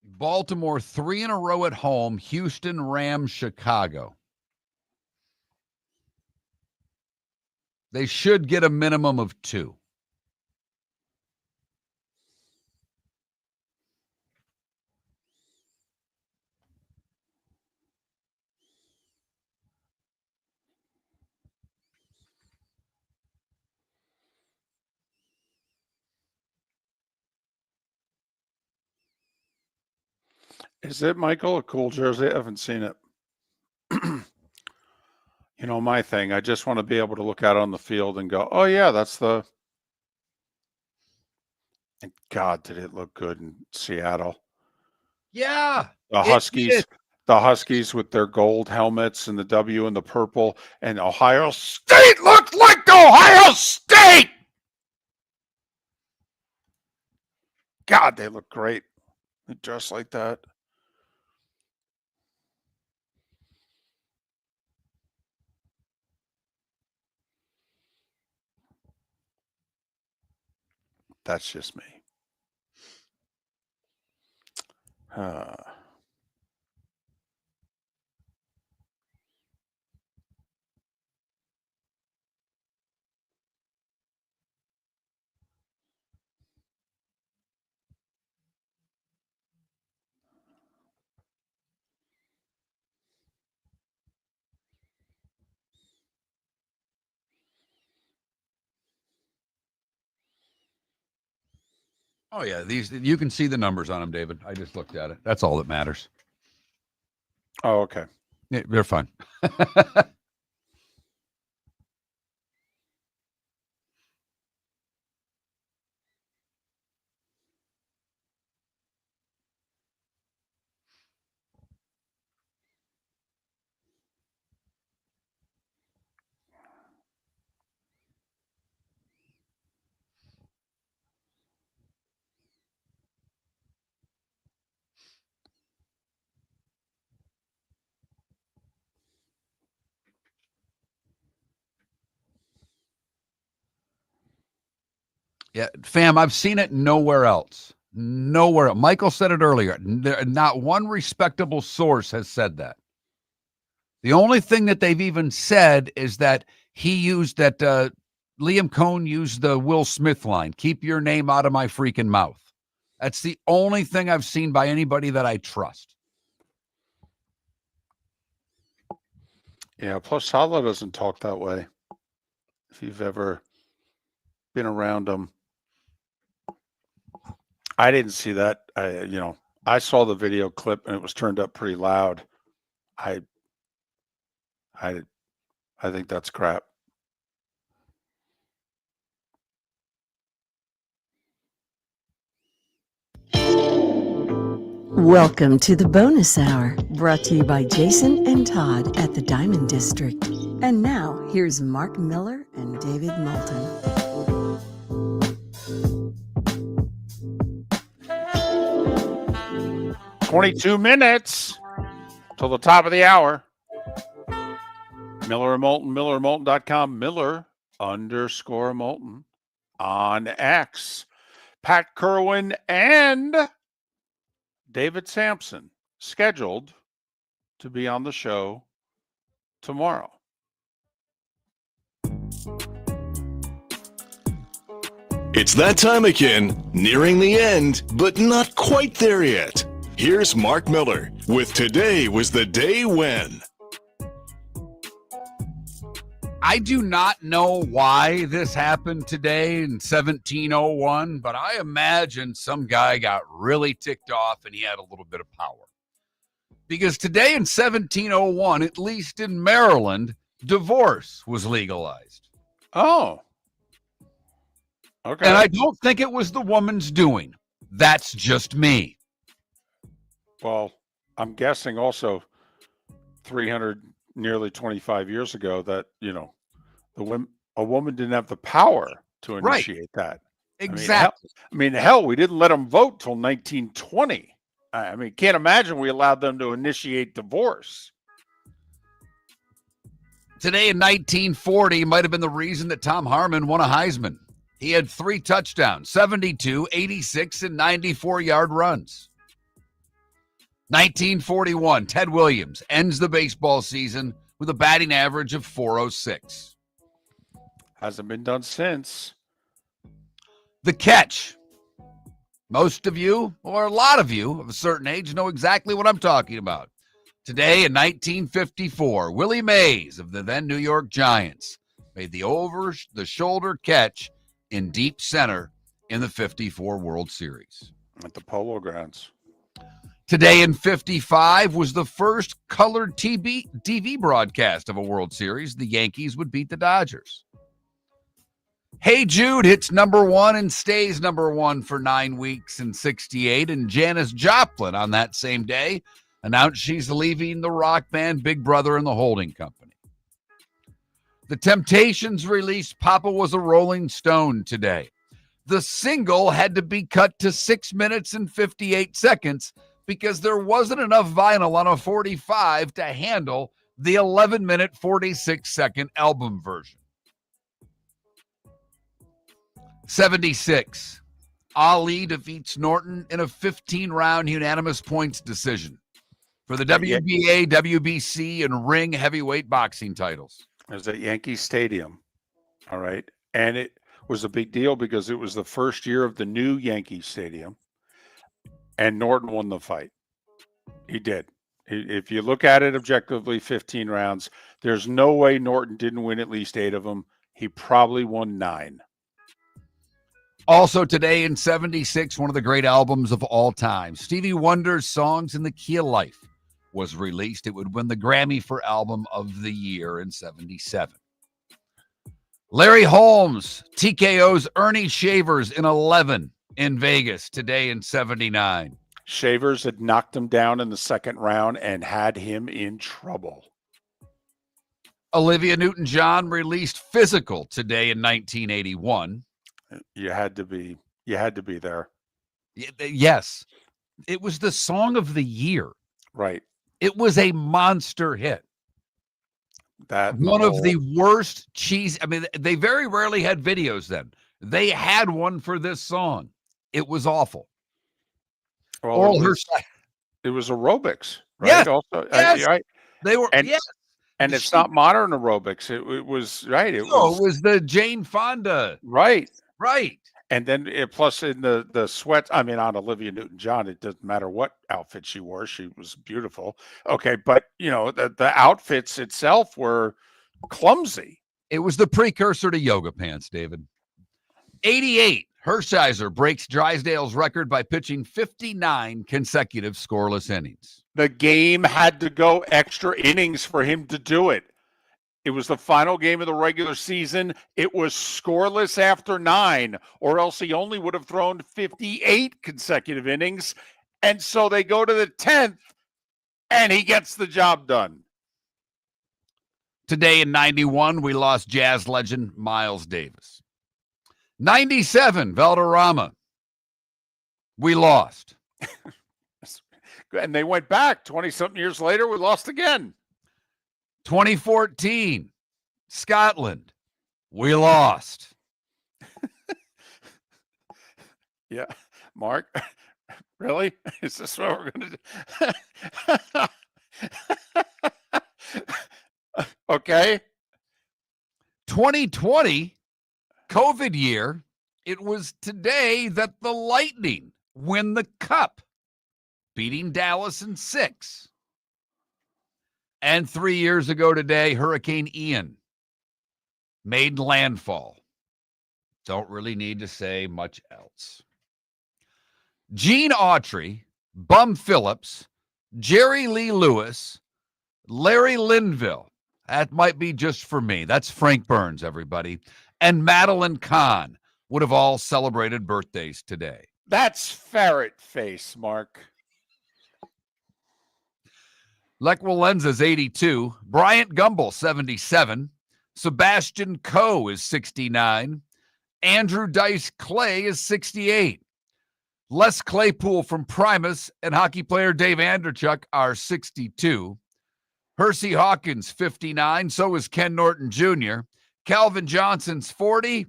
Baltimore 3 in a row at home. Houston, Rams, Chicago. They should get a minimum of 2. Is it, Michael, a cool jersey? I haven't seen it. You know, my thing, I just want to be able to look out on the field and go, oh, yeah, that's the. And God, did it look good in Seattle. Yeah. The Huskies with their gold helmets and the W and the purple, and Ohio State looked like Ohio State. God, they look great. Dressed like that. That's just me. Oh, yeah. These, you can see the numbers on them, David. I just looked at it. That's all that matters. Oh, okay. Yeah, they're fine. Yeah, fam, I've seen it nowhere else. Nowhere. Michael said it earlier. Not one respectable source has said that. The only thing that they've even said is that he used that Liam Cohn used the Will Smith line, keep your name out of my freaking mouth. That's the only thing I've seen by anybody that I trust. Yeah, plus Salah doesn't talk that way. If you've ever been around him. I didn't see that. I saw the video clip and it was turned up pretty loud. I think that's crap. Welcome to the bonus hour, brought to you by Jason and Todd at the Diamond District. And now, here's Mark Miller and David Moulton. 22 minutes till the top of the hour. Miller and Moulton, millermoulton.com, Miller_Moulton on X. Pat Kerwin and David Sampson scheduled to be on the show tomorrow. It's that time again, nearing the end, but not quite there yet. Here's Mark Miller with Today Was the Day When. I do not know why this happened today in 1701, but I imagine some guy got really ticked off and he had a little bit of power. Because today in 1701, at least in Maryland, divorce was legalized. Oh. Okay. And I don't think it was the woman's doing. That's just me. Well, I'm guessing also 300, nearly 25 years ago that, a woman didn't have the power to initiate that. Exactly. Hell, we didn't let them vote till 1920. Can't imagine we allowed them to initiate divorce. Today in 1940 might have been the reason that Tom Harmon won a Heisman. He had 3 touchdowns, 72, 86, and 94-yard runs. 1941, Ted Williams ends the baseball season with a batting average of .406. Hasn't been done since. The catch. Most of you, or a lot of you of a certain age, know exactly what I'm talking about. Today in 1954, Willie Mays of the then New York Giants made the over-the-shoulder catch in deep center in the 54 World Series. At the Polo Grounds. Today in 55 was the first colored TV broadcast of a World Series. The Yankees would beat the Dodgers. Hey Jude hits number 1 and stays number 1 for 9 weeks in 68. And Janis Joplin on that same day announced she's leaving the rock band Big Brother and the Holding Company. The Temptations released Papa Was a Rolling Stone today. The single had to be cut to 6 minutes and 58 seconds because there wasn't enough vinyl on a 45 to handle the 11-minute, 46-second album version. 76. Ali defeats Norton in a 15-round unanimous points decision for the WBA, WBC, and ring heavyweight boxing titles. It was at Yankee Stadium. All right. And it was a big deal because it was the first year of the new Yankee Stadium. And Norton won the fight. He did. If you look at it objectively, 15 rounds, there's no way Norton didn't win at least 8 of them. He probably won 9. Also today in 76, one of the great albums of all time, Stevie Wonder's Songs in the Key of Life was released. It would win the Grammy for Album of the Year in 77. Larry Holmes TKO's Ernie Shavers in 11 in Vegas today in 79. Shavers had knocked him down in the second round and had him in trouble. Olivia Newton-John released Physical today in 1981. You had to be there. Yes. It was the song of the year. Right. It was a monster hit. One of the worst cheese. I mean, they very rarely had videos then. They had one for this song. It was awful. Well, it was aerobics, right? Yes. Also, Yes. right? They were, yes. And it's not modern aerobics. It was right. It was the Jane Fonda. Right. Right. And then plus in the sweat, I mean, on Olivia Newton-John, it doesn't matter what outfit she wore. She was beautiful. Okay. But, the outfits itself were clumsy. It was the precursor to yoga pants, David. 88. Hershiser breaks Drysdale's record by pitching 59 consecutive scoreless innings. The game had to go extra innings for him to do it. It was the final game of the regular season. It was scoreless after 9, or else he only would have thrown 58 consecutive innings. And so they go to the 10th, and he gets the job done. Today in 91, we lost Jazz legend Miles Davis. 97, Valderrama. We lost. And they went back 20-something years later. We lost again. 2014, Scotland. We lost. Yeah. Mark, really? Is this what we're going to do? Okay. 2020, COVID year. It was today that the Lightning win the Cup, beating Dallas in 6. And 3 years ago today, Hurricane Ian made landfall. Don't really need to say much else. Gene Autry, Bum Phillips, Jerry Lee Lewis, Larry Linville. That might be just for me. That's Frank Burns, everybody. And Madeline Kahn would have all celebrated birthdays today. That's ferret face, Mark. Lech Walesa 82, Bryant Gumbel 77, Sebastian Coe is 69, Andrew Dice Clay is 68. Les Claypool from Primus and hockey player Dave Anderchuk are 62. Hersey Hawkins 59, so is Ken Norton Jr. Calvin Johnson's 40,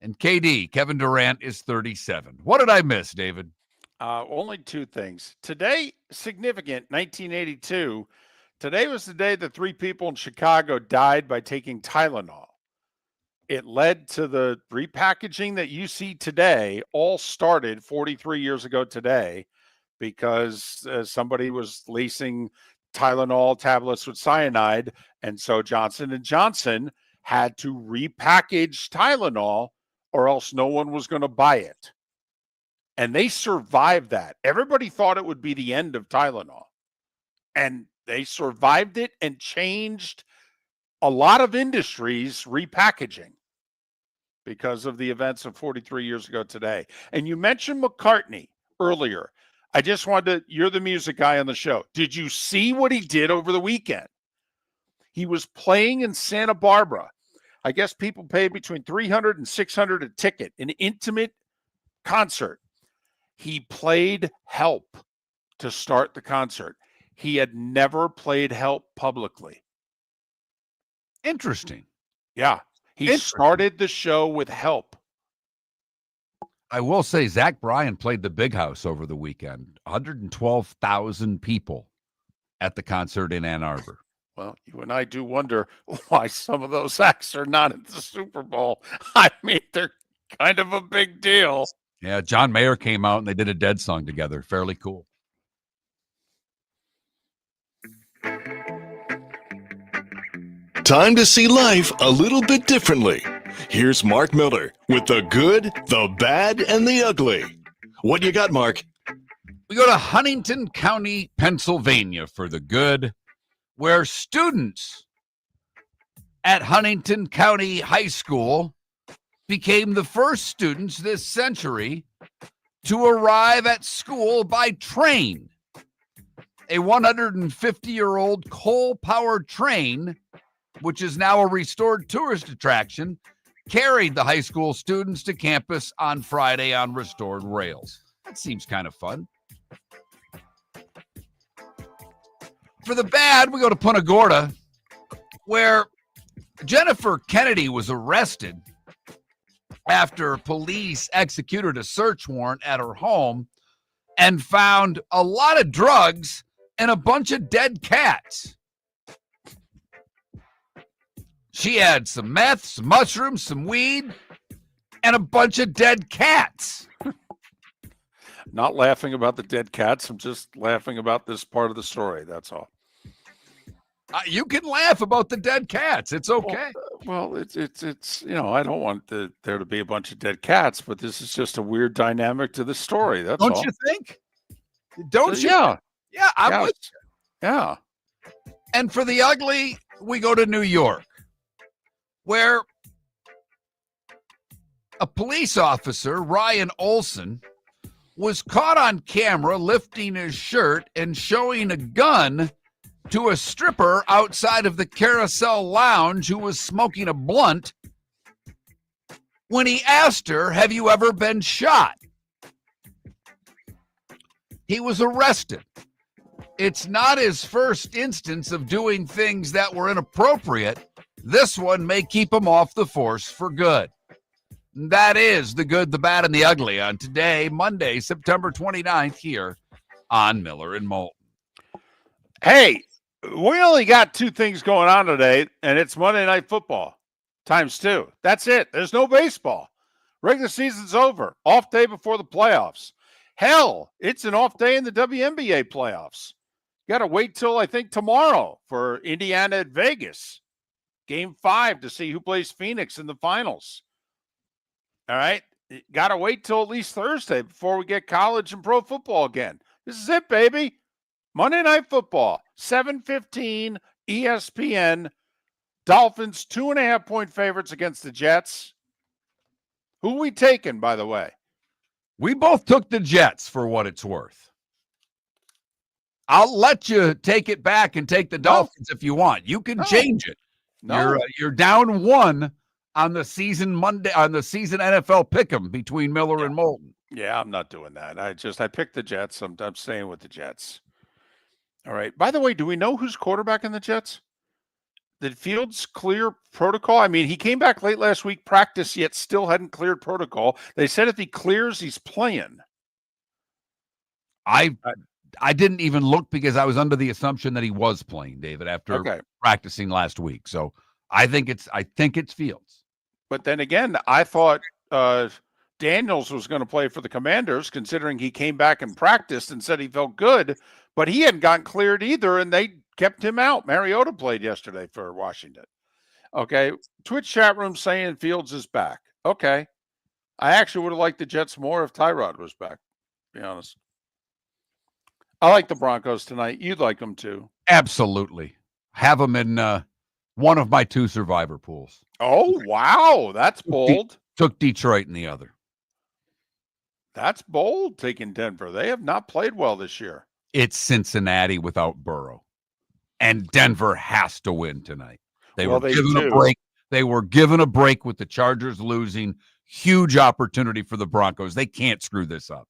and KD, Kevin Durant, is 37. What did I miss, David? Only 2 things. Today, significant, 1982. Today was the day that 3 people in Chicago died by taking Tylenol. It led to the repackaging that you see today, all started 43 years ago today, because somebody was lacing Tylenol tablets with cyanide, and so Johnson & Johnson had to repackage Tylenol, or else no one was going to buy it. And they survived that. Everybody thought it would be the end of Tylenol. And they survived it and changed a lot of industries repackaging because of the events of 43 years ago today. And you mentioned McCartney earlier. I just wanted to, you're the music guy on the show. Did you see what he did over the weekend? He was playing in Santa Barbara. I guess people paid between $300 and $600 a ticket, an intimate concert. He played Help to start the concert. He had never played Help publicly. Interesting. Yeah. He started the show with Help. I will say Zach Bryan played the Big House over the weekend. 112,000 people at the concert in Ann Arbor. Well, you and I do wonder why some of those acts are not at the Super Bowl. I mean, they're kind of a big deal. Yeah, John Mayer came out and they did a Dead song together. Fairly cool. Time to see life a little bit differently. Here's Mark Miller with the good, the bad, and the ugly. What you got, Mark? We go to Huntington County, Pennsylvania for the good, where students at Huntington County High School became the first students this century to arrive at school by train. A 150-year-old coal-powered train, which is now a restored tourist attraction, carried the high school students to campus on Friday on restored rails. That seems kind of fun. For the bad, we go to Punta Gorda, where Jennifer Kennedy was arrested after police executed a search warrant at her home and found a lot of drugs and a bunch of dead cats. She had some meth, some mushrooms, some weed, and a bunch of dead cats. Not laughing about the dead cats. I'm just laughing about this part of the story. That's all. You can laugh about the dead cats. It's okay. Well, it's I don't want there to be a bunch of dead cats, but this is just a weird dynamic to the story. That's all. Don't you think? Don't you? Yeah. Yeah, I'm with you. Yeah. And for the ugly, we go to New York, where a police officer, Ryan Olson, was caught on camera lifting his shirt and showing a gun to a stripper outside of the Carousel Lounge who was smoking a blunt when he asked her, "Have you ever been shot?" He was arrested. It's not his first instance of doing things that were inappropriate. This one may keep him off the force for good. That is the good, the bad, and the ugly on today, Monday, September 29th, here on Miller and Moulton. Hey, we only got two things going on today, and it's Monday Night Football times two. That's it. There's no baseball. Regular season's over. Off day before the playoffs. Hell, it's an off day in the WNBA playoffs. You got to wait till, I think, tomorrow for Indiana at Vegas. Game 5 to see who plays Phoenix in the finals. All right? Got to wait till at least Thursday before we get college and pro football again. This is it, baby. Monday Night Football, 7:15, ESPN. Dolphins, 2.5-point favorites against the Jets. Who we taking, by the way? We both took the Jets for what it's worth. I'll let you take it back and take the Dolphins if you want. You can change it. No. You're down 1 on the season Monday, on the season NFL pick'em between Miller and Moulton. Yeah, I'm not doing that. I picked the Jets. I'm staying with the Jets. All right. By the way, do we know who's quarterback in the Jets? Did Fields clear protocol? I mean, he came back late last week, practice, yet still hadn't cleared protocol. They said if he clears, he's playing. I didn't even look because I was under the assumption that he was playing, David, after practicing last week. So I think it's Fields. But then again, I thought Daniels was going to play for the Commanders, considering he came back and practiced and said he felt good, but he hadn't gotten cleared either, and they kept him out. Mariota played yesterday for Washington. Okay. Twitch chat room saying Fields is back. Okay. I actually would have liked the Jets more if Tyrod was back. to be honest. I like the Broncos tonight. You'd like them too. Absolutely. Have them in one of my 2 survivor pools. Oh, wow. That's bold. Took Detroit in the other. That's bold, taking Denver. They have not played well this year. It's Cincinnati without Burrow. And Denver has to win tonight. They were given a break. They were given a break with the Chargers losing. Huge opportunity for the Broncos. They can't screw this up.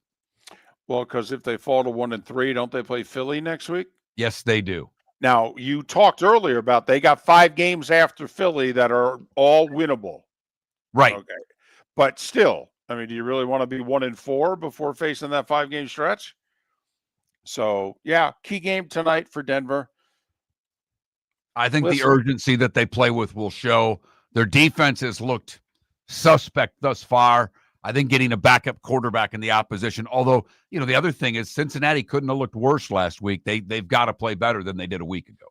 Well, because if they fall to 1-3, don't they play Philly next week? Yes, they do. Now, you talked earlier about they got 5 games after Philly that are all winnable. Right. Okay. But still, I mean, do you really want to be 1-4 before facing that 5-game stretch? So, yeah, key game tonight for Denver. I think the urgency that they play with will show. Their defense has looked suspect thus far. I think getting a backup quarterback in the opposition, although, the other thing is Cincinnati couldn't have looked worse last week. They've got to play better than they did a week ago.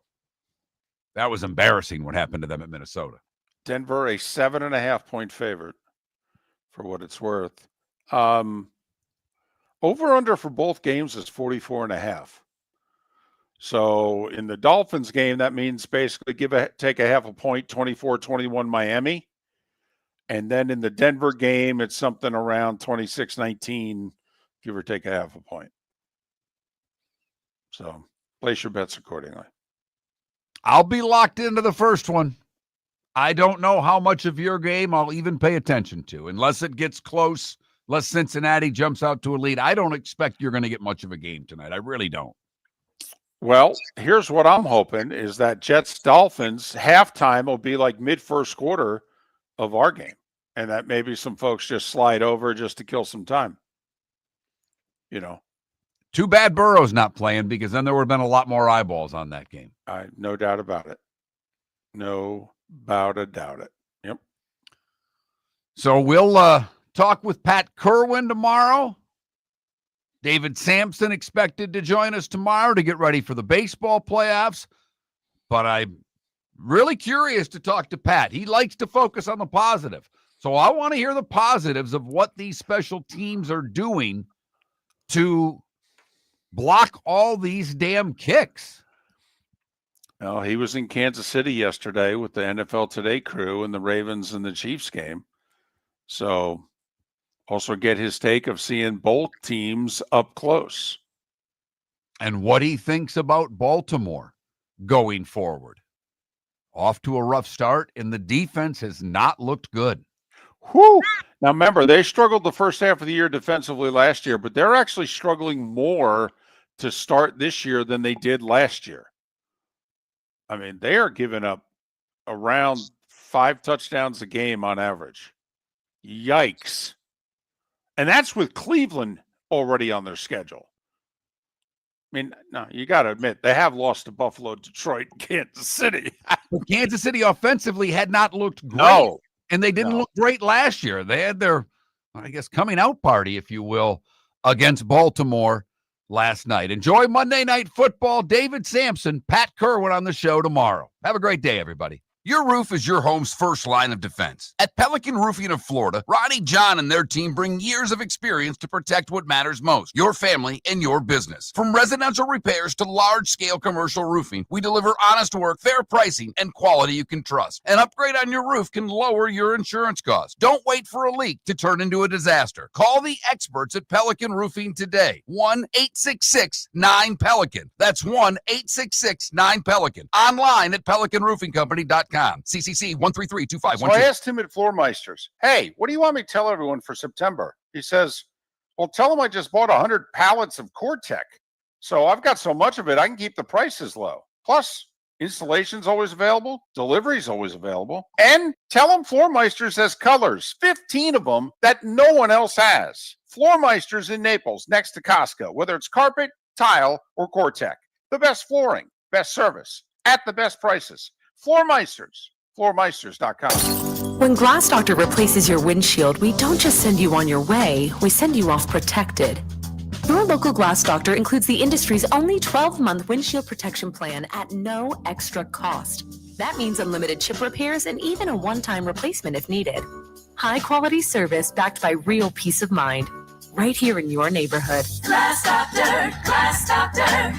That was embarrassing what happened to them at Minnesota. Denver, a 7.5-point favorite for what it's worth. Over under for both games is 44.5. So in the Dolphins game, that means basically take a half a point, 24-21 Miami. And then in the Denver game, it's something around 26-19, give or take a half a point. So place your bets accordingly. I'll be locked into the first one. I don't know how much of your game I'll even pay attention to. Unless it gets close, unless Cincinnati jumps out to a lead, I don't expect you're going to get much of a game tonight. I really don't. Well, here's what I'm hoping is that Jets-Dolphins halftime will be like mid-first quarter of our game, and that maybe some folks just slide over just to kill some time. Too bad Burrow's not playing, because then there would have been a lot more eyeballs on that game. No doubt about it. No about a doubt it. Yep. So we'll talk with Pat Kerwin tomorrow. David Sampson expected to join us tomorrow to get ready for the baseball playoffs. But I'm really curious to talk to Pat. He likes to focus on the positive. So I want to hear the positives of what these special teams are doing to block all these damn kicks. Well, he was in Kansas City yesterday with the NFL Today crew and the Ravens and the Chiefs game. So also get his take of seeing both teams up close. And what he thinks about Baltimore going forward. Off to a rough start, and the defense has not looked good. Whew. Now, remember, they struggled the first half of the year defensively last year, but they're actually struggling more to start this year than they did last year. I mean, they are giving up around 5 touchdowns a game on average. Yikes. And that's with Cleveland already on their schedule. I mean, no, you got to admit, they have lost to Buffalo, Detroit, and Kansas City. But Kansas City offensively had not looked great. No. And they didn't look great last year. They had their, coming out party, if you will, against Baltimore last night. Enjoy Monday Night Football. David Sampson, Pat Kerwin on the show tomorrow. Have a great day, everybody. Your roof is your home's first line of defense. At Pelican Roofing of Florida, Ronnie John and their team bring years of experience to protect what matters most, your family and your business. From residential repairs to large-scale commercial roofing, we deliver honest work, fair pricing, and quality you can trust. An upgrade on your roof can lower your insurance costs. Don't wait for a leak to turn into a disaster. Call the experts at Pelican Roofing today. 1-866-9-PELICAN. That's 1-866-9-PELICAN. Online at PelicanRoofingCompany.com. CCC 1332512. So I asked him at Floormeisters, hey, what do you want me to tell everyone for September? He says, well, tell them I just bought 100 pallets of Core-Tech. So I've got so much of it, I can keep the prices low. Plus, installation's always available. Delivery's always available. And tell them Floormeisters has colors, 15 of them that no one else has. Floormeisters in Naples, next to Costco, whether it's carpet, tile, or Core-Tech. The best flooring, best service, at the best prices. Floormeisters, floormeisters.com. When Glass Doctor replaces your windshield, we don't just send you on your way, we send you off protected. Your local Glass Doctor includes the industry's only 12-month windshield protection plan at no extra cost. That means unlimited chip repairs and even a one-time replacement if needed. High-quality service backed by real peace of mind. right here in your neighborhood. Glass Doctor, Glass Doctor.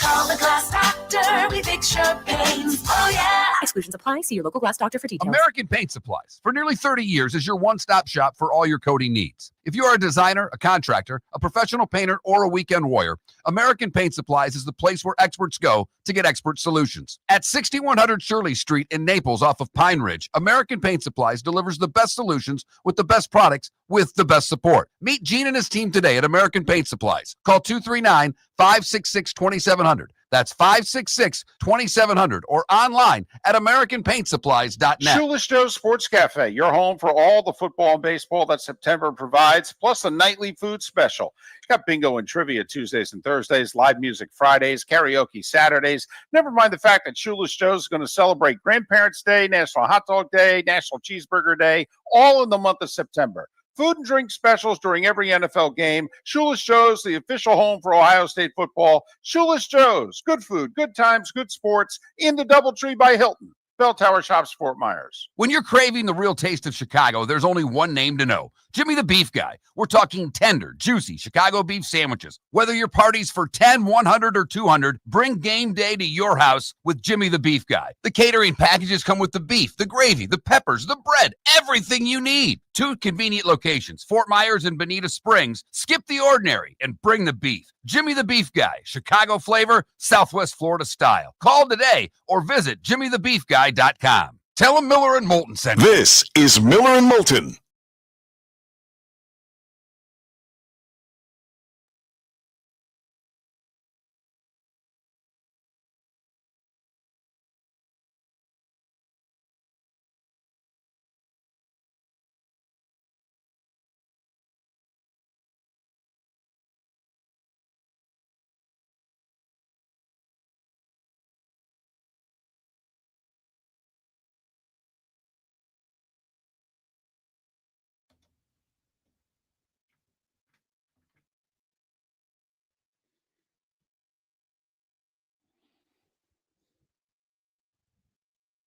Call the Glass Doctor, we fix your pains. Oh, yeah. Exclusions apply. See your local glass doctor for details. American Paint Supplies, for nearly 30 years, is your one-stop shop for all your coating needs. If you are a designer, a contractor, a professional painter, or a weekend warrior, American Paint Supplies is the place where experts go to get expert solutions. At 6100 Shirley Street in Naples off of Pine Ridge, American Paint Supplies delivers the best solutions with the best products with the best support. Meet Gene and his team today at American Paint Supplies. Call 239-566-2700. That's 566-2700 or online at AmericanPaintSupplies.net. Shoeless Joe's Sports Cafe, your home for all the football and baseball that September provides, plus a nightly food special. Got bingo and trivia Tuesdays and Thursdays, live music Fridays, karaoke Saturdays. Never mind the fact that Shoeless Joe's is going to celebrate Grandparents' Day, National Hot Dog Day, National Cheeseburger Day, all in the month of September. Food and drink specials during every NFL game. Shoeless Joe's, the official home for Ohio State football. Shoeless Joe's, good food, good times, good sports, in the Doubletree by Hilton. Bell Tower Shops, Fort Myers. When you're craving the real taste of Chicago, there's only one name to know. Jimmy the Beef Guy. We're talking tender, juicy Chicago beef sandwiches. Whether your party's for 10, 100, or 200, bring game day to your house with Jimmy the Beef Guy. The catering packages come with the beef, the gravy, the peppers, the bread, everything you need. 2 convenient locations, Fort Myers and Bonita Springs. Skip the ordinary and bring the beef. Jimmy the Beef Guy, Chicago flavor, Southwest Florida style. Call today or visit jimmythebeefguy.com. Tell him Miller and Moulton sent you. This is Miller and Moulton